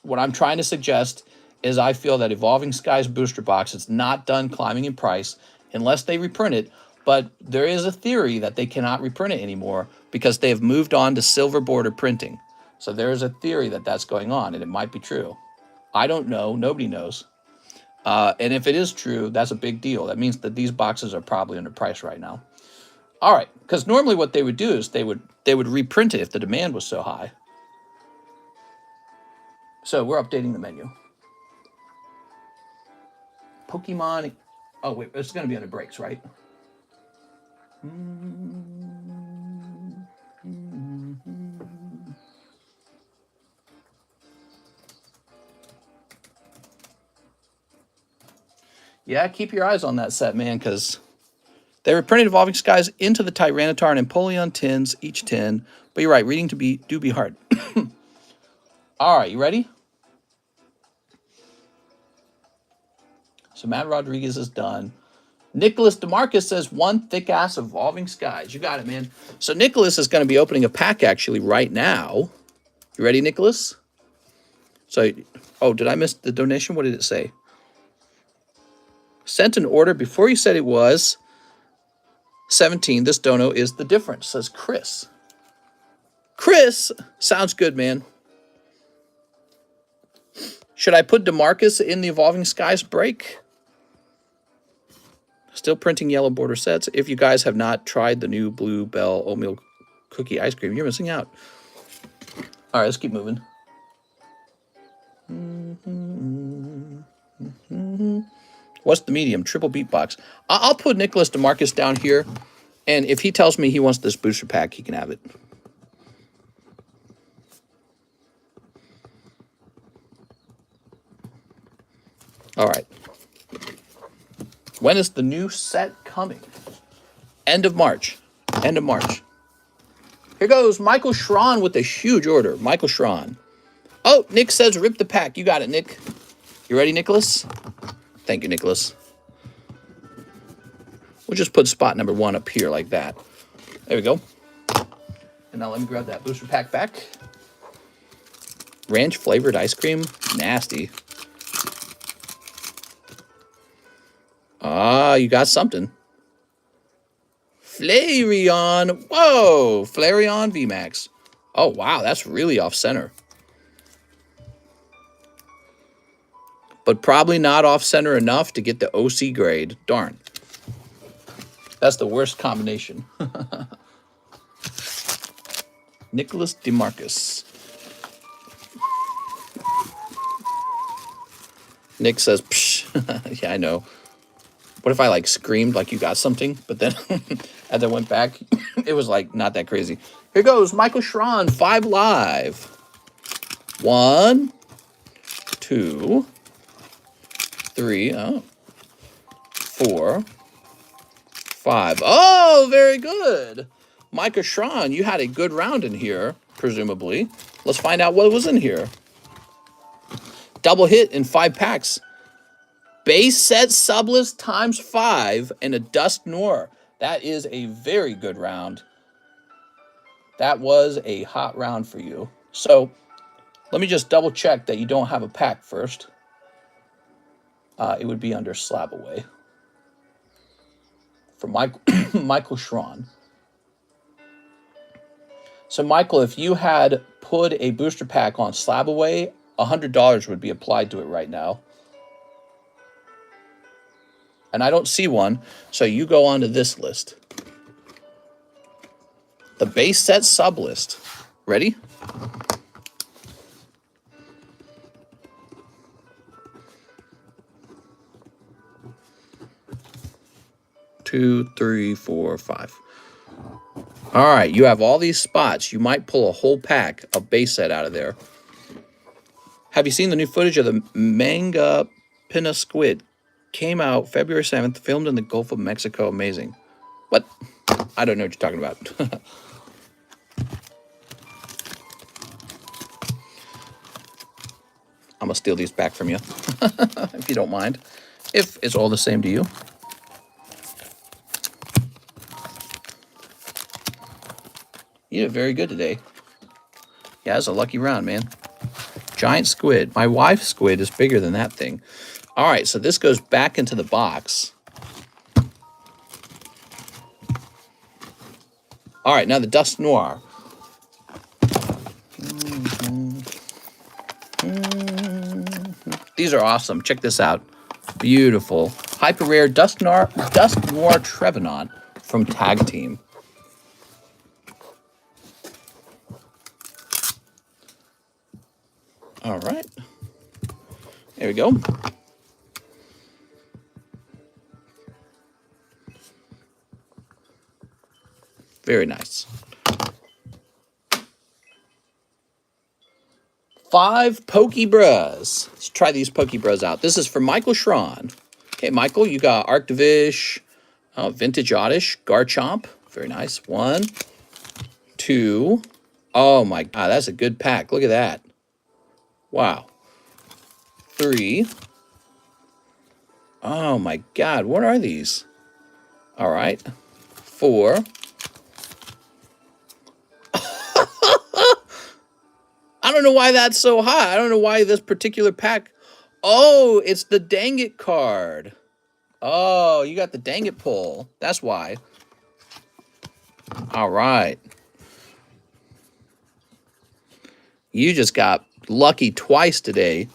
what I'm trying to suggest is I feel that Evolving Skies booster box is not done climbing in price unless they reprint it. But there is a theory that they cannot reprint it anymore because they have moved on to silver border printing. So there is a theory that that's going on, and it might be true. I don't know. Nobody knows. And if it is true, that's a big deal. That means that these boxes are probably underpriced right now. All right, because normally what they would do is they would reprint it if the demand was so high. So we're updating the menu. Pokemon. Oh wait, it's going to be under breaks, right? Yeah, keep your eyes on that set, man, because they reprinted Evolving Skies into the Tyranitar and Empoleon tins, each tin. But you're right, reading do be hard. All right, you ready? So Matt Rodriguez is done. Nicholas DeMarcus says, one thick-ass Evolving Skies. You got it, man. So Nicholas is going to be opening a pack, actually, right now. You ready, Nicholas? So, oh, did I miss the donation? What did it say? Sent an order before you said it was 17. This dono is the difference, says Chris. Chris, sounds good, man. Should I put DeMarcus in the Evolving Skies break? Still printing yellow border sets. If you guys have not tried the new Blue Bell oatmeal cookie ice cream, you're missing out. All right, let's keep moving. What's the medium? Triple beatbox. I'll put Nicholas DeMarcus down here, and if he tells me he wants this booster pack, he can have it. All right. When is the new set coming? End of March. End of March. Here goes Michael Schron with a huge order. Michael Schron. Oh, Nick says rip the pack. You got it, Nick. You ready, Nicholas? Thank you, Nicholas. We'll just put spot number 1 up here like that. There we go. And now let me grab that booster pack back. Ranch flavored ice cream. Nasty. Ah, you got something. Flareon. Whoa. Flareon VMAX. Oh, wow. That's really off center. But probably not off center enough to get the OC grade. Darn. That's the worst combination. Nicholas DeMarcus. Nick says, psh. Yeah, I know. What if I like screamed like you got something, but then and then went back? It was like not that crazy. Here goes Michael Schron, 5 live. 1, 2, 3, 4, 5. Oh, very good. Michael Schron, you had a good round in here, presumably. Let's find out what was in here. Double hit in 5 packs. Base set sublist times 5 and a Dusk Noir. That is a very good round. That was a hot round for you. So let me just double check that you don't have a pack first. It would be under SLAB-AWAY. For Michael Schron. So Michael, if you had put a booster pack on SLAB-AWAY, $100 would be applied to it right now. And I don't see one, so you go onto this list. The base set sub list. Ready? Two, three, four, 5. All right, you have all these spots. You might pull a whole pack of base set out of there. Have you seen the new footage of the manga Pinna Squid? Came out February 7th, filmed in the Gulf of Mexico. Amazing. What? I don't know what you're talking about. I'm going to steal these back from you, if you don't mind. If it's all the same to you. You You did very good today. Yeah, that's a lucky round, man. Giant squid. My wife's squid is bigger than that thing. All right, so this goes back into the box. All right, now the Dust Noir. These are awesome. Check this out. Beautiful. Hyper rare Dust Noir Trevenant from Tag Team. All right. There we go. Very nice. 5 Pokebras. Let's try these Pokebras out. This is for Michael Schron. Okay, Michael, you got Arctivish, Vintage Oddish, Garchomp. Very nice. 1, 2. Oh my God, that's a good pack. Look at that. Wow. 3. Oh my God, what are these? All right. 4. I don't know why that's so high. I don't know why this particular pack. Oh, it's the Dang It card. Oh, you got the Dang It pull. That's why. All right. You just got lucky twice today.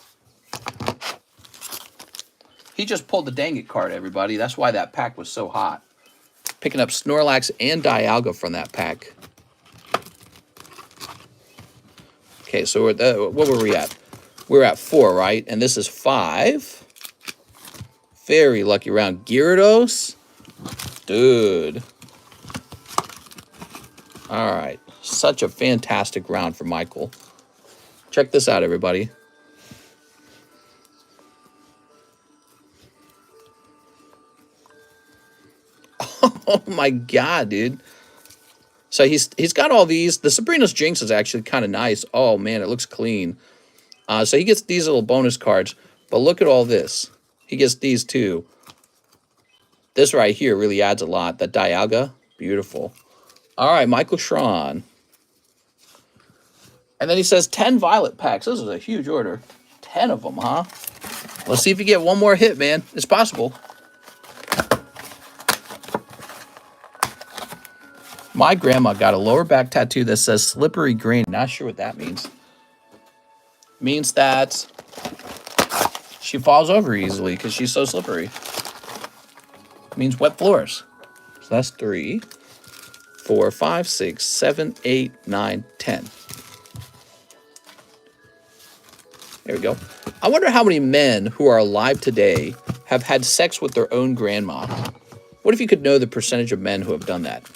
He just pulled the Dang It card, everybody. That's why that pack was so hot. Picking up Snorlax and Dialga from that pack. Okay, so what were we at? We're at 4, right? And this is 5. Very lucky round. Gyarados. Dude. All right. Such a fantastic round for Michael. Check this out, everybody. Oh my God, dude. So he's got all these. The Sabrina's Jinx is actually kind of nice. Oh man, it looks clean. So he gets these little bonus cards. But look at all this. He gets these too. This right here really adds a lot. That Dialga, beautiful. All right, Michael Schron. And then he says 10 Violet packs. This is a huge order. 10 of them, huh? Let's see if you get one more hit, man. It's possible. My grandma got a lower back tattoo that says slippery green. Not sure what that means. Means that she falls over easily because she's so slippery. Means wet floors. So that's 3, 4, 5, 6, 7, 8, 9, 10. There we go. I wonder how many men who are alive today have had sex with their own grandma. What if you could know the percentage of men who have done that?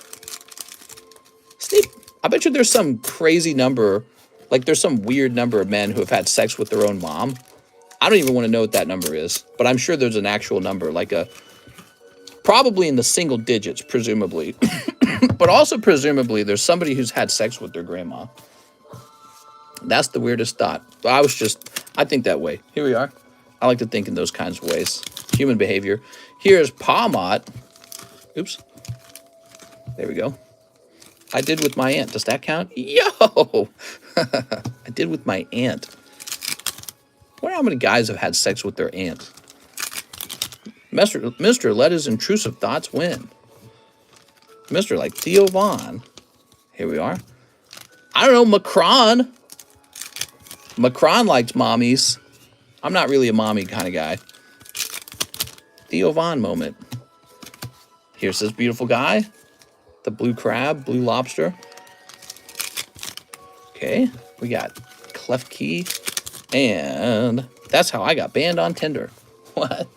I bet you there's some crazy number, like there's some weird number of men who have had sex with their own mom. I don't even want to know what that number is, but I'm sure there's an actual number, like probably in the single digits, presumably. But also presumably there's somebody who's had sex with their grandma. That's the weirdest thought. I think that way. Here we are. I like to think in those kinds of ways. Human behavior. Here's Palmot. Oops. There we go. I did with my aunt. Does that count? Yo! I did with my aunt. I wonder how many guys have had sex with their aunt. Mr. Let his intrusive thoughts win. Mr. like Theo Vaughn. Here we are. I don't know, Macron. Macron likes mommies. I'm not really a mommy kind of guy. Theo Vaughn moment. Here's this beautiful guy. The blue crab, blue lobster. Okay, we got Klefki. And that's how I got banned on Tinder. What?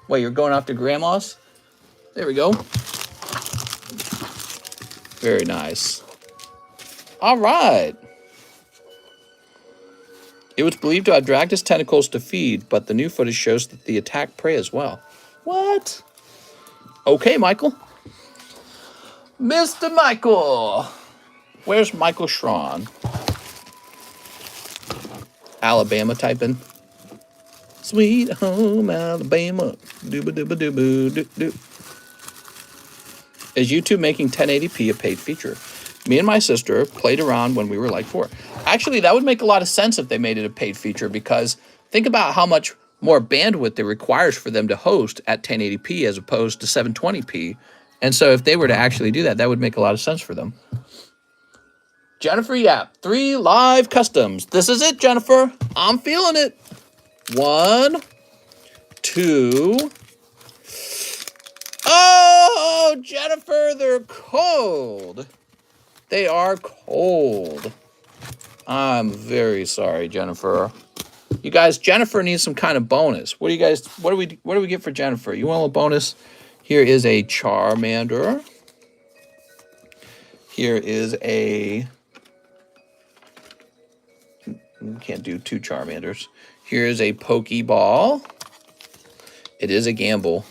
Wait, you're going after grandmas? There we go. Very nice. All right. It was believed to have dragged his tentacles to feed, but the new footage shows that the attack prey as well. What? Okay, Michael. Mr. Michael. Where's Michael Schron? Alabama typing. Sweet home Alabama. Dooba dooba dooba doo doo. Is YouTube making 1080p a paid feature? Me and my sister played around when we were like 4. Actually, that would make a lot of sense if they made it a paid feature, because think about how much more bandwidth it requires for them to host at 1080p as opposed to 720p. And so if they were to actually do that, that would make a lot of sense for them. Jennifer Yap, 3 live customs. This is it, Jennifer. I'm feeling it. 1, 2. Oh, Jennifer, they're cold. They are cold. I'm very sorry, Jennifer. You guys, Jennifer needs some kind of bonus. What do you guys, what do we get for Jennifer? You want a bonus? Here is a Charmander. Here is a, you can't do 2 Charmanders. Here is a Pokeball. It is a gamble.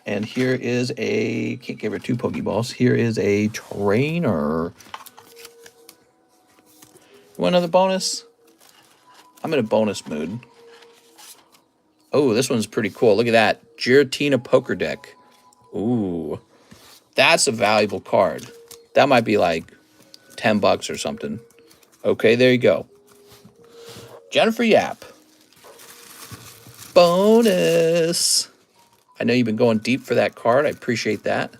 And here is a, can't give her 2 Pokeballs. Here is a trainer. You want another bonus? I'm in a bonus mood. Oh, this one's pretty cool. Look at that. Giratina Poker Deck. Ooh. That's a valuable card. That might be like 10 bucks or something. Okay, there you go. Jennifer Yap. Bonus. I know you've been going deep for that card. I appreciate that.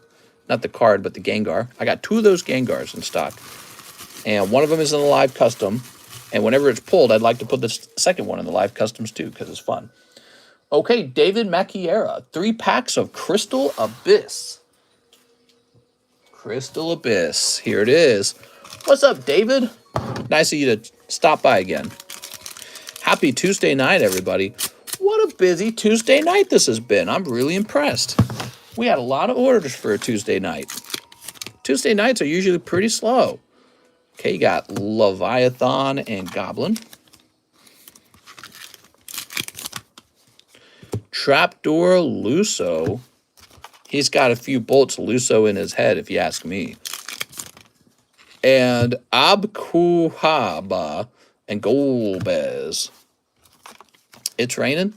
Not the card, but the Gengar. I got 2 of those Gengars in stock. And one of them is in the live custom. And whenever it's pulled, I'd like to put the second one in the live customs too, because it's fun. Okay, David Macchiera. 3 packs of Crystal Abyss. Crystal Abyss. Here it is. What's up, David? Nice of you to stop by again. Happy Tuesday night, everybody. What a busy Tuesday night this has been. I'm really impressed. We had a lot of orders for a Tuesday night. Tuesday nights are usually pretty slow. Okay, you got Leviathan and Goblin. Trapdoor Luso. He's got a few bolts Luso in his head, if you ask me. And Abkuhaba and Golbez. It's raining.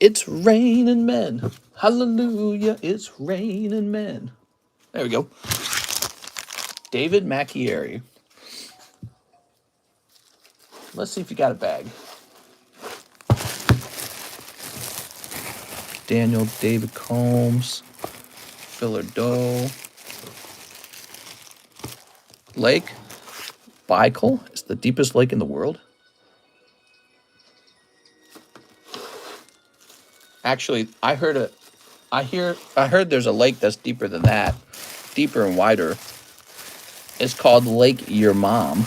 It's raining men. Hallelujah, it's raining men. There we go. David Macchieri. Let's see if you got a bag. Daniel David Combs. Filler Doe. Lake. Baikal. It's the deepest lake in the world. Actually, I heard there's a lake that's deeper than that. Deeper and wider. It's called Lake Your Mom.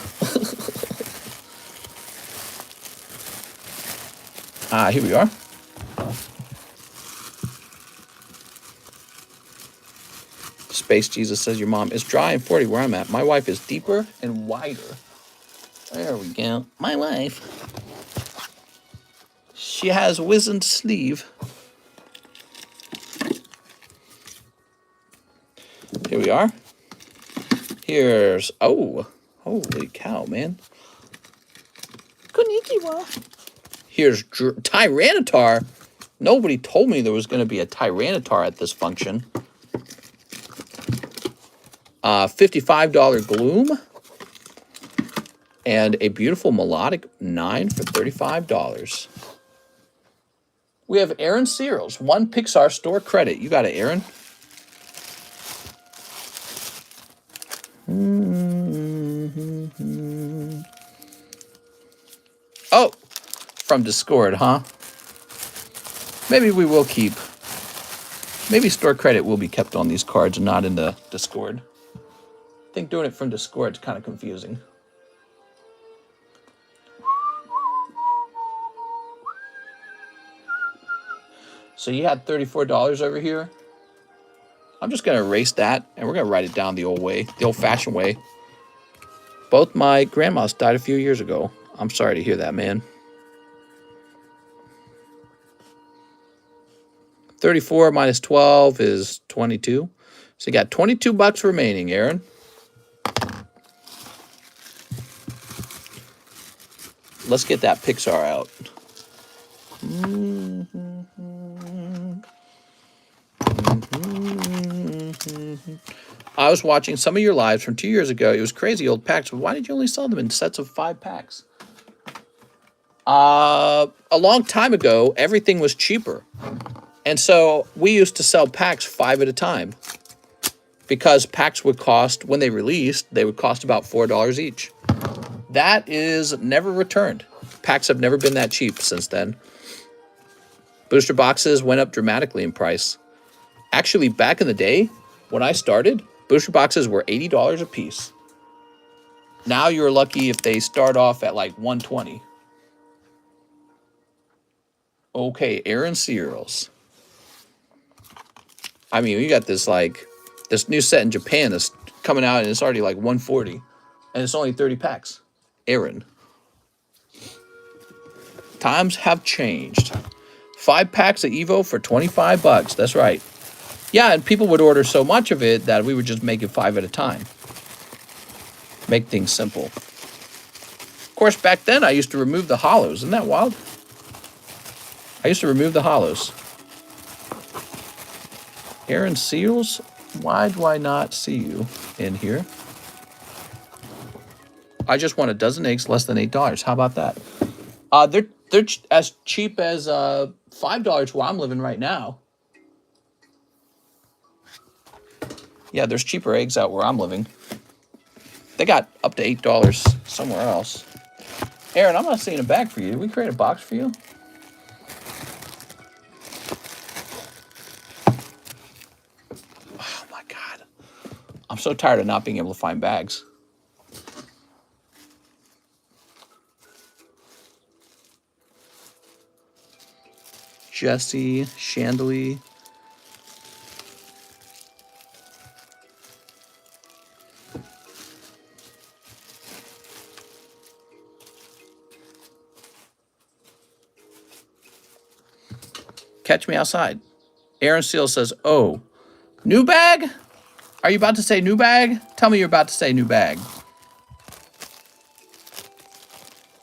Here we are. Space Jesus says your mom is dry and 40 where I'm at. My wife is deeper and wider. There we go. My wife. She has wizened sleeve. Here we are. Here's, oh, holy cow, man. Konnichiwa. Here's Tyranitar. Nobody told me there was going to be a Tyranitar at this function. $55 Gloom. And a beautiful Melodic 9 for $35. We have Aaron Searles. 1 Pixar store credit. You got it, Aaron. Oh, from Discord, huh? Maybe we will keep. Maybe store credit will be kept on these cards and not in the Discord. I think doing it from Discord is kind of confusing. So you had $34 over here. I'm just going to erase that, and we're going to write it down the old way, the old-fashioned way. Both my grandmas died a few years ago. I'm sorry to hear that, man. 34 minus 12 is 22. So you got 22 bucks remaining, Aaron. Let's get that Pixar out. I was watching some of your lives from 2 years ago. It was crazy old packs. Why did you only sell them in sets of 5 packs? A long time ago, everything was cheaper. And so we used to sell packs 5 at a time. Because packs would cost, when they released, they would cost about $4 each. That is never returned. Packs have never been that cheap since then. Booster boxes went up dramatically in price. Actually, back in the day, when I started, booster boxes were $80 a piece. Now you're lucky if they start off at like $120. Okay, Aaron Seals. I mean, you got this like this new set in Japan that's coming out and it's already like $140, and it's only 30 packs. Aaron. Times have changed. 5 packs of Evo for 25 bucks. That's right. Yeah, and people would order so much of it that we would just make it 5 at a time. Make things simple. Of course, back then I used to remove the hollows. Isn't that wild? I used to remove the hollows. Aaron Seals, why do I not see you in here? I just want a dozen eggs, less than $8. How about that? They're as cheap as $5 where I'm living right now. Yeah, there's cheaper eggs out where I'm living. They got up to $8 somewhere else. Aaron, I'm not seeing a bag for you. Did we create a box for you? Oh my God. I'm so tired of not being able to find bags. Jesse, Chandelier. Catch me outside. Aaron Seal says, oh, new bag? Are you about to say new bag? Tell me you're about to say new bag.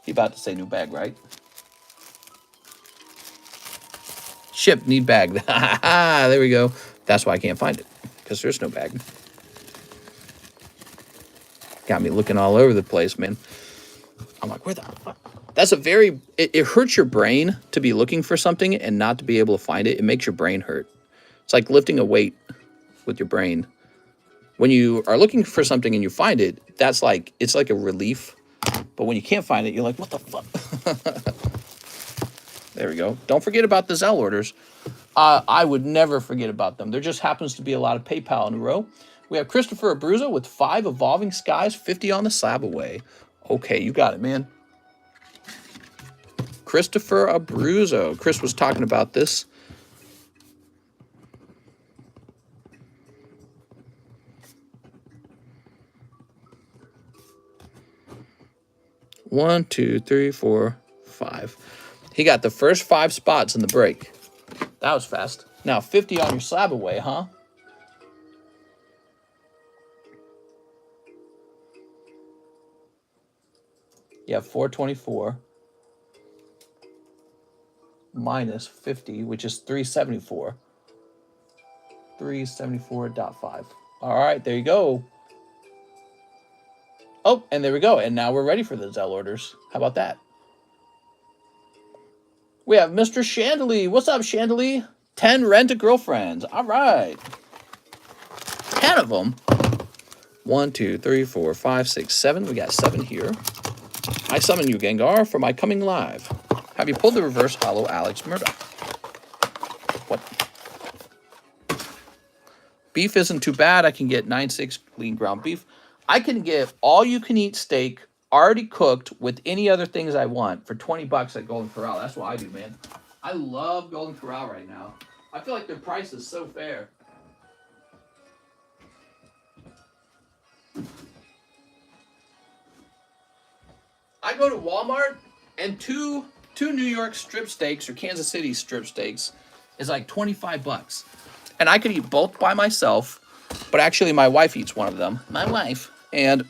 You're about to say new bag, right? Ship, need bag. There we go. That's why I can't find it, because there's no bag. Got me looking all over the place, man. I'm like, where the fuck? That's a very, it hurts your brain to be looking for something and not to be able to find it. It makes your brain hurt. It's like lifting a weight with your brain. When you are looking for something and you find it, that's like, it's like a relief. But when you can't find it, you're like, what the fuck? There we go. Don't forget about the ZELLE orders. I would never forget about them. There just happens to be a lot of PayPal in a row. We have Christopher Abruzzo with 5 Evolving Skies, 50 on the SLAB-AWAY. Okay, you got it, man. Christopher Abruzzo. Chris was talking about this. One, two, three, 4, 5. He got the first 5 spots in the break. That was fast. Now 50 on your SLAB-AWAY, huh? You have 424 minus 50, which is 374. 374.5. All right, there you go. Oh, and there we go. And now we're ready for the ZELLE orders. How about that? We have Mr. Chandelier. What's up, Chandelier? 10 rent-a-girlfriends. All right. 10 of them. 1, 2, 3, 4, 5, 6, 7. We got 7 here. I summon you, Gengar, for my coming live. Have you pulled the reverse hollow Alex Murdoch? What? Beef isn't too bad. I can get 9.6 lean ground beef. I can get all-you-can-eat steak already cooked with any other things I want for 20 bucks at Golden Corral. That's what I do, man. I love Golden Corral right now. I feel like their price is so fair. I go to Walmart and two New York strip steaks or Kansas City strip steaks is like 25 bucks. And I could eat both by myself, but actually my wife eats one of them. My wife. And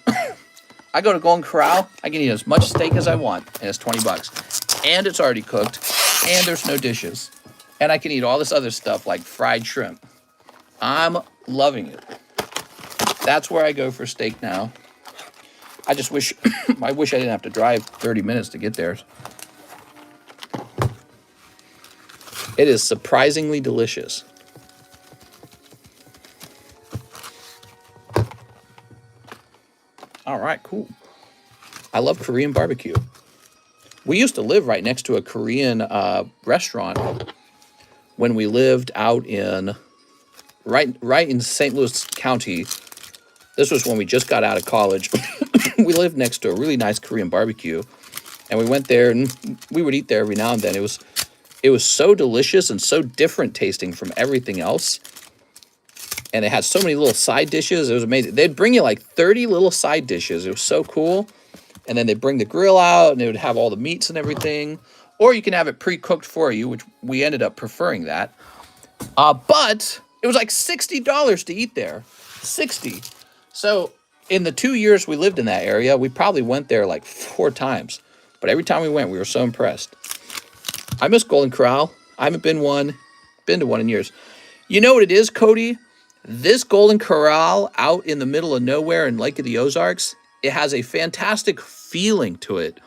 I go to Golden Corral, I can eat as much steak as I want, and it's 20 bucks. And it's already cooked, and there's no dishes. And I can eat all this other stuff like fried shrimp. I'm loving it. That's where I go for steak now. I just wish, I wish I didn't have to drive 30 minutes to get there. It is surprisingly delicious. All right, cool. I love Korean barbecue. We used to live right next to a Korean restaurant when we lived out in, right in St. Louis County. This was when we just got out of college. We lived next to a really nice Korean barbecue, and we went there, and we would eat there every now and then. It was so delicious and so different tasting from everything else. And it had so many little side dishes. It was amazing. They'd bring you like 30 little side dishes. It was so cool. And then they'd bring the grill out, and it would have all the meats and everything. Or you can have it pre-cooked for you, which we ended up preferring that. But it was like $60 to eat there. 60. So in the 2 years we lived in that area, we probably went there like 4 times. But every time we went, we were so impressed. I miss Golden Corral. I haven't been to one in years. You know what it is, Cody? This Golden Corral out in the middle of nowhere in Lake of the Ozarks, it has a fantastic feeling to it.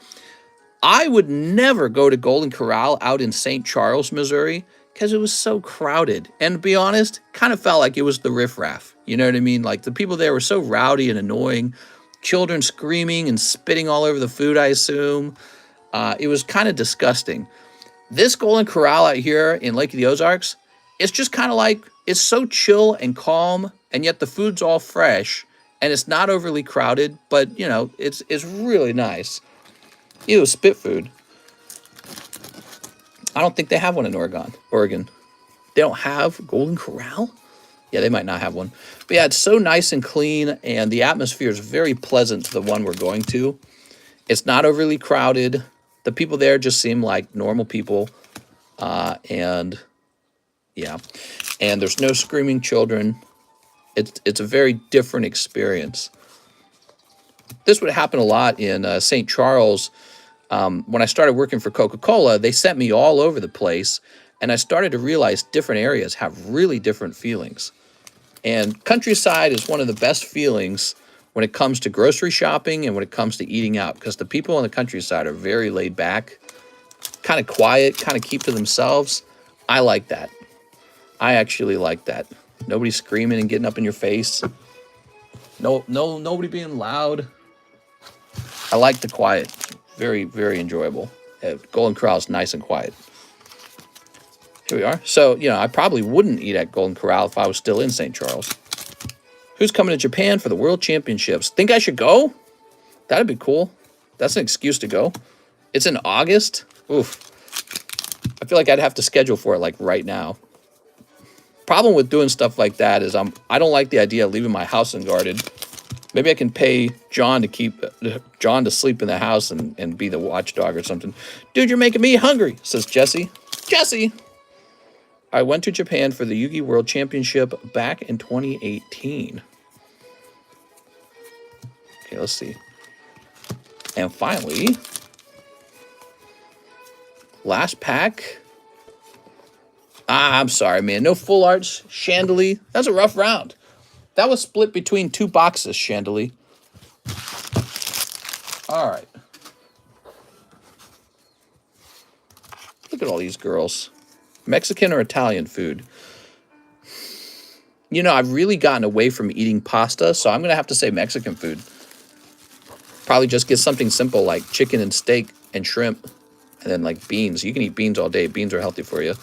I would never go to Golden Corral out in St. Charles, Missouri, because it was so crowded. And to be honest, kind of felt like it was the riffraff. You know what I mean? Like the people there were so rowdy and annoying. Children screaming and spitting all over the food, I assume. It was kind of disgusting. This Golden Corral out here in Lake of the Ozarks, it's just kind of like, it's so chill and calm, and yet the food's all fresh, and it's not overly crowded, but, you know, it's really nice. Ew, spit food. I don't think they have one in Oregon. They don't have Golden Corral? Yeah, they might not have one. But yeah, it's so nice and clean, and the atmosphere is very pleasant to the one we're going to. It's not overly crowded. The people there just seem like normal people, and yeah, and there's no screaming children. It's a very different experience. This would happen a lot in St. Charles. When I started working for Coca-Cola, they sent me all over the place, and I started to realize different areas have really different feelings. And countryside is one of the best feelings when it comes to grocery shopping and when it comes to eating out, because the people in the countryside are very laid back, kind of quiet, kind of keep to themselves. I like that. I actually like that. Nobody screaming and getting up in your face. Nobody being loud. I like the quiet. Very, very enjoyable. Golden Corral is nice and quiet. Here we are. So, you know, I probably wouldn't eat at Golden Corral if I was still in St. Charles. Who's coming to Japan for the World Championships? Think I should go? That'd be cool. That's an excuse to go. It's in August. Oof. I feel like I'd have to schedule for it like right now. Problem with doing stuff like that is I don't like the idea of leaving my house unguarded. Maybe I can pay John to sleep in the house and be the watchdog or something. Dude, you're making me hungry, says Jesse. Jesse! I went to Japan for the Yu-Gi World Championship back in 2018. Okay, let's see. And finally, last pack. I'm sorry, man. No full arts. Chandelier. That's a rough round. That was split between 2 boxes, Chandelier. All right. Look at all these girls. Mexican or Italian food? You know, I've really gotten away from eating pasta, so I'm going to have to say Mexican food. Probably just get something simple like chicken and steak and shrimp, and then like beans. You can eat beans all day. Beans are healthy for you.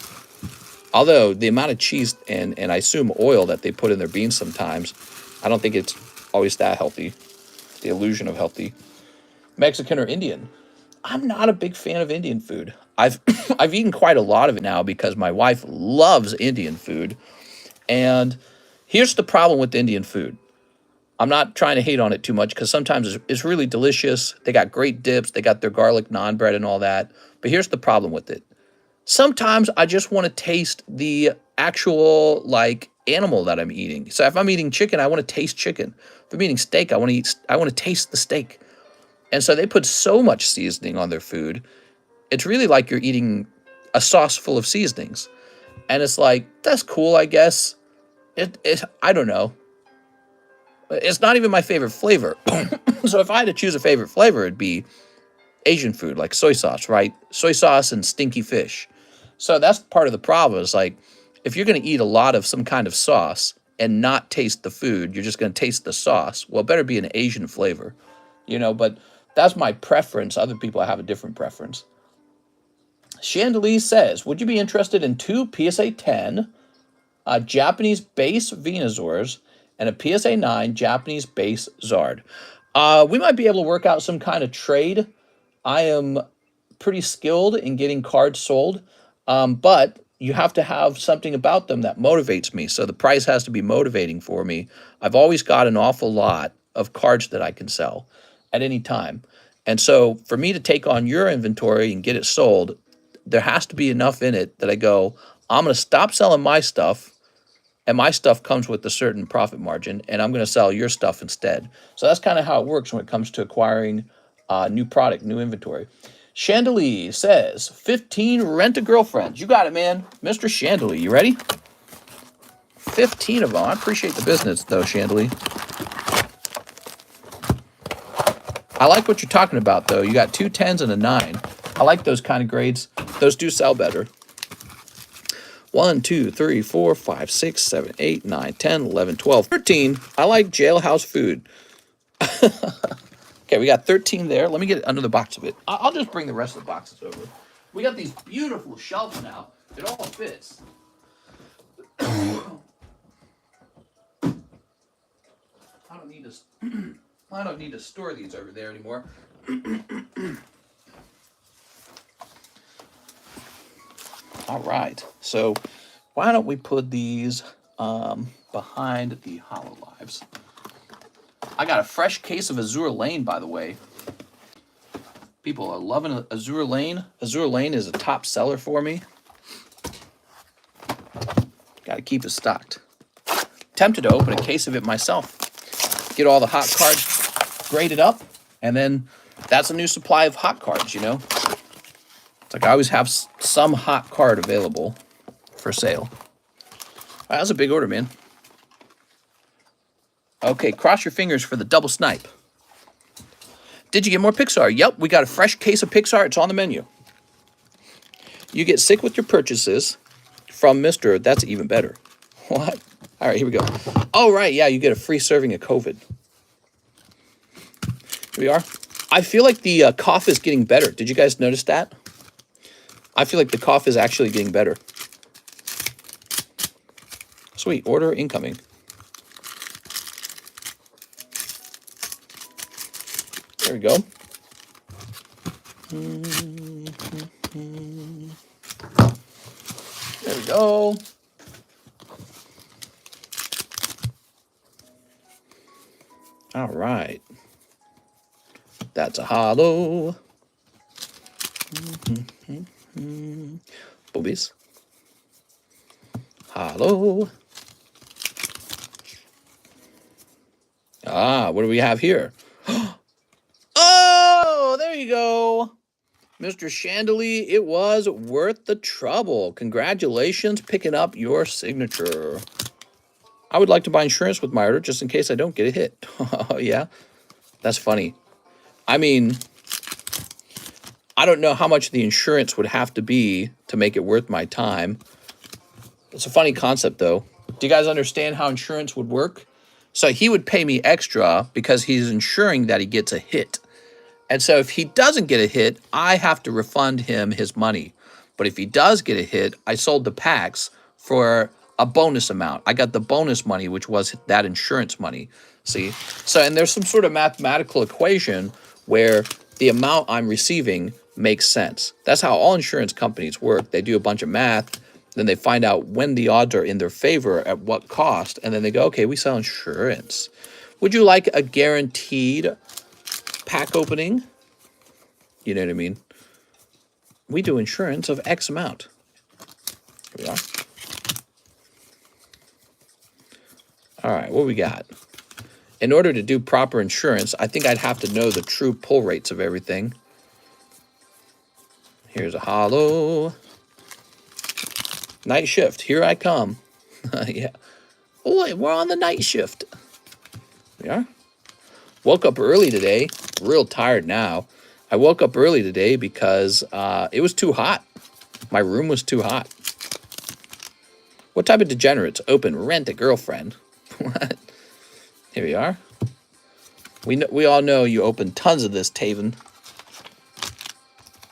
Although the amount of cheese and I assume oil that they put in their beans sometimes, I don't think it's always that healthy. The illusion of healthy. Mexican or Indian? I'm not a big fan of Indian food. I've eaten quite a lot of it now because my wife loves Indian food. And here's the problem with Indian food. I'm not trying to hate on it too much because sometimes it's really delicious. They got great dips. They got their garlic naan bread and all that. But here's the problem with it. Sometimes I just want to taste the actual, like, animal that I'm eating. So if I'm eating chicken, I want to taste chicken. If I'm eating steak, I want to taste the steak. And so they put so much seasoning on their food. It's really like you're eating a sauce full of seasonings. And it's like, that's cool, I guess. I don't know. It's not even my favorite flavor. So if I had to choose a favorite flavor, it'd be Asian food, like soy sauce, right? Soy sauce and stinky fish. So that's part of the problem is like, if you're going to eat a lot of some kind of sauce and not taste the food, you're just going to taste the sauce. Well, it better be an Asian flavor, you know, but that's my preference. Other people have a different preference. Chandelier says, would you be interested in 2 PSA 10 Japanese base Venusaurs and a PSA 9 Japanese base Zard? We might be able to work out some kind of trade. I am pretty skilled in getting cards sold, but you have to have something about them that motivates me. So the price has to be motivating for me. I've always got an awful lot of cards that I can sell at any time. And so for me to take on your inventory and get it sold, there has to be enough in it that I go, I'm going to stop selling my stuff, and my stuff comes with a certain profit margin, and I'm going to sell your stuff instead. So that's kind of how it works when it comes to acquiring new product, new inventory. Chandelier says, 15 rent-a-girlfriends. You got it, man. Mr. Chandelier, you ready? 15 of them. I appreciate the business, though, Chandelier. I like what you're talking about, though. You got 2 10s and a 9. I like those kind of grades. Those do sell better. 1, 2, 3, 4, 5, 6, 7, 8, 9, 10, 11, 12, 13. I like jailhouse food. Okay, we got 13 there. Let me get another box of it. I'll just bring the rest of the boxes over. We got these beautiful shelves now. It all fits. I don't need to store these over there anymore. All right, so why don't we put these behind the Hololives? I got a fresh case of Azure Lane, by the way. People are loving Azure Lane. Azure Lane is a top seller for me. Got to keep it stocked. Tempted to open a case of it myself. Get all the hot cards graded up, and then that's a new supply of hot cards, you know? It's like I always have some hot card available for sale. That was a big order, man. Okay, cross your fingers for the double snipe. Did you get more Pixar? Yep, we got a fresh case of Pixar. It's on the menu. You get sick with your purchases from Mr. That's even better. What? All right, here we go. Oh, right, yeah, you get a free serving of COVID. Here we are. I feel like the cough is getting better. Did you guys notice that? I feel like the cough is actually getting better. Sweet, order incoming. There we go. There we go. All right. That's a hollow. Boobies. Hollow. Ah, what do we have here? Oh, there you go. Mr. Chandelier, it was worth the trouble. Congratulations picking up your signature. I would like to buy insurance with my order just in case I don't get a hit. Oh, yeah? That's funny. I mean, I don't know how much the insurance would have to be to make it worth my time. It's a funny concept, though. Do you guys understand how insurance would work? So he would pay me extra because he's ensuring that he gets a hit. And so if he doesn't get a hit, I have to refund him his money. But if he does get a hit, I sold the packs for a bonus amount. I got the bonus money, which was that insurance money. See? So, and there's some sort of mathematical equation where the amount I'm receiving makes sense. That's how all insurance companies work. They do a bunch of math, then they find out when the odds are in their favor at what cost, and then they go, okay, we sell insurance. Would you like a guaranteed pack opening? You know what I mean? We do insurance of X amount. Here we are. All right, what we got? In order to do proper insurance, I think I'd have to know the true pull rates of everything. Here's a hollow. Night shift, here I come. Yeah. Oh, we're on the night shift. Yeah. Woke up early today. Real tired now. I woke up early today because it was too hot. My room was too hot. What type of degenerates open rent a girlfriend? What? Here we are. We all know you open tons of this, Taven.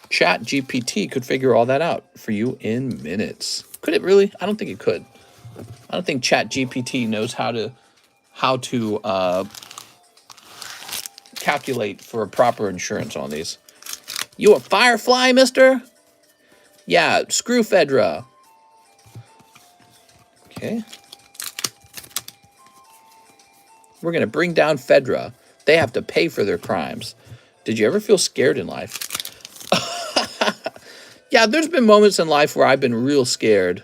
Chat GPT could figure all that out for you in minutes. Could it really? I don't think it could. I don't think Chat GPT knows how to calculate for a proper insurance on these. You a firefly, mister? Yeah, screw Fedra. Okay. We're going to bring down Fedra. They have to pay for their crimes. Did you ever feel scared in life? Yeah, there's been moments in life where I've been real scared.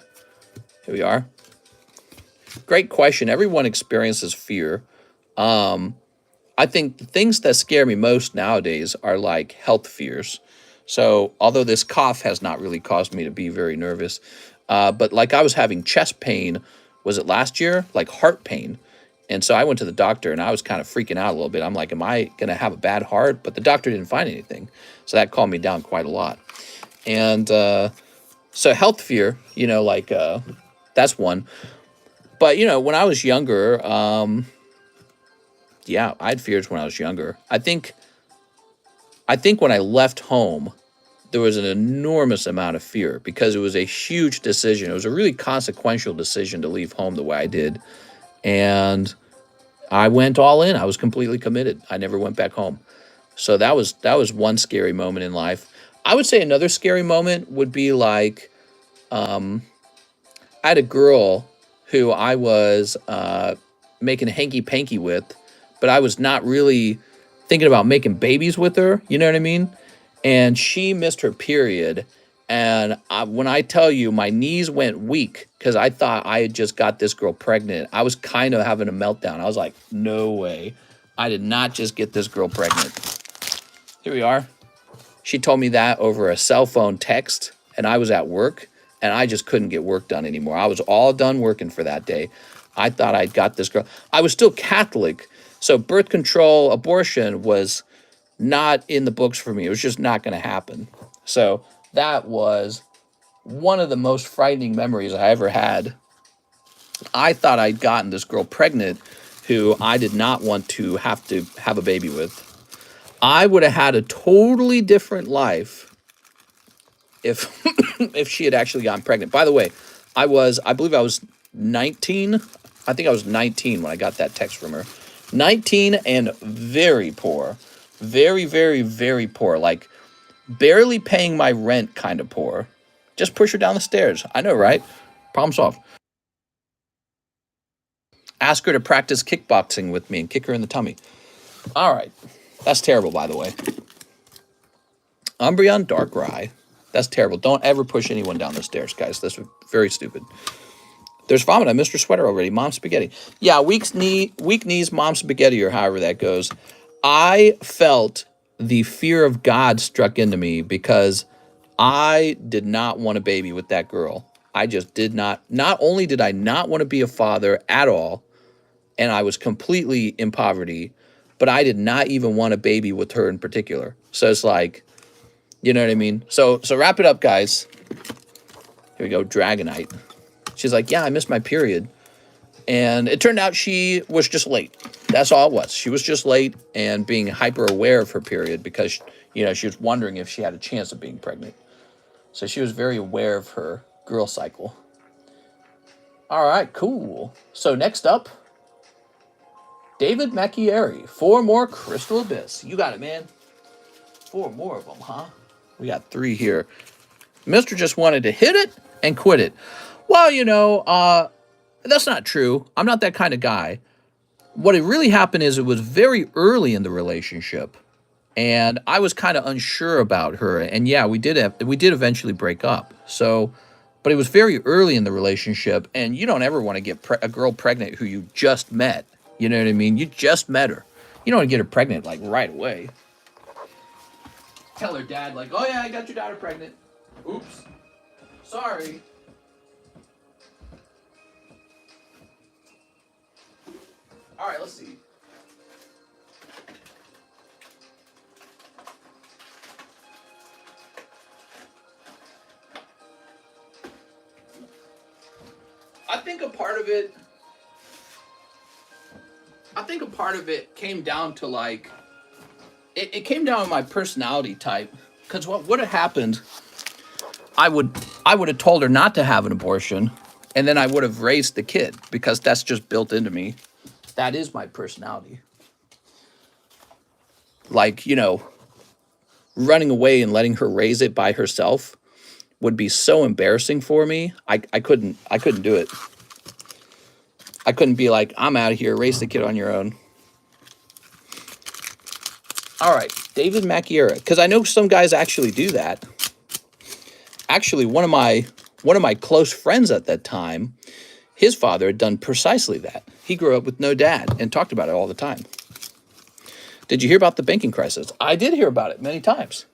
Here we are. Great question. Everyone experiences fear. I think the things that scare me most nowadays are like health fears. So although this cough has not really caused me to be very nervous, but like I was having chest pain, was it last year? Like heart pain. And so I went to the doctor and I was kind of freaking out a little bit. I'm like, am I going to have a bad heart? But the doctor didn't find anything. So that calmed me down quite a lot. And so health fear, you know, like that's one. But, you know, when I was younger, yeah, I had fears when I was younger. I think when I left home, there was an enormous amount of fear because it was a huge decision. It was a really consequential decision to leave home the way I did. And I went all in. I was completely committed. I never went back home. So that was one scary moment in life. I would say another scary moment would be like I had a girl who I was making hanky-panky with, but I was not really thinking about making babies with her. You know what I mean? And she missed her period. And when I tell you my knees went weak because I thought I had just got this girl pregnant, I was kind of having a meltdown. I was like, no way. I did not just get this girl pregnant. Here we are. She told me that over a cell phone text, and I was at work, and I just couldn't get work done anymore. I was all done working for that day. I thought I'd got this girl. I was still Catholic, so birth control, abortion was not in the books for me. It was just not going to happen. So that was one of the most frightening memories I ever had. I thought I'd gotten this girl pregnant who I did not want to have a baby with. I would have had a totally different life if if she had actually gotten pregnant. By the way, I believe I was 19. I think I was 19 when I got that text from her. 19 and very poor. Very, very, very poor. Like barely paying my rent kind of poor. Just push her down the stairs. I know, right? Problem solved. Ask her to practice kickboxing with me and kick her in the tummy. All right. That's terrible, by the way. Umbreon Darkrai. That's terrible. Don't ever push anyone down the stairs, guys. That's very stupid. There's vomit. I missed her sweater already. Mom spaghetti. Yeah, weak knees, mom spaghetti, or however that goes. I felt the fear of God struck into me because I did not want a baby with that girl. I just did not. Not only did I not want to be a father at all, and I was completely in poverty, but I did not even want a baby with her in particular. So it's like, you know what I mean? So wrap it up, guys. Here we go, Dragonite. She's like, yeah, I missed my period. And it turned out she was just late. That's all it was. She was just late and being hyper aware of her period because, you know, she was wondering if she had a chance of being pregnant. So she was very aware of her girl cycle. All right, cool. So next up, David Macchieri. 4 more Crystal Abyss. You got it, man. 4 more of them, huh? We got 3 here. Mister just wanted to hit it and quit it. Well, you know, that's not true. I'm not that kind of guy. What it really happened is it was very early in the relationship, and I was kind of unsure about her. And yeah, we did eventually break up. So, but it was very early in the relationship, and you don't ever want to get a girl pregnant who you just met. You know what I mean? You just met her. You don't want to get her pregnant like right away. Tell her dad like, oh yeah, I got your daughter pregnant. Oops. Sorry. All right, let's see. I think a part of it. I think a part of it came down to like. It came down to my personality type. Because what would have happened? I would have told her not to have an abortion, and then I would have raised the kid because that's just built into me. That is my personality. Like, you know, running away and letting her raise it by herself would be so embarrassing for me. I couldn't do it. I couldn't be like, I'm out of here, raise the kid on your own. All right, David Macchiera, because I know some guys actually do that. Actually, one of my close friends at that time, his father had done precisely that. He grew up with no dad and talked about it all the time. Did you hear about the banking crisis? I did hear about it many times.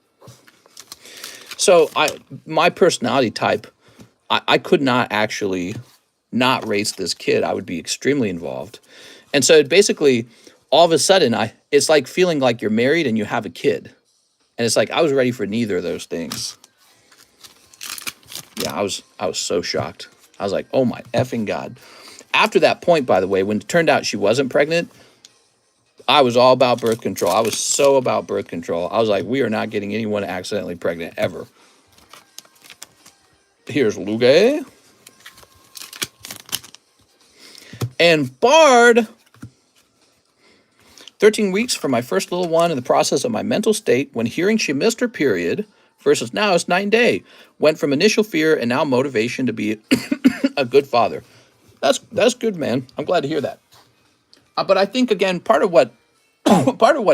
So my personality type, I could not actually not raise this kid. I would be extremely involved. And so basically, all of a sudden, it's like feeling like you're married and you have a kid. And it's like, I was ready for neither of those things. Yeah, I was so shocked. I was like, oh my effing God. After that point, by the way, when it turned out she wasn't pregnant, I was all about birth control. I was so about birth control. I was like, we are not getting anyone accidentally pregnant ever. Here's Luge. And Bard. 13 weeks for my first little one in the process of my mental state when hearing she missed her period versus now it's night and day. Went from initial fear and now motivation to be a good father. That's good, man. I'm glad to hear that. But I think, again, part of what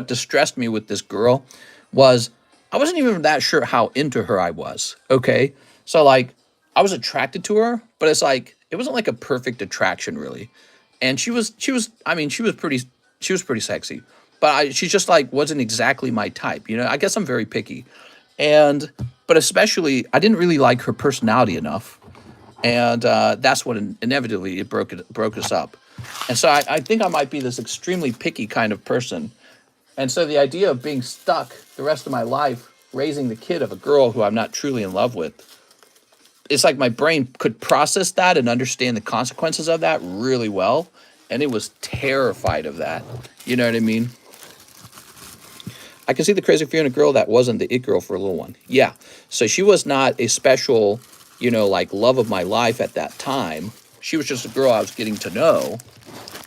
distressed me with this girl was I wasn't even that sure how into her I was, okay? So, like, I was attracted to her, but it's like, it wasn't like a perfect attraction, really. And she was pretty sexy. But she just, like, wasn't exactly my type, you know? I guess I'm very picky. But especially, I didn't really like her personality enough. And that's what inevitably it broke us up. And so I think I might be this extremely picky kind of person. And so the idea of being stuck the rest of my life raising the kid of a girl who I'm not truly in love with, it's like my brain could process that and understand the consequences of that really well. And it was terrified of that. You know what I mean? I can see the crazy fear in a girl that wasn't the it girl for a little one. Yeah. So she was not a special, you know, like love of my life at that time. She was just a girl I was getting to know.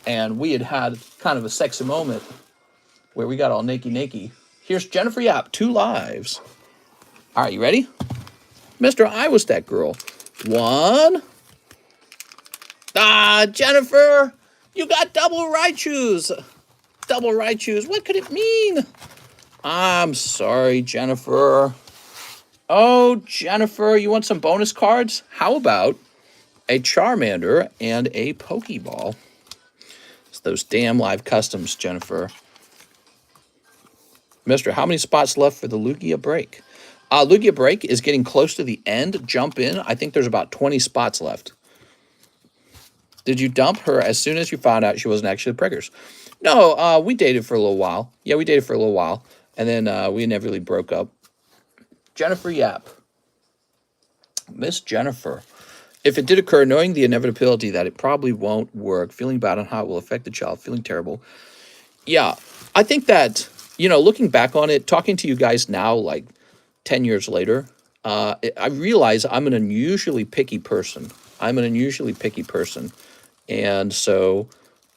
And we had kind of a sexy moment where we got all naked. Here's Jennifer Yap, 2 lives. All right, you ready? Mr. I was that girl. 1. Jennifer, you got double right shoes. Double right shoes. What could it mean? I'm sorry, Jennifer. Oh, Jennifer, you want some bonus cards? How about a Charmander and a Pokeball? It's those damn live customs, Jennifer. Mister, how many spots left for the Lugia break? Lugia break is getting close to the end. Jump in. I think there's about 20 spots left. Did you dump her as soon as you found out she wasn't actually the preggers? No, we dated for a little while. Yeah, we dated for a little while. And then we never really broke up. Jennifer Yap. Miss Jennifer. If it did occur, knowing the inevitability that it probably won't work, feeling bad on how it will affect the child, feeling terrible. Yeah, I think that, you know, looking back on it, talking to you guys now, like 10 years later, I realize I'm an unusually picky person. And so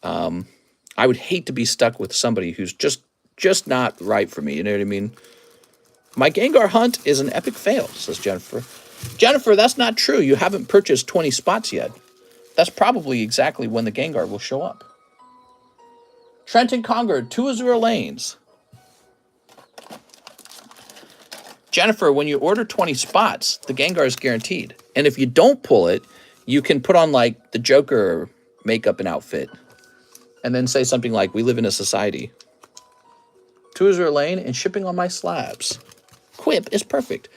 I would hate to be stuck with somebody who's just not right for me. You know what I mean? My Gengar hunt is an epic fail, says Jennifer. Jennifer, that's not true. You haven't purchased 20 spots yet. That's probably exactly when the Gengar will show up. Trenton Conger, 2 Azure lanes. Jennifer, when you order 20 spots, the Gengar is guaranteed. And if you don't pull it, you can put on, like, the Joker makeup and outfit. And then say something like, we live in a society. 2 Azure lane and shipping on my slabs. Quip is perfect.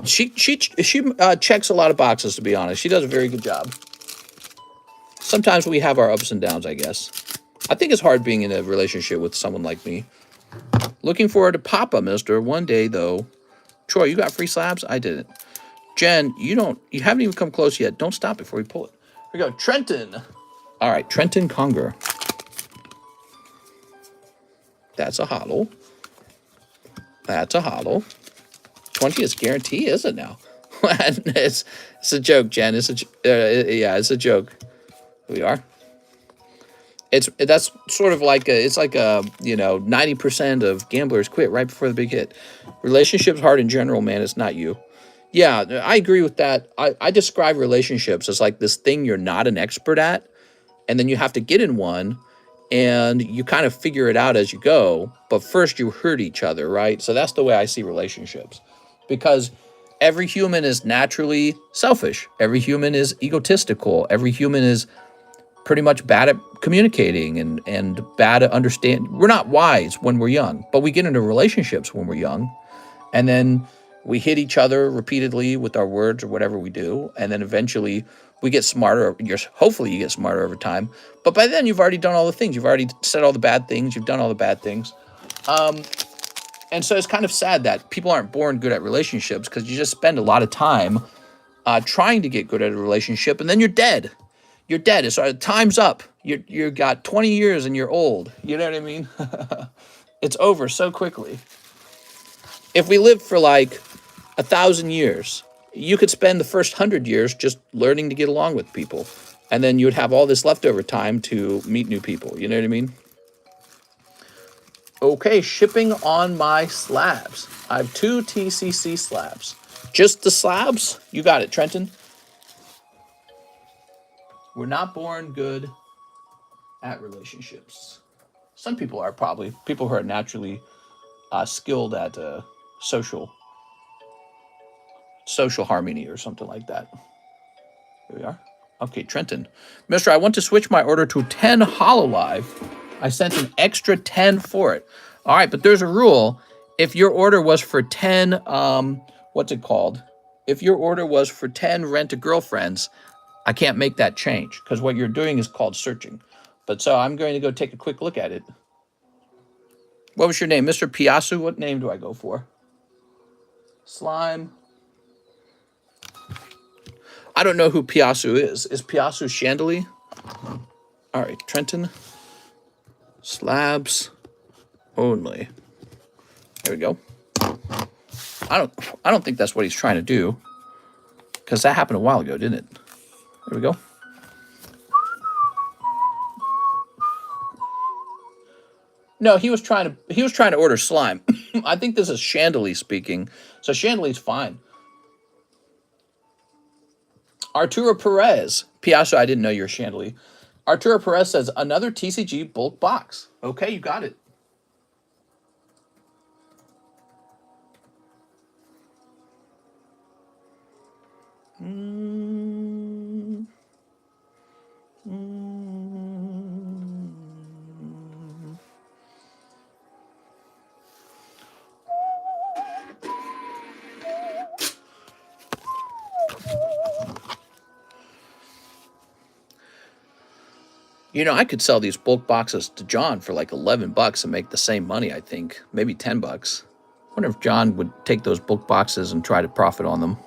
She checks a lot of boxes, to be honest. She does a very good job. Sometimes we have our ups and downs, I guess. I think it's hard being in a relationship with someone like me. Looking forward to Papa, mister. One day, though. Troy, you got free slabs? I didn't. Jen, you haven't even come close yet. Don't stop before you pull it. we go. Trenton. All right, Trenton Conger. That's a hollow. That's a hollow. 20 is guarantee, is it now? it's a joke, Jen. It's a joke. Here we are. That's sort of like it's like a 90% of gamblers quit right before the big hit. Relationships hard in general, man. It's not you. Yeah, I agree with that. I describe relationships as like this thing you're not an expert at, and then you have to get in one, and you kind of figure it out as you go. But first, you hurt each other, right? So that's the way I see relationships, because every human is naturally selfish. Every human is egotistical. Every human is pretty much bad at communicating and bad at understanding. We're not wise when we're young, but we get into relationships when we're young, and then we hit each other repeatedly with our words or whatever we do, and then eventually we get smarter. Hopefully you get smarter over time, but by then you've already done all the things. You've already said all the bad things. You've done all the bad things. And so it's kind of sad that people aren't born good at relationships, because you just spend a lot of time trying to get good at a relationship, and then you're dead. You're dead. So time's up. You got 20 years and you're old. You know what I mean? It's over so quickly. If we lived for like 1,000 years, you could spend the first 100 years just learning to get along with people, and then you would have all this leftover time to meet new people. You know what I mean? Okay, shipping on my slabs. I have 2 TCC slabs. Just the slabs? You got it, Trenton. We're not born good at relationships. Some people are, probably. People who are naturally skilled at social harmony or something like that. Here we are. Okay, Trenton. Mister, I want to switch my order to 10 Hololive. I sent an extra 10 for it. All right, but there's a rule. If your order was for 10, what's it called? If your order was for 10 rent-a-girlfriends, I can't make that change, because what you're doing is called searching. But so I'm going to go take a quick look at it. What was your name? Mr. Piasu? What name do I go for? Slime. I don't know who Piasu is. Is Piasu Chandelier? All right, Trenton. Slabs only. There we go. I don't think that's what he's trying to do, because that happened a while ago, didn't it? There we go. No, he was trying to order slime. I think this is Chandelier speaking. So Chandelier's fine. Arturo Perez. Piasso, I didn't know you were Chandelier. Arturo Perez says, another TCG bulk box. Okay, you got it. You know, I could sell these bulk boxes to John for like $11 and make the same money, I think. Maybe $10. I wonder if John would take those bulk boxes and try to profit on them.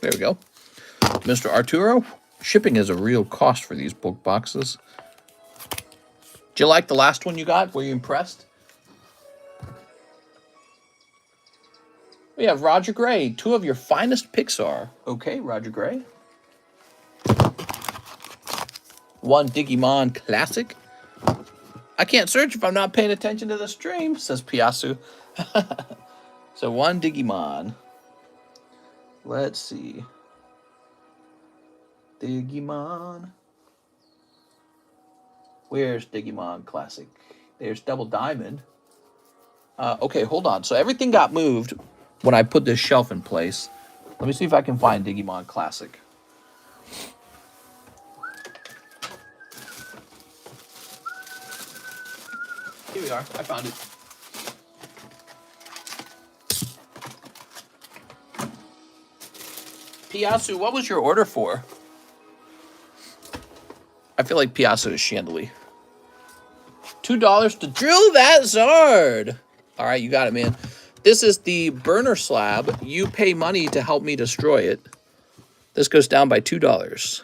There we go. Mr. Arturo, shipping is a real cost for these bulk boxes. Did you like the last one you got? Were you impressed? We have Roger Gray. 2 of your finest Pixar. Okay, Roger Gray. 1 Digimon Classic. I can't search if I'm not paying attention to the stream, says Piasu. So 1 Digimon. Let's see. Digimon. Where's Digimon Classic? There's Double Diamond. Okay, hold on. So everything got moved when I put this shelf in place. Let me see if I can find Digimon Classic. Here we are. I found it. Piasu, what was your order for? I feel like Piasu is Chandelier. 2 $2 to drill that Zard. All right, you got it, man. This is the burner slab. You pay money to help me destroy it. This goes down by $2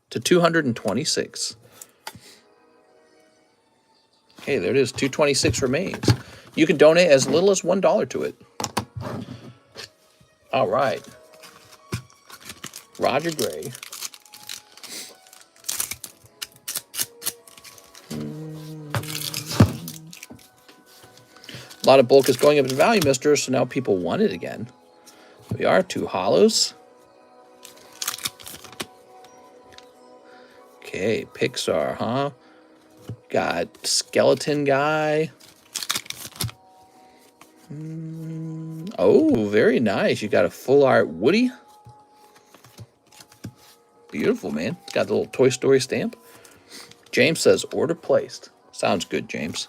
to 226. Hey, there it is. 226 remains. You can donate as little as $1 to it. All right. Roger Gray. A lot of bulk is going up in value, mister, so now people want it again. Here we are, 2 hollows. Okay, Pixar, huh? Got Skeleton Guy. Oh, very nice. You got a full art Woody. Beautiful, man. It's got the little Toy Story stamp. James says, order placed. Sounds good, James.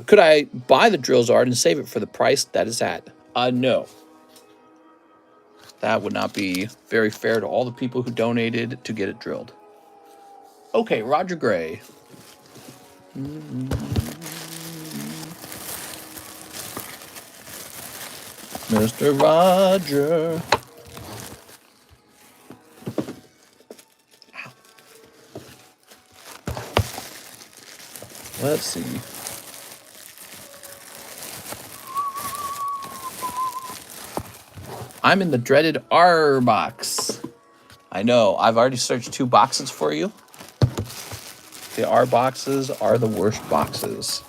Could I buy the drill Zard and save it for the price that is at? No. That would not be very fair to all the people who donated to get it drilled. Okay, Roger Gray. Mr. Roger. Ow. Let's see. I'm in the dreaded R box. I know, I've already searched 2 boxes for you. The R boxes are the worst boxes.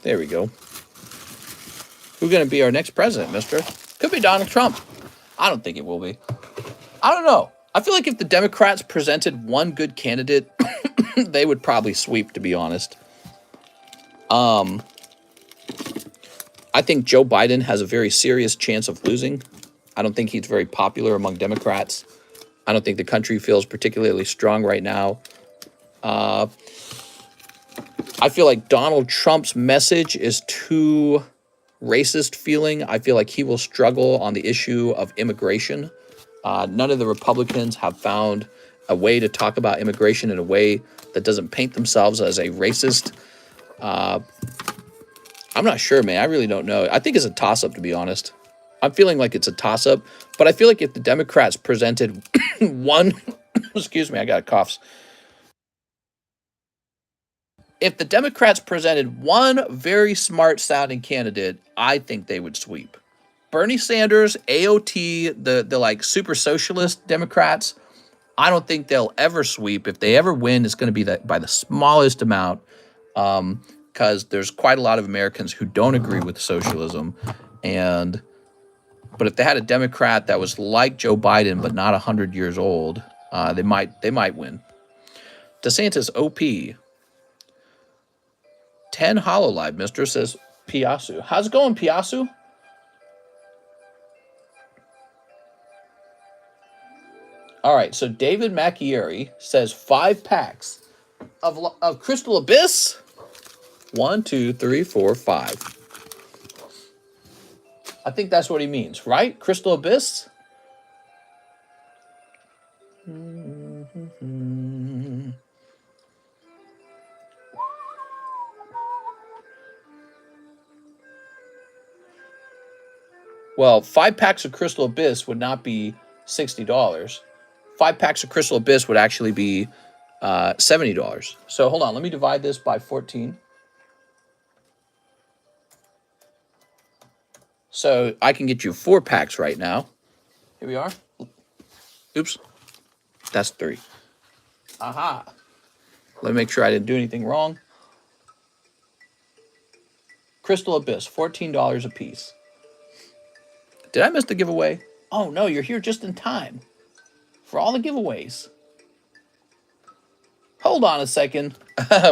There we go. Who's going to be our next president, mister? Could be Donald Trump. I don't think it will be. I don't know. I feel like if the Democrats presented one good candidate, they would probably sweep, to be honest. I think Joe Biden has a very serious chance of losing. I don't think he's very popular among Democrats. I don't think the country feels particularly strong right now. I feel like Donald Trump's message is too racist feeling. I feel like he will struggle on the issue of immigration. None of the Republicans have found a way to talk about immigration in a way that doesn't paint themselves as a racist. I'm not sure, man. I really don't know. I think it's a toss-up, to be honest. I'm feeling like it's a toss-up, but I feel like if the Democrats presented one... excuse me, I got coughs. If the Democrats presented one very smart-sounding candidate, I think they would sweep. Bernie Sanders, AOT, the like super socialist Democrats, I don't think they'll ever sweep. If they ever win, it's going to be by the smallest amount. Because there's quite a lot of Americans who don't agree with socialism. But if they had a Democrat that was like Joe Biden but not 100 years old, they might win. DeSantis OP. 10 Hololive, mister, says Piasu. How's it going, Piasu? All right, so David Macchieri says 5 packs of Crystal Abyss. 1, 2, 3, 4, 5. I think that's what he means, right? Crystal Abyss? Well, 5 packs of Crystal Abyss would not be $60. 5 packs of Crystal Abyss would actually be $70. So hold on, let me divide this by 14. So I can get you 4 packs right now. Here we are. Oops. That's 3. Aha. Let me make sure I didn't do anything wrong. Crystal Abyss, $14 a piece. Did I miss the giveaway? Oh, no, you're here just in time for all the giveaways. Hold on a second.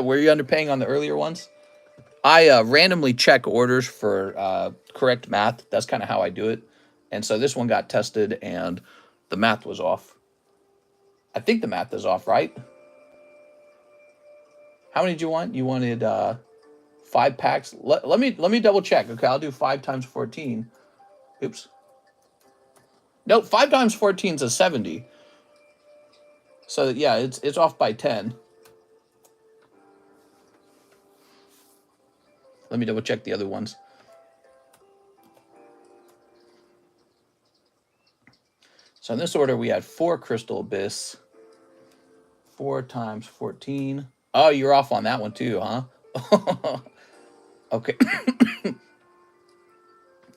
Were you underpaying on the earlier ones? I randomly check orders for correct math. That's kind of how I do it. And so this one got tested and the math was off. I think the math is off, right? How many did you want? You wanted 5 packs. Let me double check. Okay, I'll do 5 times 14. Oops. Nope, 5 times 14 is a 70. So yeah, it's off by 10. Let me double check the other ones. So in this order, we had 4 Crystal Abyss. 4 times 14. Oh, you're off on that one too, huh? Okay.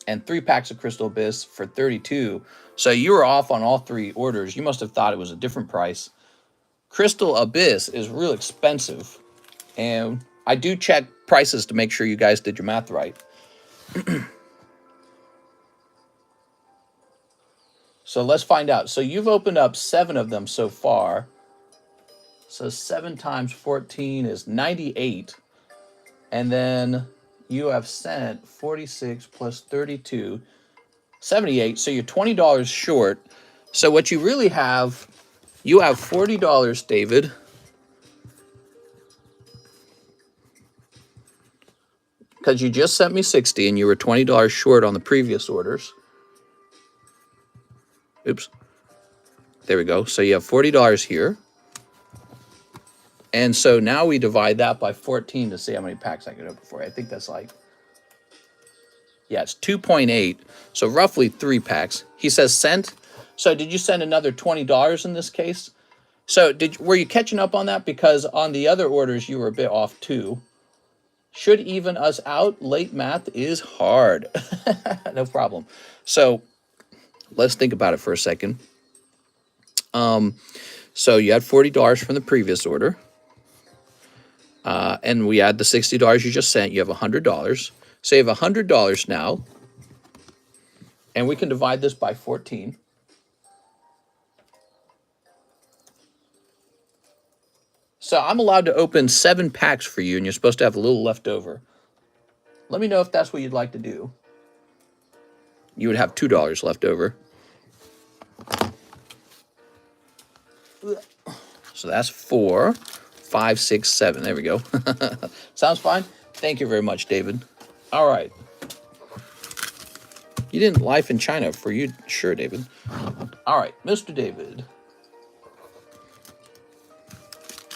And 3 packs of Crystal Abyss for 32. So you were off on all 3 orders. You must have thought it was a different price. Crystal Abyss is real expensive. And I do check prices to make sure you guys did your math right. So let's find out. So you've opened up 7 of them so far. So 7 times 14 is 98. And then you have sent 46 plus 32, 78. So you're $20 short. So what you really have, you have $40, David. Because you just sent me 60 and you were $20 short on the previous orders. Oops. There we go. So you have $40 here. And so now we divide that by 14 to see how many packs I can open for you. I think that's like, yeah, it's 2.8. So roughly 3 packs. He says sent. So did you send another $20 in this case? So were you catching up on that? Because on the other orders, you were a bit off too. Should even us out. Late math is hard. No problem. So let's think about it for a second. So you had $40 from the previous order. And we add the $60 you just sent. You have $100. So you have $100 now. And we can divide this by 14. So I'm allowed to open 7 packs for you, and you're supposed to have a little left over. Let me know if that's what you'd like to do. You would have $2 left over. So that's 4, 5, 6, 7. There we go. Sounds fine? Thank you very much, David. All right. You didn't life in China for you, sure, David. All right, Mr. David.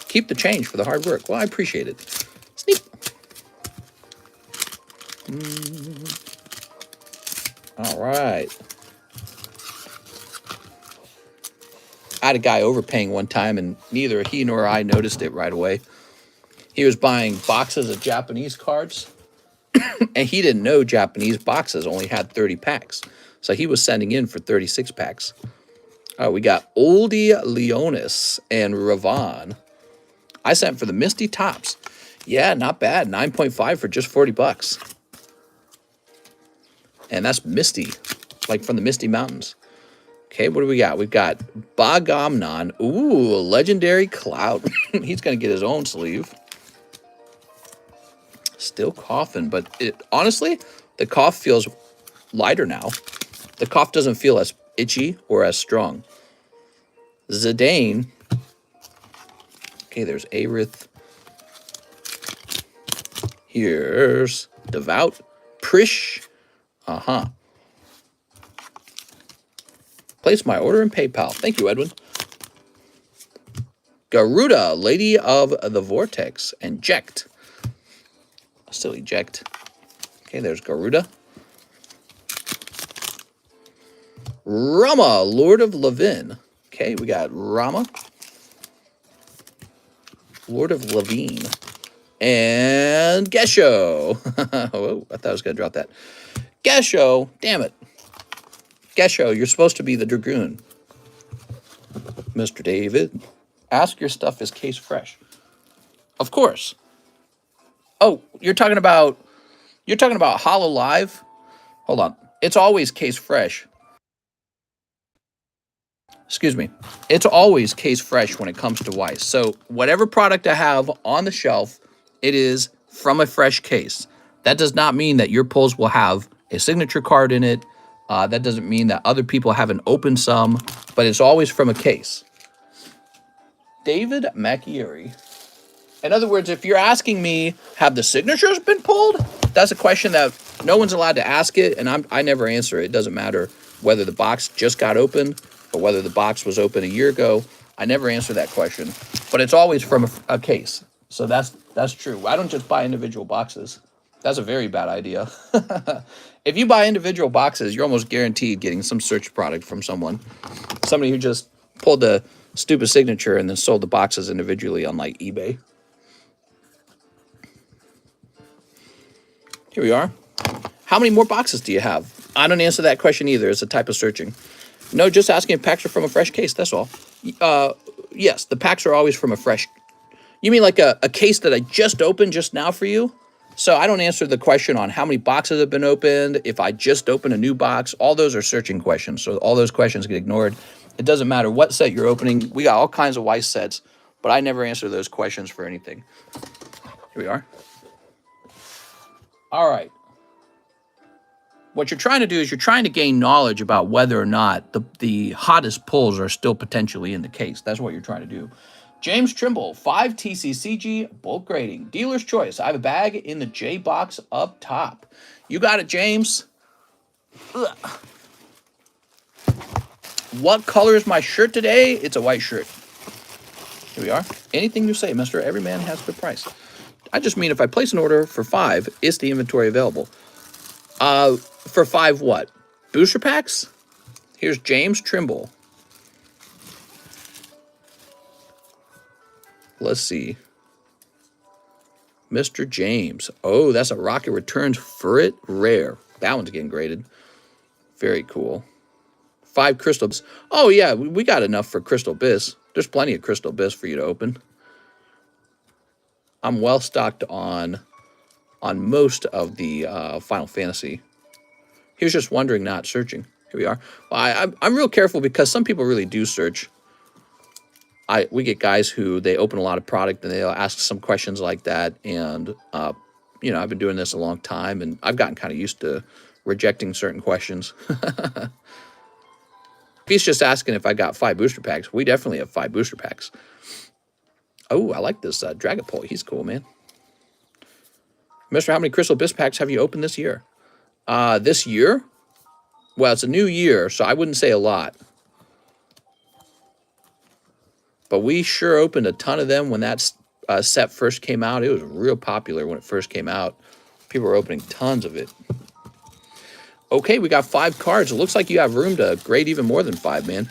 Keep the change for the hard work. Well, I appreciate it. Sneak. All right. I had a guy overpaying one time, and neither he nor I noticed it right away. He was buying boxes of Japanese cards, and he didn't know Japanese boxes only had 30 packs. So he was sending in for 36 packs. We got Oldie Leonis and Ravon. I sent for the Misty Tops. Yeah, not bad. 9.5 for just 40 bucks. And that's Misty, like from the Misty Mountains. Okay, what do we got? We've got Bagamnon. Ooh, legendary Cloud. He's going to get his own sleeve. Still coughing, but honestly, the cough feels lighter now. The cough doesn't feel as itchy or as strong. Zidane. Okay, there's Aerith. Here's Devout. Prish. Place my order in PayPal. Thank you, Edwin. Garuda, Lady of the Vortex. And Ject. Still eject. Okay, there's Garuda. Rama, Lord of Levin. Okay, we got Rama. Lord of Levine. And Gesho. Oh, I thought I was going to drop that. Gesho, damn it. Gesho, you're supposed to be the Dragoon. Mr. David, ask your stuff is case fresh. Of course. Oh, you're talking about Holo Live? Hold on. It's always case fresh. Excuse me. It's always case fresh when it comes to WEISS. So whatever product I have on the shelf, it is from a fresh case. That does not mean that your pulls will have a signature card in it. That doesn't mean that other people haven't opened some, but it's always from a case. David Macchieri. In other words, if you're asking me, have the signatures been pulled? That's a question that no one's allowed to ask it, and I never answer it. It doesn't matter whether the box just got opened or whether the box was open a year ago. I never answer that question, but it's always from a case. So that's true. I don't just buy individual boxes. That's a very bad idea. If you buy individual boxes, you're almost guaranteed getting some search product from somebody who just pulled the stupid signature and then sold the boxes individually on like eBay. Here we are. How many more boxes do you have? I don't answer that question either. It's a type of searching. No, just asking if packs are from a fresh case. That's all. Yes, the packs are always from a fresh. You mean like a case that I just opened just now for you? So I don't answer the question on how many boxes have been opened, if I just opened a new box. All those are searching questions. So all those questions get ignored. It doesn't matter what set you're opening. We got all kinds of WEISS sets, but I never answer those questions for anything. Here we are. All right. What you're trying to do is you're trying to gain knowledge about whether or not the hottest pulls are still potentially in the case. That's what you're trying to do. James Trimble, 5 TCCG, bulk grading. Dealer's choice. I have a bag in the J box up top. You got it, James. Ugh. What color is my shirt today? It's a white shirt. Here we are. Anything you say, mister. Every man has a good price. I just mean if I place an order for 5, is the inventory available? For 5 what? Booster packs? Here's James Trimble. Let's see. Mr. James. Oh, that's a Rocket Returns Furret Rare. That one's getting graded. Very cool. 5 Crystal Bis. Oh, yeah, we got enough for Crystal Bis. There's plenty of Crystal Bis for you to open. I'm well stocked on most of the Final Fantasy. He was just wondering, not searching. Here we are. Well, I'm real careful because some people really do search. We get guys who they open a lot of product and they'll ask some questions like that. And, you know, I've been doing this a long time and I've gotten kind of used to rejecting certain questions. If he's just asking if I got 5 booster packs, we definitely have 5 booster packs. Oh, I like this Dragapult. He's cool, man. Mister, how many Crystal Bis packs have you opened this year? This year? Well, it's a new year, so I wouldn't say a lot. But we sure opened a ton of them when that set first came out. It was real popular when it first came out. People were opening tons of it. Okay, we got 5 cards. It looks like you have room to grade even more than 5, man.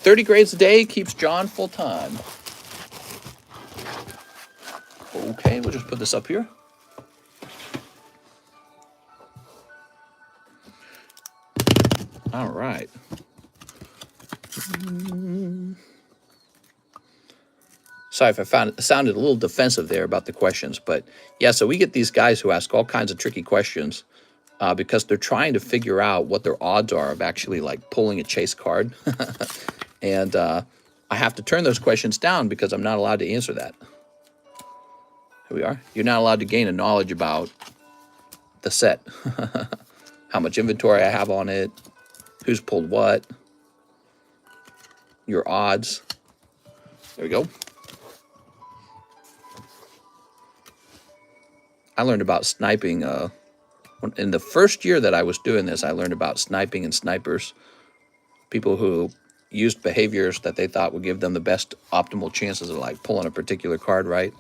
30 grades a day keeps John full-time. Okay, we'll just put this up here. All right. Sorry if I sounded a little defensive there about the questions, but yeah, so we get these guys who ask all kinds of tricky questions because they're trying to figure out what their odds are of actually like pulling a chase card. And I have to turn those questions down because I'm not allowed to answer that. Here we are. You're not allowed to gain a knowledge about the set. How much inventory I have on it, who's pulled what, your odds. There we go. I learned about sniping. In the first year that I was doing this, I learned about sniping and snipers. People who used behaviors that they thought would give them the best optimal chances of like pulling a particular card right.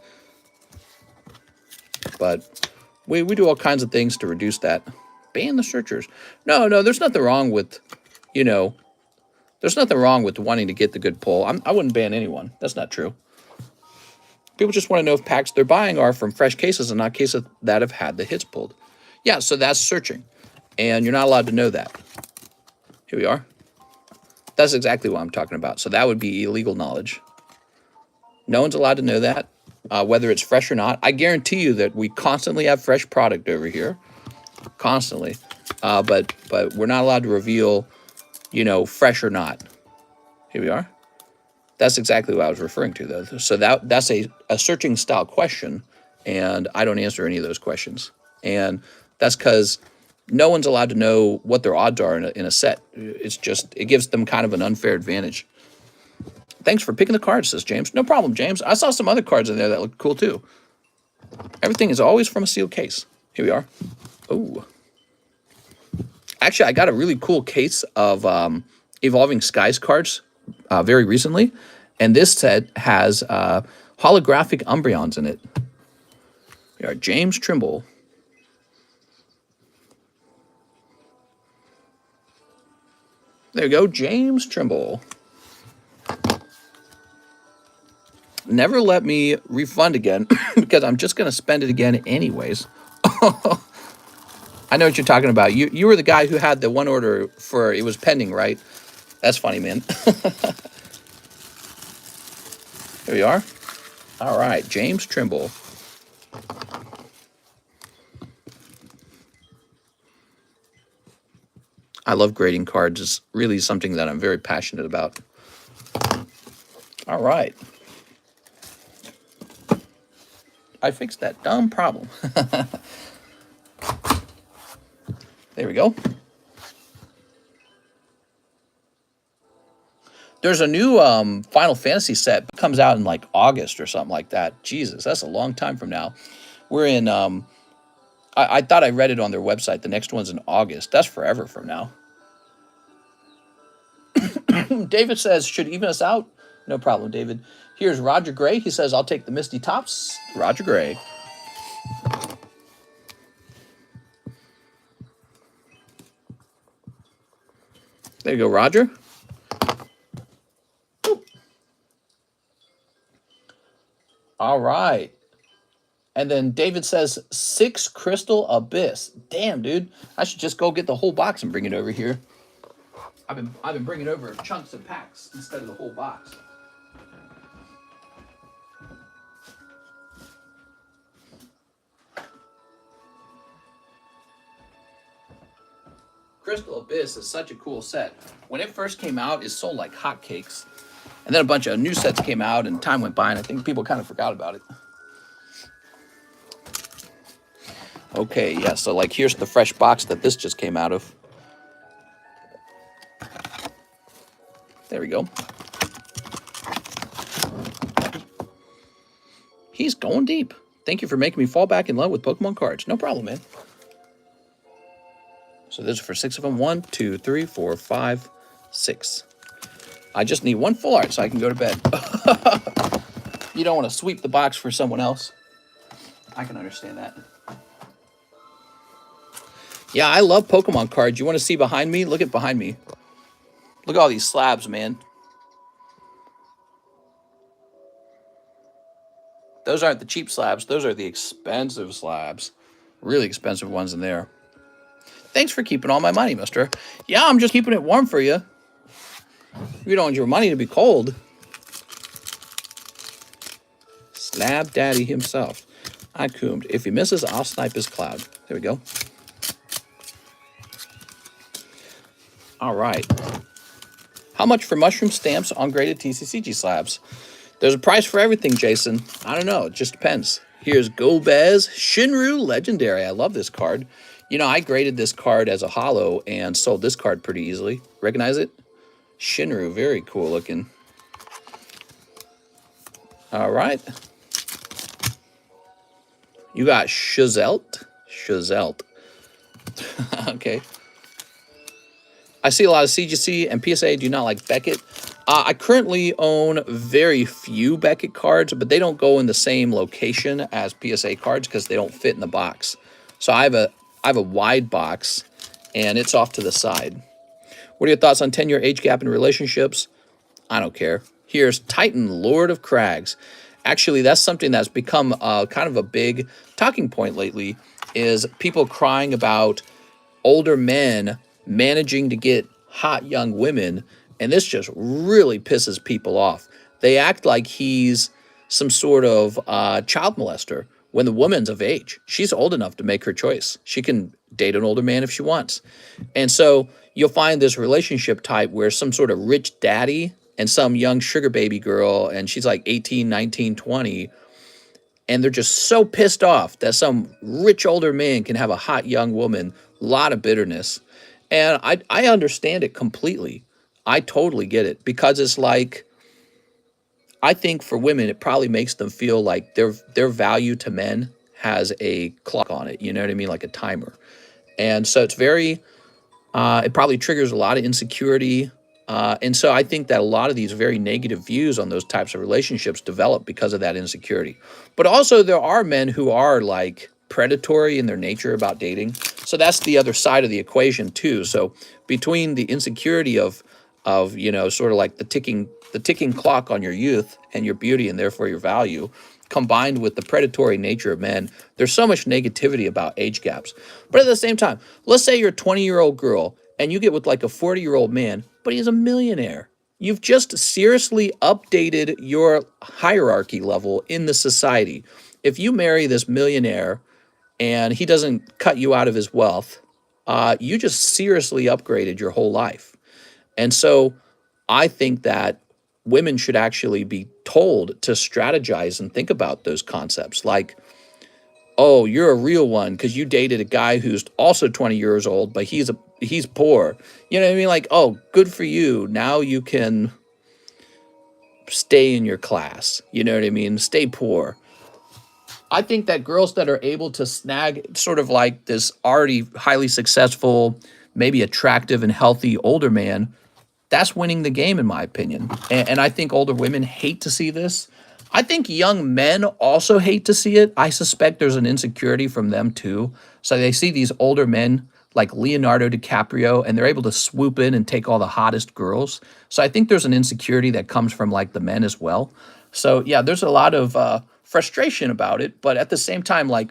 But we do all kinds of things to reduce that. Ban the searchers. No, there's nothing wrong with, you know, there's nothing wrong with wanting to get the good pull. I wouldn't ban anyone. That's not true. People just want to know if packs they're buying are from fresh cases and not cases that have had the hits pulled. Yeah, so that's searching. And you're not allowed to know that. Here we are. That's exactly what I'm talking about. So that would be illegal knowledge. No one's allowed to know that, whether it's fresh or not. I guarantee you that we constantly have fresh product over here. Constantly. But we're not allowed to reveal, you know, fresh or not. Here we are. That's exactly what I was referring to, though. So that's a searching style question, and I don't answer any of those questions. And that's because no one's allowed to know what their odds are in a set. It's just, it gives them kind of an unfair advantage. Thanks for picking the cards, says James. No problem, James. I saw some other cards in there that looked cool, too. Everything is always from a sealed case. Here we are. Oh. Actually, I got a really cool case of Evolving Skies cards very recently. And this set has holographic Umbreons in it. Here are James Trimble. There you go, James Trimble. Never let me refund again because I'm just going to spend it again anyways. I know what you're talking about. You were the guy who had the one order for, it was pending, right? That's funny, man. Here we are. All right, James Trimble. I love grading cards. It's really something that I'm very passionate about. All right. I fixed that dumb problem. There we go. There's a new Final Fantasy set that comes out in like August or something like that. Jesus, that's a long time from now. We're in, I thought I read it on their website. The next one's in August. That's forever from now. David says, should even us out? No problem, David. Here's Roger Gray. He says, I'll take the Misty Tops. Roger Gray. There you go, Roger. All right. And then David says 6 Crystal Abyss. Damn, dude. I should just go get the whole box and bring it over here. I've been bringing over chunks of packs instead of the whole box. Crystal Abyss is such a cool set. When it first came out, it sold like hotcakes. And then a bunch of new sets came out and time went by and I think people kind of forgot about it. Okay, yeah, so like here's the fresh box that this just came out of. There we go. He's going deep. Thank you for making me fall back in love with Pokemon cards. No problem, man. So this is for 6 of them. 1, 2, 3, 4, 5, 6. I just need one full art so I can go to bed. You don't want to sweep the box for someone else. I can understand that. Yeah, I love Pokemon cards. You want to see behind me? Look at behind me. Look at all these slabs, man. Those aren't the cheap slabs. Those are the expensive slabs. Really expensive ones in there. Thanks for keeping all my money, mister. Yeah, I'm just keeping it warm for you. You don't want your money to be cold. Slab Daddy himself. I coomed. If he misses, I'll snipe his cloud. There we go. All right. How much for mushroom stamps on graded TCCG slabs? There's a price for everything, Jason. I don't know. It just depends. Here's Gobez Shinru Legendary. I love this card. You know, I graded this card as a holo and sold this card pretty easily. Recognize it? Shinru, very cool looking. All right. You got Shazelt. Shazelt. Okay. I see a lot of CGC and PSA do not like Beckett. I currently own very few Beckett cards, but they don't go in the same location as PSA cards because they don't fit in the box. So I have a wide box, and it's off to the side. What are your thoughts on 10-year age gap in relationships? I don't care. Here's Titan, Lord of Crags. Actually, that's something that's become kind of a big talking point lately, is people crying about older men managing to get hot young women, and this just really pisses people off. They act like he's some sort of child molester when the woman's of age. She's old enough to make her choice. She can date an older man if she wants. And so you'll find this relationship type where some sort of rich daddy and some young sugar baby girl, and she's like 18, 19, 20, and they're just so pissed off that some rich older man can have a hot young woman. A lot of bitterness. And I understand it completely. I totally get it, because it's like, I think for women, it probably makes them feel like their value to men has a clock on it. You know what I mean? Like a timer. And so it's very, it probably triggers a lot of insecurity. And so I think that a lot of these very negative views on those types of relationships develop because of that insecurity. But also, there are men who are like predatory in their nature about dating. So that's the other side of the equation too. So between the insecurity of sort of like the ticking clock on your youth and your beauty and therefore your value, combined with the predatory nature of men, there's so much negativity about age gaps. But at the same time, let's say you're a 20-year-old girl and you get with like a 40-year-old man, but he's a millionaire. You've just seriously updated your hierarchy level in the society. If you marry this millionaire and he doesn't cut you out of his wealth, you just seriously upgraded your whole life. And so I think that women should actually be told to strategize and think about those concepts like, oh, you're a real one because you dated a guy who's also 20 years old, but he's poor. You know what I mean? Like, oh, good for you. Now you can stay in your class. You know what I mean? Stay poor. I think that girls that are able to snag sort of like this already highly successful, maybe attractive and healthy older man, that's winning the game, in my opinion. And I think older women hate to see this. I think young men also hate to see it. I suspect there's an insecurity from them too. So they see these older men like Leonardo DiCaprio and they're able to swoop in and take all the hottest girls. So I think there's an insecurity that comes from like the men as well. So yeah, there's a lot of frustration about it. But at the same time, like,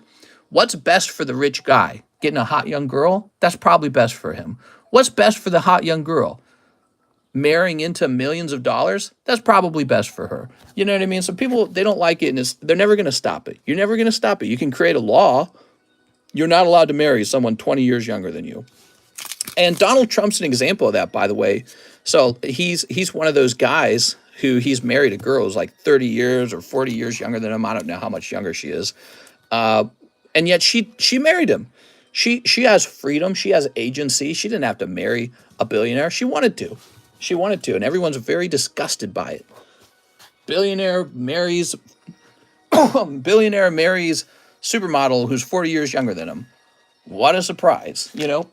what's best for the rich guy? Getting a hot young girl? That's probably best for him. What's best for the hot young girl? Marrying into millions of dollars, that's probably best for her. You know what I mean? So people, they don't like it, and they're never going to stop it. You're never going to stop it. You can create a law. You're not allowed to marry someone 20 years younger than you. And Donald Trump's an example of that, by the way. So he's one of those guys who he's married a girl who's like 30 years or 40 years younger than him. I don't know how much younger she is. And yet she married him. She has freedom. She has agency. She didn't have to marry a billionaire. She wanted to. She wanted to, and everyone's very disgusted by it. Billionaire marries supermodel who's 40 years younger than him. What a surprise, you know?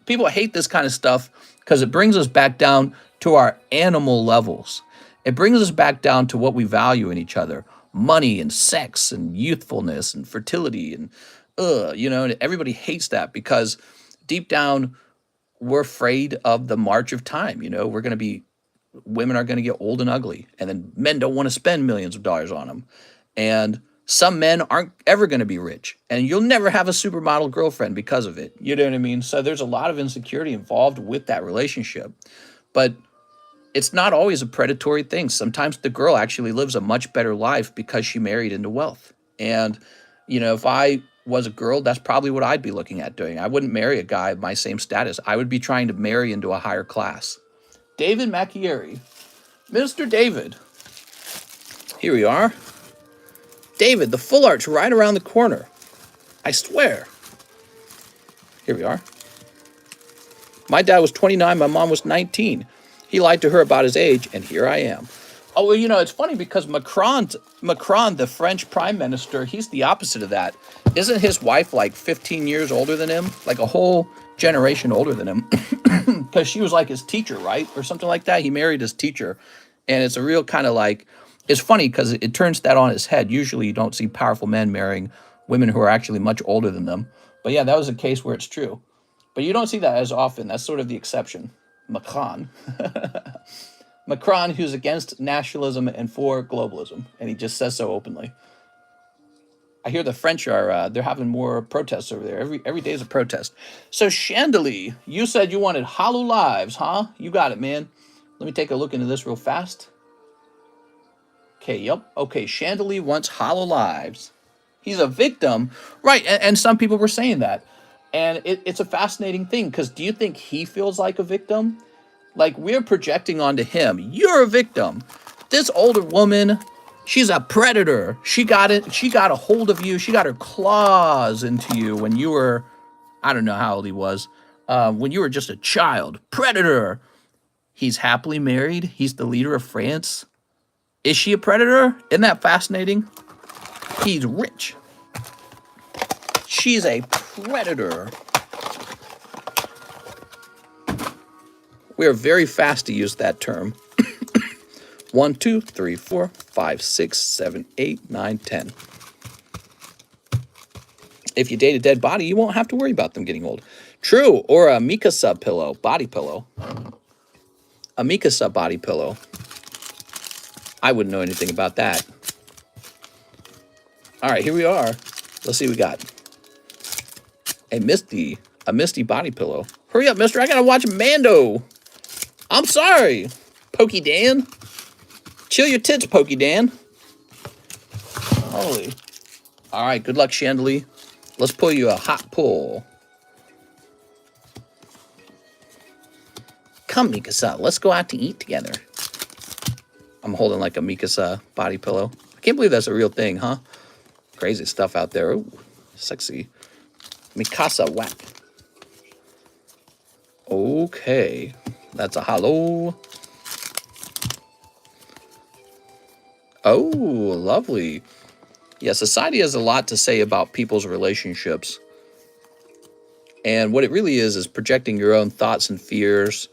People hate this kind of stuff because it brings us back down to our animal levels. It brings us back down to what we value in each other. Money and sex and youthfulness and fertility and and everybody hates that because deep down we're afraid of the march of time. Women are going to get old and ugly, and then men don't want to spend millions of dollars on them. And some men aren't ever going to be rich, and you'll never have a supermodel girlfriend because of it. You know what I mean? So there's a lot of insecurity involved with that relationship, but it's not always a predatory thing. Sometimes the girl actually lives a much better life because she married into wealth. And, if I was a girl, that's probably what I'd be looking at doing. I wouldn't marry a guy of my same status. I would be trying to marry into a higher class. David Macchieri. Mr. David. Here we are. David, the full art's right around the corner. I swear. Here we are. My dad was 29, my mom was 19. He lied to her about his age, and here I am. Oh, well, it's funny because Macron, the French prime minister, he's the opposite of that. Isn't his wife like 15 years older than him? Like a whole generation older than him? Because she was like his teacher, right? Or something like that. He married his teacher. And it's a real kind of like, it's funny because it turns that on its head. Usually you don't see powerful men marrying women who are actually much older than them. But yeah, that was a case where it's true. But you don't see that as often. That's sort of the exception. Macron. Macron, who's against nationalism and for globalism, and he just says so openly. I hear the French are they're having more protests over there. Every day is a protest. So Chandelier, you said you wanted hollow lives, huh? You got it, man. Let me take a look into this real fast. Okay, yep. Okay, Chandelier wants hollow lives. He's a victim, right? And some people were saying that, and it's a fascinating thing because do you think he feels like a victim? Like, we're projecting onto him. You're a victim. This older woman, she's a predator. She got a hold of you. She got her claws into you when you were, I don't know how old he was, when you were just a child. Predator. He's happily married. He's the leader of France. Is she a predator? Isn't that fascinating? He's rich. She's a predator. We're very fast to use that term. 1, 2, 3, 4, 5, 6, 7, 8, 9, 10. If you date a dead body, you won't have to worry about them getting old. True. Or a Mikasa pillow, body pillow. A Mikasa body pillow. I wouldn't know anything about that. All right, here we are. Let's see what we got. A Misty body pillow. Hurry up, mister. I gotta watch Mando. I'm sorry, Pokey Dan. Chill your tits, Pokey Dan. Holy. All right, good luck, Chandelier. Let's pull you a hot pull. Come, Mikasa. Let's go out to eat together. I'm holding like a Mikasa body pillow. I can't believe that's a real thing, huh? Crazy stuff out there. Ooh, sexy. Mikasa whack. Okay. That's a hollow. Oh, lovely. Yeah, society has a lot to say about people's relationships. And what it really is projecting your own thoughts and fears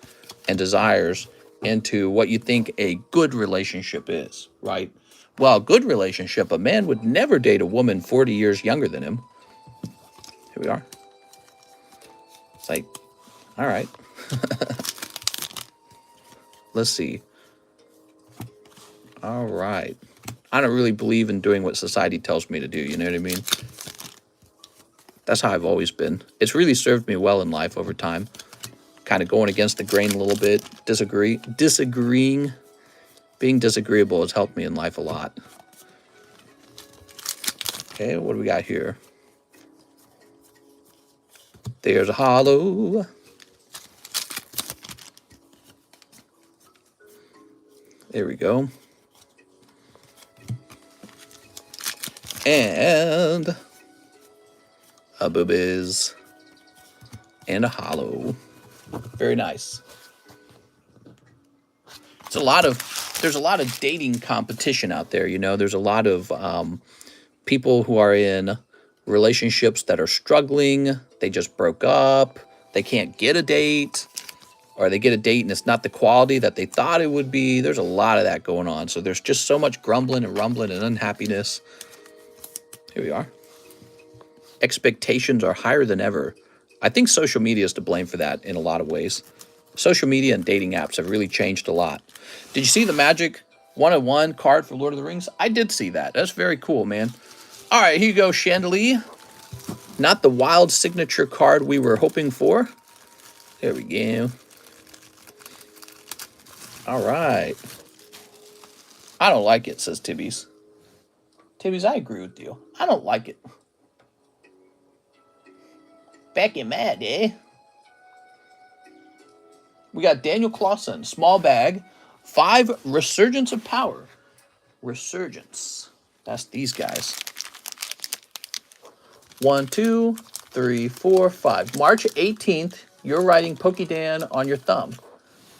and desires into what you think a good relationship is, right? Well, a good relationship, a man would never date a woman 40 years younger than him. Here we are. It's like, all right. Let's see. All right. I don't really believe in doing what society tells me to do, you know what I mean? That's how I've always been. It's really served me well in life over time. Kind of going against the grain a little bit, disagreeing. Being disagreeable has helped me in life a lot. Okay, what do we got here? There's a hollow. There we go. And a boobies. And a hollow. Very nice. There's a lot of dating competition out there, you know. There's a lot of people who are in relationships that are struggling. They just broke up. They can't get a date. Or they get a date and it's not the quality that they thought it would be. There's a lot of that going on. So there's just so much grumbling and rumbling and unhappiness. Here we are. Expectations are higher than ever. I think social media is to blame for that in a lot of ways. Social media and dating apps have really changed a lot. Did you see the Magic 101 card for Lord of the Rings? I did see that. That's very cool, man. All right, here you go, Chandelier. Not the wild signature card we were hoping for. There we go. All right. I don't like it, says Tibby's. Tibby's, I agree with you. I don't like it. Back in my day. We got Daniel Clausen, small bag, 5 Resurgence of Power. Resurgence. That's these guys. 1, 2, 3, 4, 5. March 18th, you're writing Pokedan on your thumb.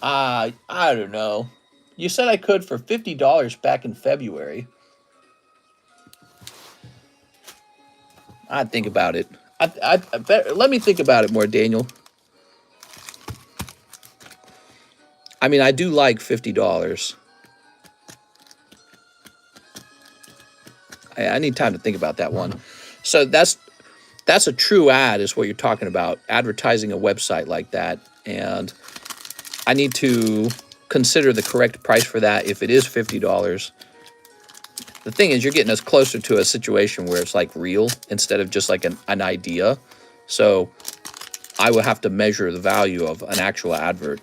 I don't know. You said I could for $50 back in February. I'd think about it. I bet, let me think about it more, Daniel. I mean, I do like $50. I need time to think about that one. So that's a true ad is what you're talking about, advertising a website like that. And I need to consider the correct price for that if it is $50. The thing is, you're getting us closer to a situation where it's like real instead of just like an idea. So I will have to measure the value of an actual advert.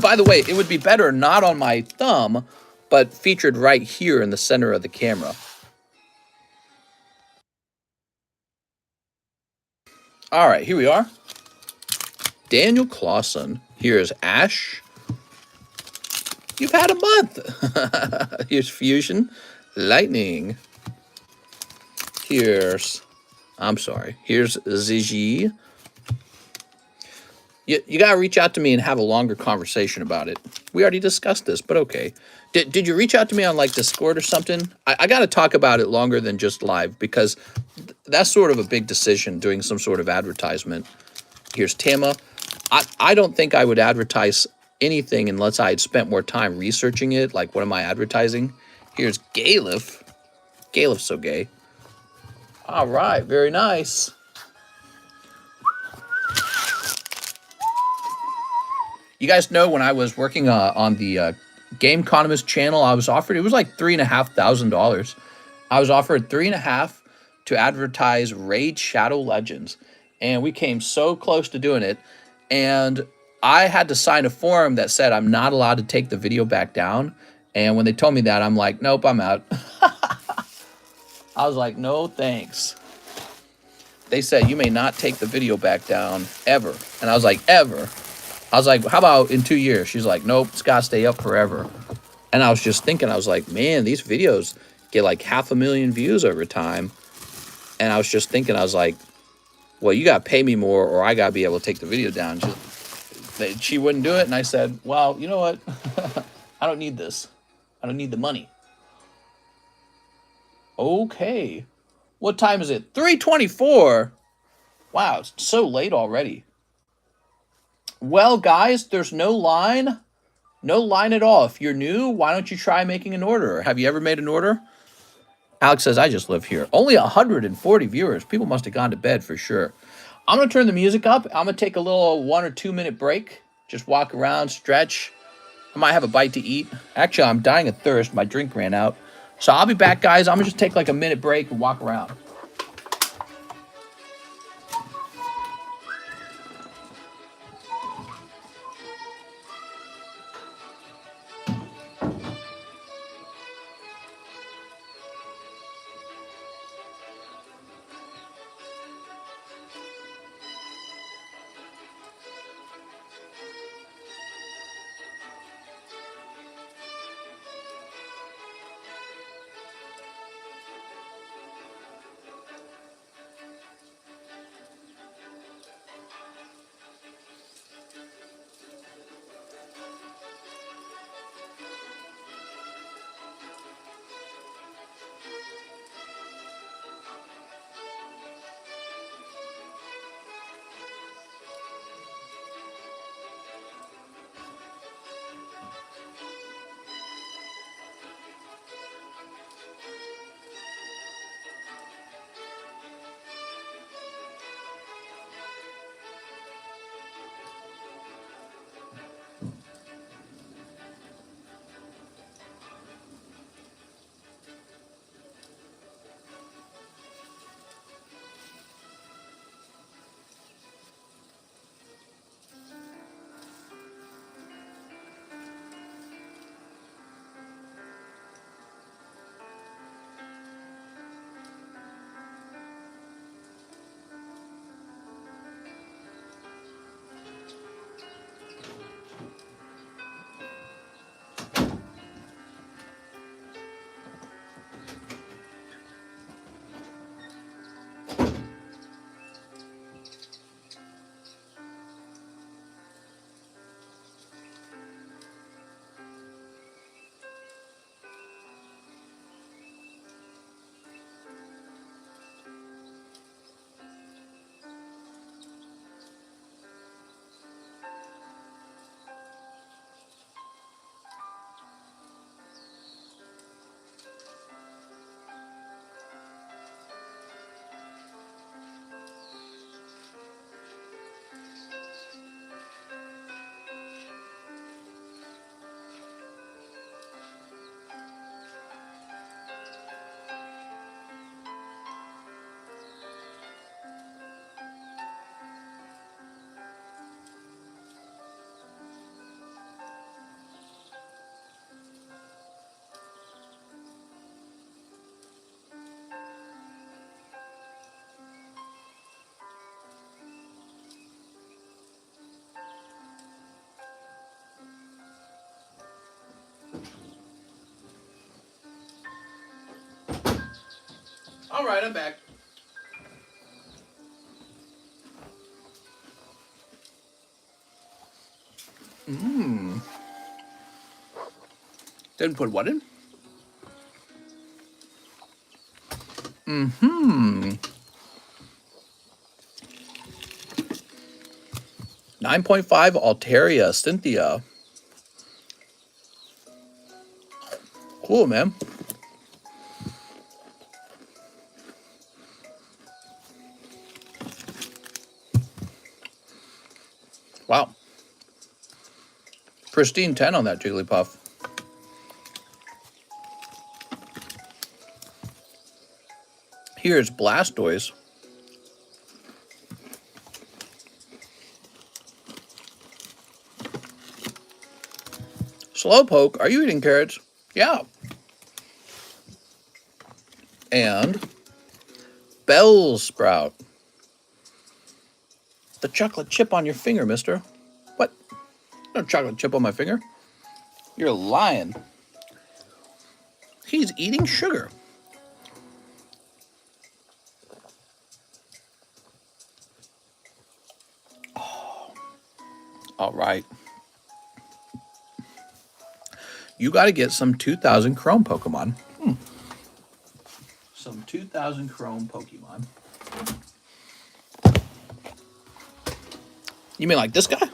By the way, it would be better not on my thumb, but featured right here in the center of the camera. All right, here we are. Daniel Clausen. Here's Ash. You've had a month. Here's Fusion. Lightning. Here's Ziggy. You got to reach out to me and have a longer conversation about it. We already discussed this, but okay. Did you reach out to me on like Discord or something? I got to talk about it longer than just live because that's sort of a big decision, doing some sort of advertisement. Here's Tama. I don't think I would advertise anything unless I had spent more time researching it. Like, what am I advertising? Here's Galif. Galif's so gay. All right, very nice. You guys know when I was working on the GameConomist channel, I was offered, it was like $3,500. I was offered $3,500 to advertise Raid Shadow Legends. And we came so close to doing it. And I had to sign a form that said I'm not allowed to take the video back down. And when they told me that, I'm like, nope, I'm out. I was like, no, thanks. They said, you may not take the video back down ever. And I was like, ever? I was like, how about in 2 years? She's like, nope, it's got to stay up forever. And I was just thinking, I was like, man, these videos get like 500,000 views over time. And I was just thinking, I was like, well, you got to pay me more or I got to be able to take the video down. She wouldn't do it. And I said, well, you know what? I don't need this. I don't need the money. Okay. What time is it? 3:24. Wow, it's so late already. Well, guys, there's no line. No line at all. If you're new, why don't you try making an order? Have you ever made an order? Alex says, I just live here. Only 140 viewers. People must have gone to bed for sure. I'm going to turn the music up. I'm going to take a little 1 or 2 minute break. Just walk around, stretch. I might have a bite to eat. Actually, I'm dying of thirst. My drink ran out. So I'll be back, guys. I'm going to just take like a minute break and walk around. All right, I'm back. Didn't put what in? 9.5 Altaria, Cynthia. Cool, man. Wow. Pristine 10 on that Jigglypuff. Here's Blastoise. Slowpoke, are you eating carrots? Yeah. And Bellsprout. The chocolate chip on your finger, mister. What? No chocolate chip on my finger. You're lying. He's eating sugar. Oh. All right. You got to get some 2000 Chrome Pokemon. Some 2000 Chrome Pokemon. You mean like this guy?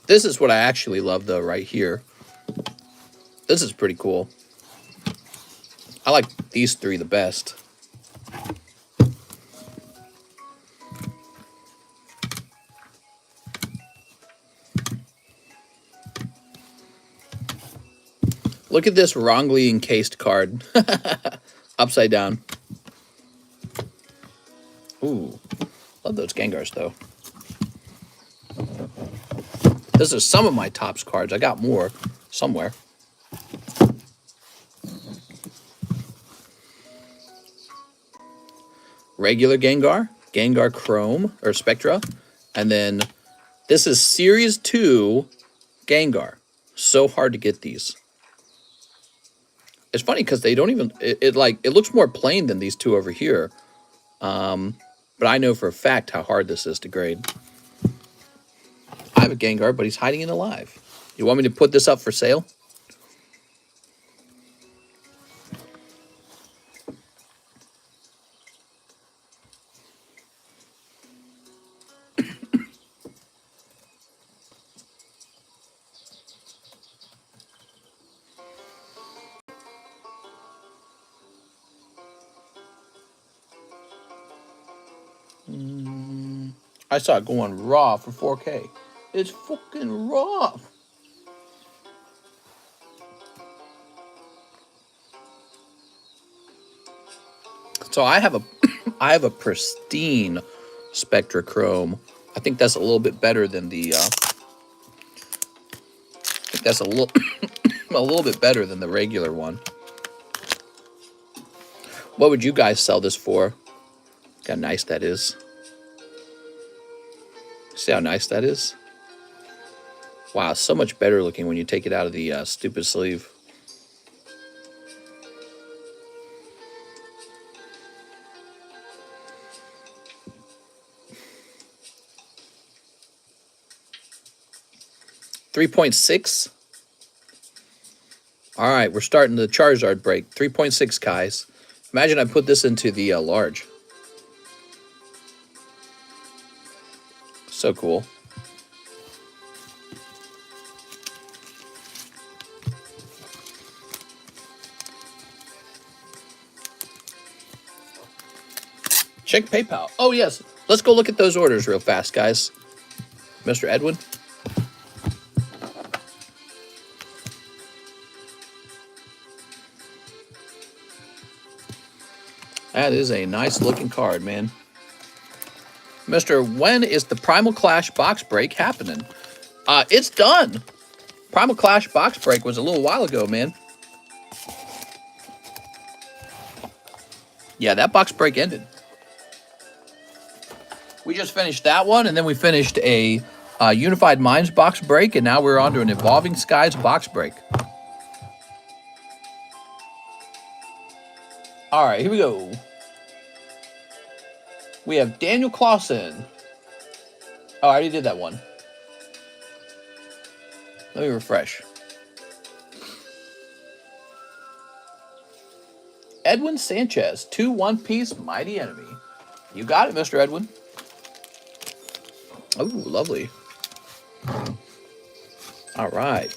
This is what I actually love, though, right here. This is pretty cool. I like these three the best. Look at this wrongly encased card. Upside down. Ooh. Love those Gengars, though. This is some of my Topps cards. I got more somewhere. Regular Gengar, Gengar Chrome, or Spectra. And then this is Series 2 Gengar. So hard to get these. It's funny because they don't even, it looks more plain than these two over here. But I know for a fact how hard this is to grade. I have a Gengar, but he's hiding it alive. You want me to put this up for sale? I saw it going raw for 4K. It's fucking raw. So I have a I have a pristine Spectra Chrome. I think that's a little bit better than the I think that's a little a little bit better than the regular one. What would you guys sell this for? Look how nice that is. See how nice that is? Wow, so much better looking when you take it out of the stupid sleeve. $3.6. All right, we're starting the Charizard break. 3.6, guys. Imagine I put this into the large. So cool. Check PayPal. Oh, yes. Let's go look at those orders real fast, guys. Mr. Edwin. That is a nice looking card, man. Mister, when is the Primal Clash box break happening? It's done. Primal Clash box break was a little while ago, man. Yeah, that box break ended. We just finished that one, and then we finished a Unified Minds box break, and now we're on to an Evolving Skies box break. All right, here we go. We have Daniel Clausen. Oh, I already did that one. Let me refresh. Edwin Sanchez, 2 one-piece Mighty Enemy. You got it, Mr. Edwin. Oh, lovely. All right.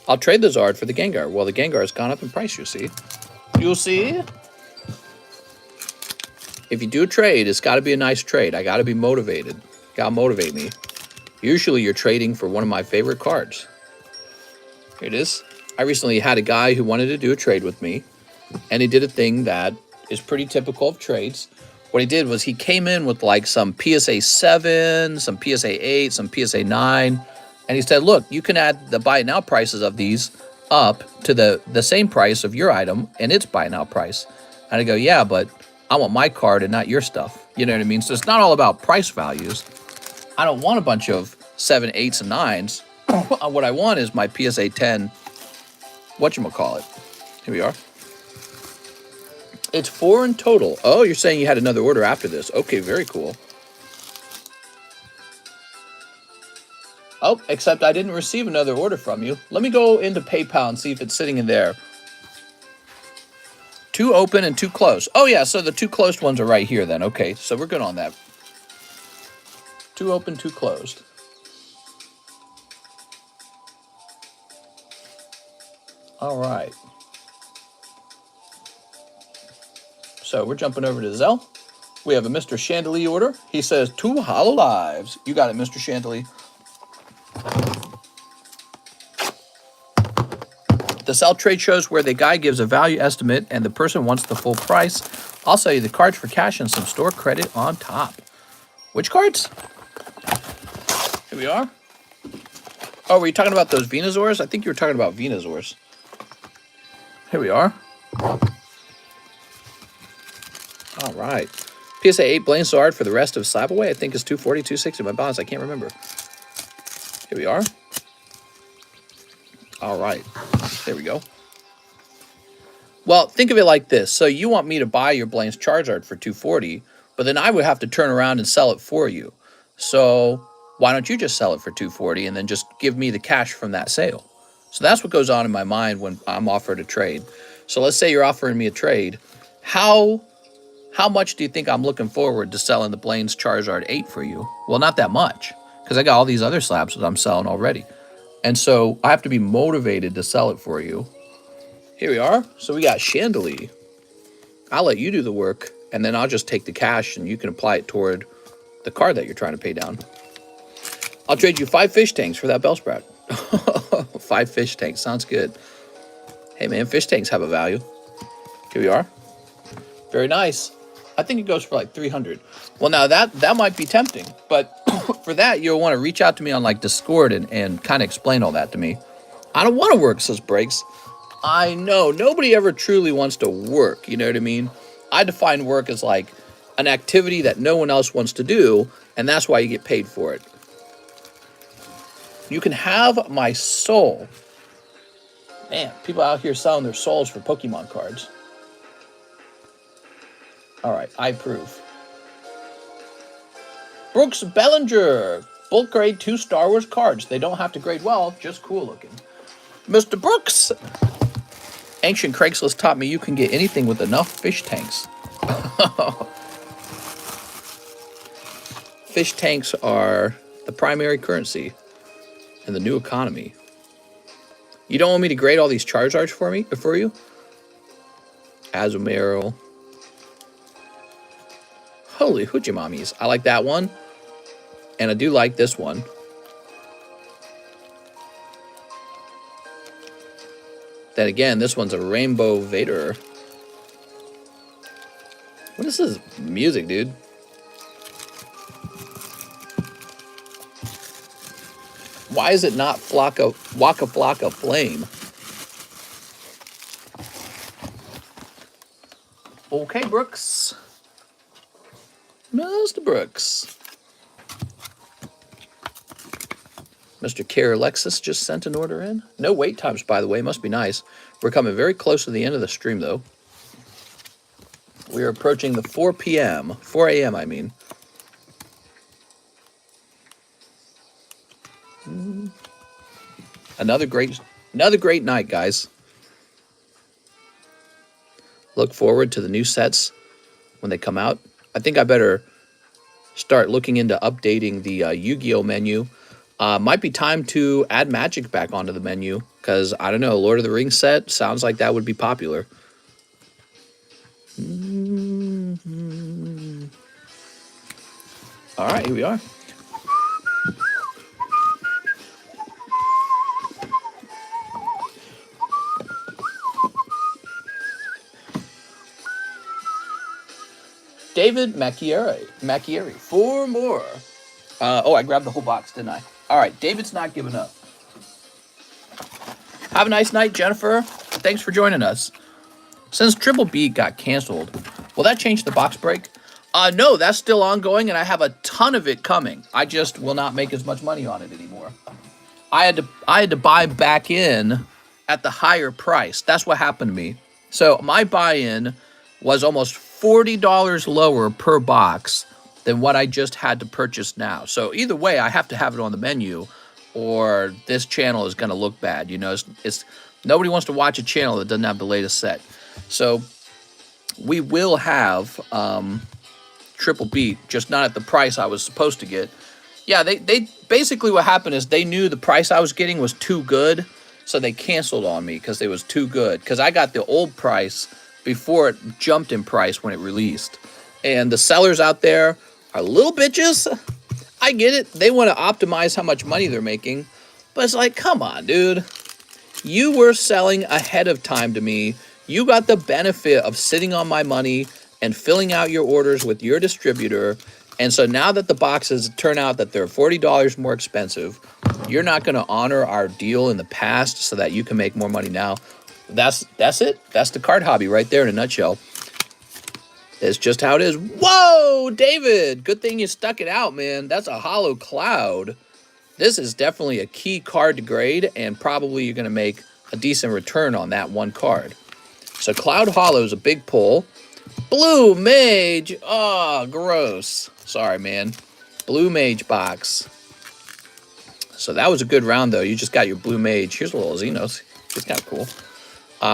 I'll trade the Zard for the Gengar. Well, the Gengar has gone up in price, you see. You'll see. If you do a trade, it's got to be a nice trade. I got to be motivated. Got to motivate me. Usually you're trading for one of my favorite cards. Here it is. I recently had a guy who wanted to do a trade with me, and he did a thing that is pretty typical of trades. What he did was he came in with like some PSA 7, some PSA 8, some PSA 9, and he said, look, you can add the buy now prices of these up to the same price of your item and its buy now price. And I go, yeah, but I want my card and not your stuff. You know what I mean? So it's not all about price values. I don't want a bunch of 7, 8s, and 9s. What I want is my PSA 10, whatchamacallit. Here we are. It's 4 in total. Oh, you're saying you had another order after this. Okay, very cool. Oh, except I didn't receive another order from you. Let me go into PayPal and see if it's sitting in there. 2 open and 2 closed. Oh, yeah, so the 2 closed ones are right here then. Okay, so we're good on that. 2 open, 2 closed. All right. So we're jumping over to ZELLE. We have a Mr. Chandelier order. He says 2 hollow lives. You got it, Mr. Chandelier. The sell trade shows where the guy gives a value estimate and the person wants the full price. I'll sell you the cards for cash and some store credit on top. Which cards? Here we are. Oh, were you talking about those Venusaurs? I think you were talking about Venusaurs. Here we are. All right. PSA 8 Blaine Zard for the rest of SLAB-AWAY. I think is 240, 260. My balance, I can't remember. Here we are. All right. There we go. Well, think of it like this. So you want me to buy your Blaine's Charizard for 240, but then I would have to turn around and sell it for you. So why don't you just sell it for 240 and then just give me the cash from that sale? So that's what goes on in my mind when I'm offered a trade. So let's say you're offering me a trade. How much do you think I'm looking forward to selling the Blaine's Charizard 8 for you? Well, not that much, because I got all these other slabs that I'm selling already. And so I have to be motivated to sell it for you. Here we are. So we got Chandelier. I'll let you do the work, and then I'll just take the cash, and you can apply it toward the card that you're trying to pay down. I'll trade you 5 fish tanks for that Bellsprout. 5 fish tanks. Sounds good. Hey, man, fish tanks have a value. Here we are. Very nice. I think it goes for like 300. Well, now that might be tempting, but for that, you'll want to reach out to me on like Discord and kind of explain all that to me. I don't want to work, says Breaks. I know. Nobody ever truly wants to work. You know what I mean? I define work as like an activity that no one else wants to do, and that's why you get paid for it. You can have my soul. Man, people out here selling their souls for Pokemon cards. All right, I approve. Brooks Bellinger. Bulk grade 2 Star Wars cards. They don't have to grade well, just cool looking. Mr. Brooks. Ancient Craigslist taught me you can get anything with enough fish tanks. Fish tanks are the primary currency in the new economy. You don't want me to grade all these Charizards for you? Azumarill. Holy hoochie mommies. I like that one. And I do like this one. Then again, this one's a Rainbow Vader. What is this music, dude? Why is it not Waka Flocka Flame? Okay, Brooks. Mr. Brooks. Mr. Care Alexis just sent an order in. No wait times, by the way. Must be nice. We're coming very close to the end of the stream, though. We are approaching the 4 p.m. 4 a.m., I mean. Another great night, guys. Look forward to the new sets when they come out. I think I better start looking into updating the Yu-Gi-Oh menu. Might be time to add Magic back onto the menu, because, I don't know, Lord of the Rings set sounds like that would be popular. All right, here we are. David Macchieri. 4 more. Oh, I grabbed the whole box, didn't I? All right, David's not giving up. Have a nice night, Jennifer. Thanks for joining us. Since Triple B got canceled, will that change the box break? No, that's still ongoing, and I have a ton of it coming. I just will not make as much money on it anymore. I had to buy back in at the higher price. That's what happened to me. So my buy-in was almost $40 lower per box than what I just had to purchase now. So either way, I have to have it on the menu, or this channel is going to look bad. You know, it's nobody wants to watch a channel that doesn't have the latest set. So we will have Triple Beat, just not at the price I was supposed to get. Yeah, they basically what happened is they knew the price I was getting was too good, so they canceled on me because it was too good. Because I got the old price before it jumped in price when it released. And the sellers out there are little bitches. I get it. They want to optimize how much money they're making. But it's like, come on, dude. You were selling ahead of time to me. You got the benefit of sitting on my money and filling out your orders with your distributor. And so now that the boxes turn out that they're $40 more expensive, you're not going to honor our deal in the past so that you can make more money now. That's it. That's the card hobby right there in a nutshell. It's just how it is. Whoa, David! Good thing you stuck it out, man. That's a hollow cloud. This is definitely a key card to grade, and probably you're going to make a decent return on that one card. So Cloud Hollow is a big pull. Blue Mage. Oh, gross. Sorry, man. Blue Mage box. So that was a good round, though. You just got your Blue Mage. Here's a little Xenos. It's kind of cool.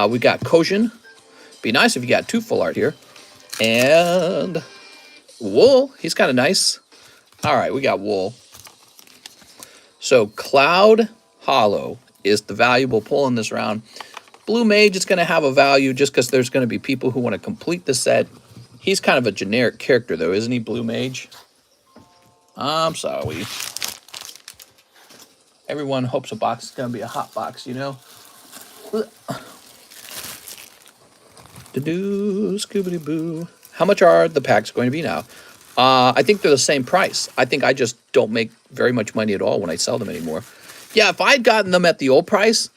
We got Kojin. Be nice if you got 2 full art here. And Wool. He's kind of nice. All right, we got Wool. So Cloud Hollow is the valuable pull in this round. Blue Mage is going to have a value just because there's going to be people who want to complete the set. He's kind of a generic character, though, isn't he, Blue Mage? I'm sorry. Everyone hopes a box is going to be a hot box, you know? Scooby-Doo. How much are the packs going to be now? I think they're the same price. I think I just don't make very much money at all when I sell them anymore. Yeah, if I'd gotten them at the old price,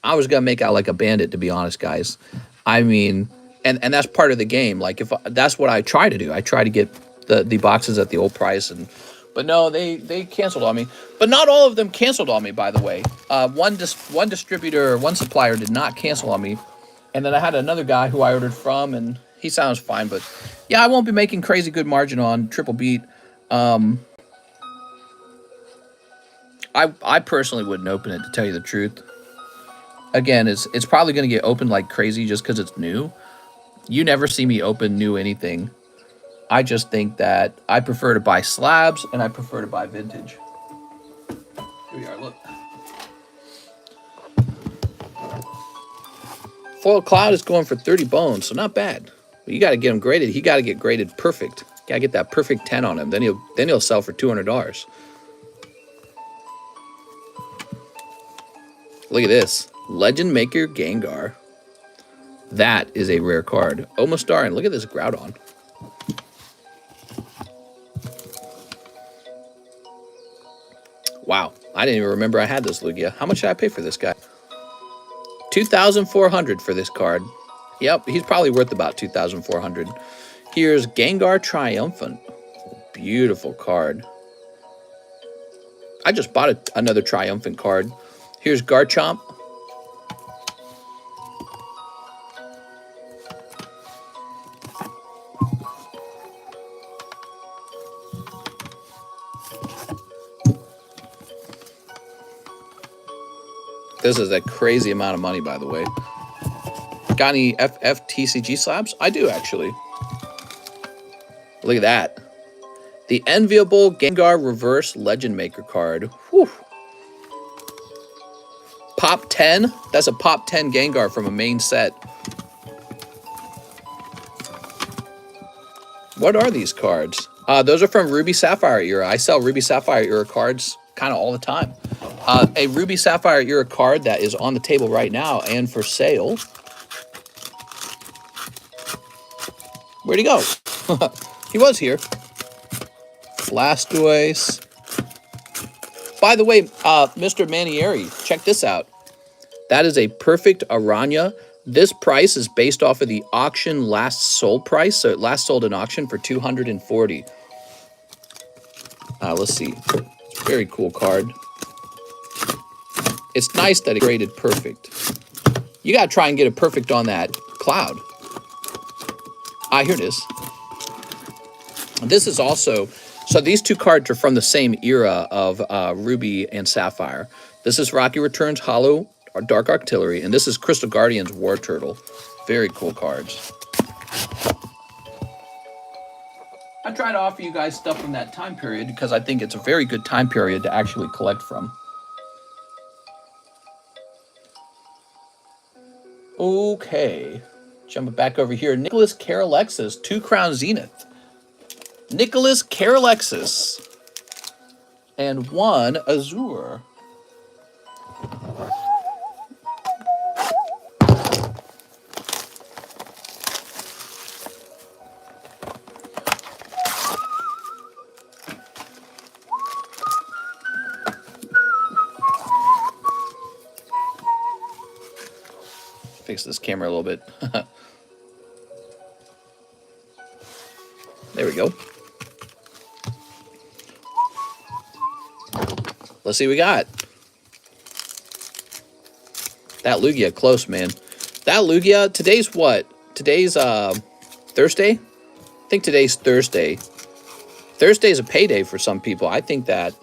I was going to make out like a bandit, to be honest, guys. I mean, and that's part of the game. Like, if that's what I try to do. I try to get the boxes at the old price. But no, they canceled on me. But not all of them canceled on me, by the way. One distributor, one supplier did not cancel on me. And then I had another guy who I ordered from, and he sounds fine. But yeah, I won't be making crazy good margin on Triple Beat. I personally wouldn't open it, to tell you the truth. Again, it's probably going to get opened like crazy just because it's new. You never see me open new anything. I just think that I prefer to buy slabs, and I prefer to buy vintage. Here we are, look. Foil Cloud is going for 30 bones, so not bad. But you got to get him graded. He got to get graded perfect. Got to get that perfect 10 on him. Then he'll sell for $200. Look at this. Legend Maker Gengar. That is a rare card. Omastar, and look at this Groudon. Wow. I didn't even remember I had this Lugia. How much did I pay for this guy? $2,400 for this card. Yep, he's probably worth about $2,400. Here's Gengar Triumphant. Beautiful card. I just bought another triumphant card. Here's Garchomp. This is a crazy amount of money, by the way. Got any FFTCG slabs? I do, actually. Look at that. The enviable Gengar Reverse Legend Maker card. Whew. Pop 10? That's a Pop 10 Gengar from a main set. What are these cards? Those are from Ruby Sapphire era. I sell Ruby Sapphire era cards kind of all the time. A Ruby Sapphire era card that is on the table right now and for sale. Where'd he go? He was here. Blastoise. By the way, Mr. Manieri, check this out. That is a perfect Aranya. This price is based off of the auction last sold price. So it last sold in auction for $240. Let's see. It's a very cool card. It's nice that it graded perfect. You got to try and get a perfect on that cloud. Here it is. This is also, so these two cards are from the same era of Ruby and Sapphire. This is Rocky Returns Hollow Dark Artillery, and this is Crystal Guardians War Turtle. Very cool cards. I try to offer you guys stuff from that time period because I think it's a very good time period to actually collect from. Okay. Jumping back over here. Nicholas Carolexis, 2 Crown Zenith. Nicholas Carolexis. And 1 Azure. Fix this camera a little bit. There we go. Let's see what we got. That Lugia, close, man. That Lugia, today's what? Today's Thursday? I think today's Thursday. Thursday is a payday for some people. I think that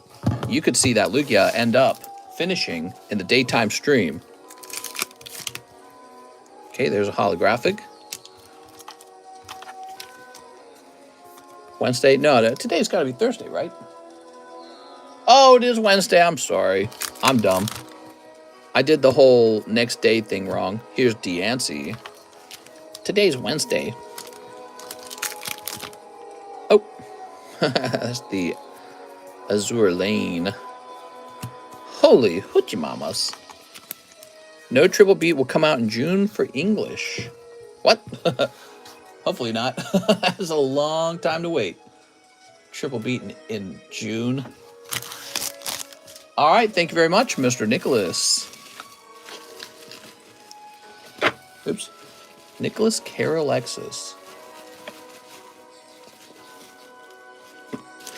you could see that Lugia end up finishing in the daytime stream. Okay, there's a holographic. Wednesday? No, today's got to be Thursday, right? Oh, it is Wednesday. I'm sorry. I'm dumb. I did the whole next day thing wrong. Here's Deancey. Today's Wednesday. Oh. That's the Azure Lane. Holy hoochie mamas. No Triple Beat will come out in June for English. What? Hopefully not. That's a long time to wait. Triple Beat in June. All right. Thank you very much, Mr. Nicholas. Oops. Nicholas Carolexis.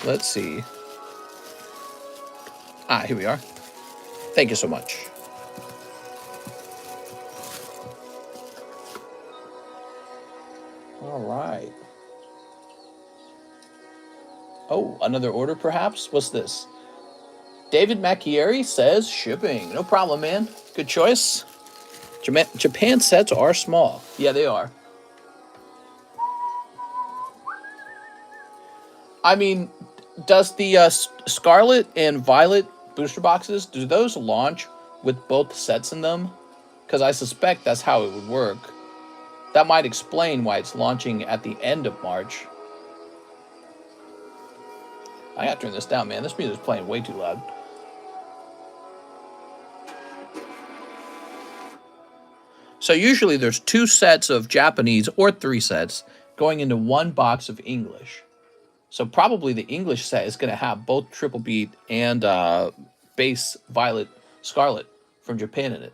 Let's see. Here we are. Thank you so much. All right. Oh, another order perhaps? What's this? David Macchieri says shipping. No problem, man. Good choice. Japan sets are small. Yeah, they are. I mean, does the Scarlet and Violet booster boxes, do those launch with both sets in them? Because I suspect that's how it would work. That might explain why it's launching at the end of March. I gotta turn this down, man. This music's playing way too loud. So usually there's 2 sets of Japanese or 3 sets going into 1 box of English. So probably the English set is going to have both Triple Beat and base Violet Scarlet from Japan in it.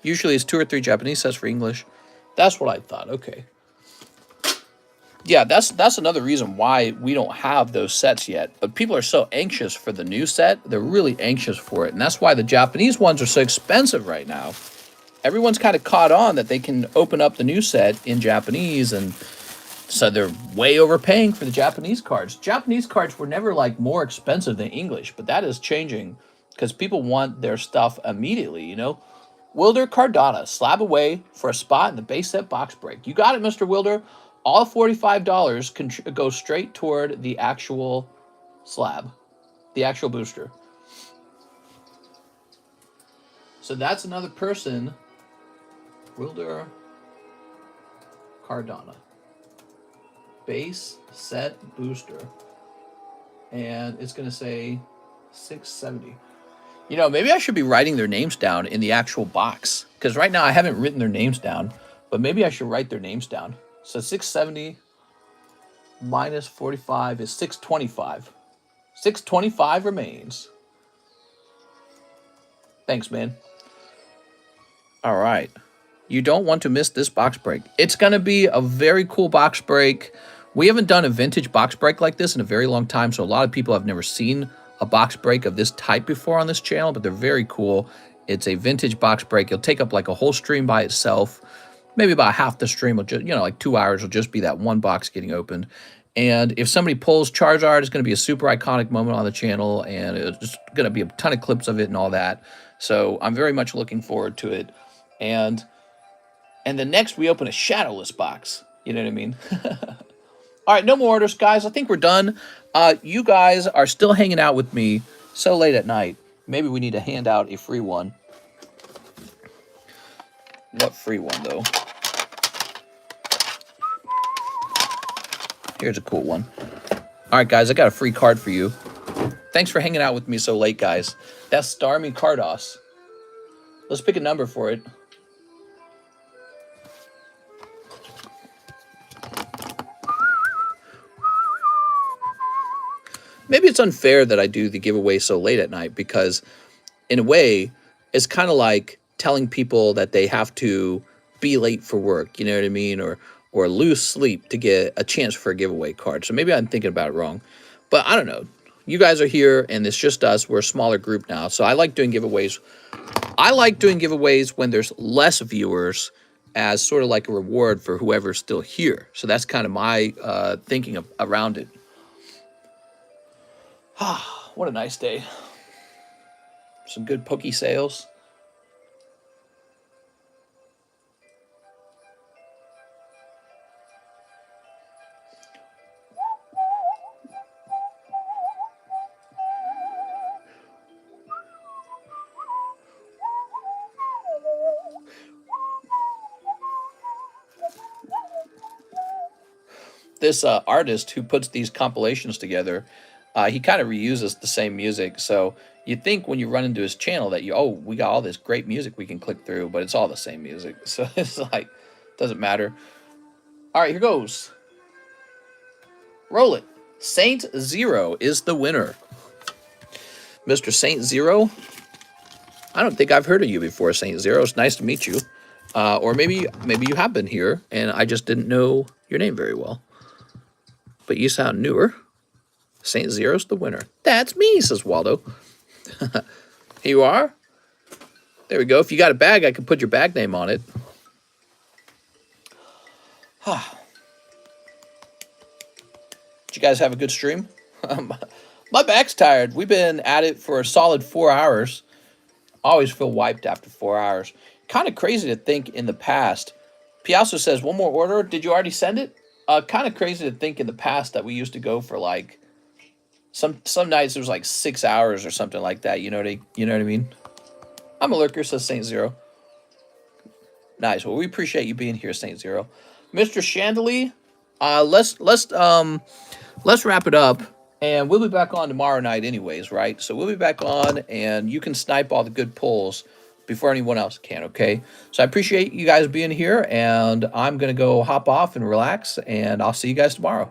Usually it's 2 or 3 Japanese sets for English. That's what I thought. Okay. Yeah, that's another reason why we don't have those sets yet. But people are so anxious for the new set. They're really anxious for it. And that's why the Japanese ones are so expensive right now. Everyone's kind of caught on that they can open up the new set in Japanese, and so they're way overpaying for the Japanese cards. Japanese cards were never like more expensive than English, but that is changing because people want their stuff immediately, you know? Wilder Cardano, SLAB-AWAY for a spot in the base set box break. You got it, Mr. Wilder. All $45 can go straight toward the actual slab, the actual booster. So that's another person, Wilder Cardano. Base set booster. And it's going to say 670. You know, maybe I should be writing their names down in the actual box. Because right now I haven't written their names down. But maybe I should write their names down. So 670 minus 45 is 625. 625 remains. Thanks, man. All right. You don't want to miss this box break. It's going to be a very cool box break. We haven't done a vintage box break like this in a very long time, so a lot of people have never seen a box break of this type before on this channel, but they're very cool. It's a vintage box break. It'll take up like a whole stream by itself. Maybe about half the stream will just, you know, like 2 hours will just be that one box getting opened. And if somebody pulls Charizard, it's going to be a super iconic moment on the channel, and it's just going to be a ton of clips of it and all that. So I'm very much looking forward to it. And then next we open a shadowless box. You know what I mean? All right, no more orders, guys. I think we're done. You guys are still hanging out with me so late at night. Maybe we need to hand out a free one. What free one, though? Here's a cool one. All right, guys, I got a free card for you. Thanks for hanging out with me so late, guys. That's Starmie Cardos. Let's pick a number for it. Maybe it's unfair that I do the giveaway so late at night because, in a way, it's kind of like telling people that they have to be late for work, you know what I mean? Or lose sleep to get a chance for a giveaway card. So maybe I'm thinking about it wrong. But I don't know. You guys are here, and it's just us. We're a smaller group now. So I like doing giveaways. I like doing giveaways when there's less viewers as sort of like a reward for whoever's still here. So that's kind of my thinking around it. What a nice day. Some good pokey sales. This artist who puts these compilations together, he kind of reuses the same music. So you'd think when you run into his channel that we got all this great music we can click through, but it's all the same music. So it's like, doesn't matter. All right, here goes. Roll it. Saint Zero is the winner. Mr. Saint Zero, I don't think I've heard of you before, Saint Zero. It's nice to meet you. Or maybe you have been here and I just didn't know your name very well. But you sound newer. Saint Zero's the winner. That's me, says Waldo. Here you are. There we go. If you got a bag, I can put your bag name on it. Did you guys have a good stream? My back's tired. We've been at it for a solid 4 hours. I always feel wiped after 4 hours. Kind of crazy to think in the past. Piasso says, one more order. Did you already send it? Kind of crazy to think in the past that we used to go for like some nights it was like 6 hours or something like that. You know what I mean? I'm a lurker, says Saint Zero. Nice. Well, we appreciate you being here, Saint Zero. Mr. Chandelier, let's wrap it up, and we'll be back on tomorrow night anyways, right? So we'll be back on, and you can snipe all the good pulls before anyone else can, okay? So I appreciate you guys being here, and I'm going to go hop off and relax, and I'll see you guys tomorrow.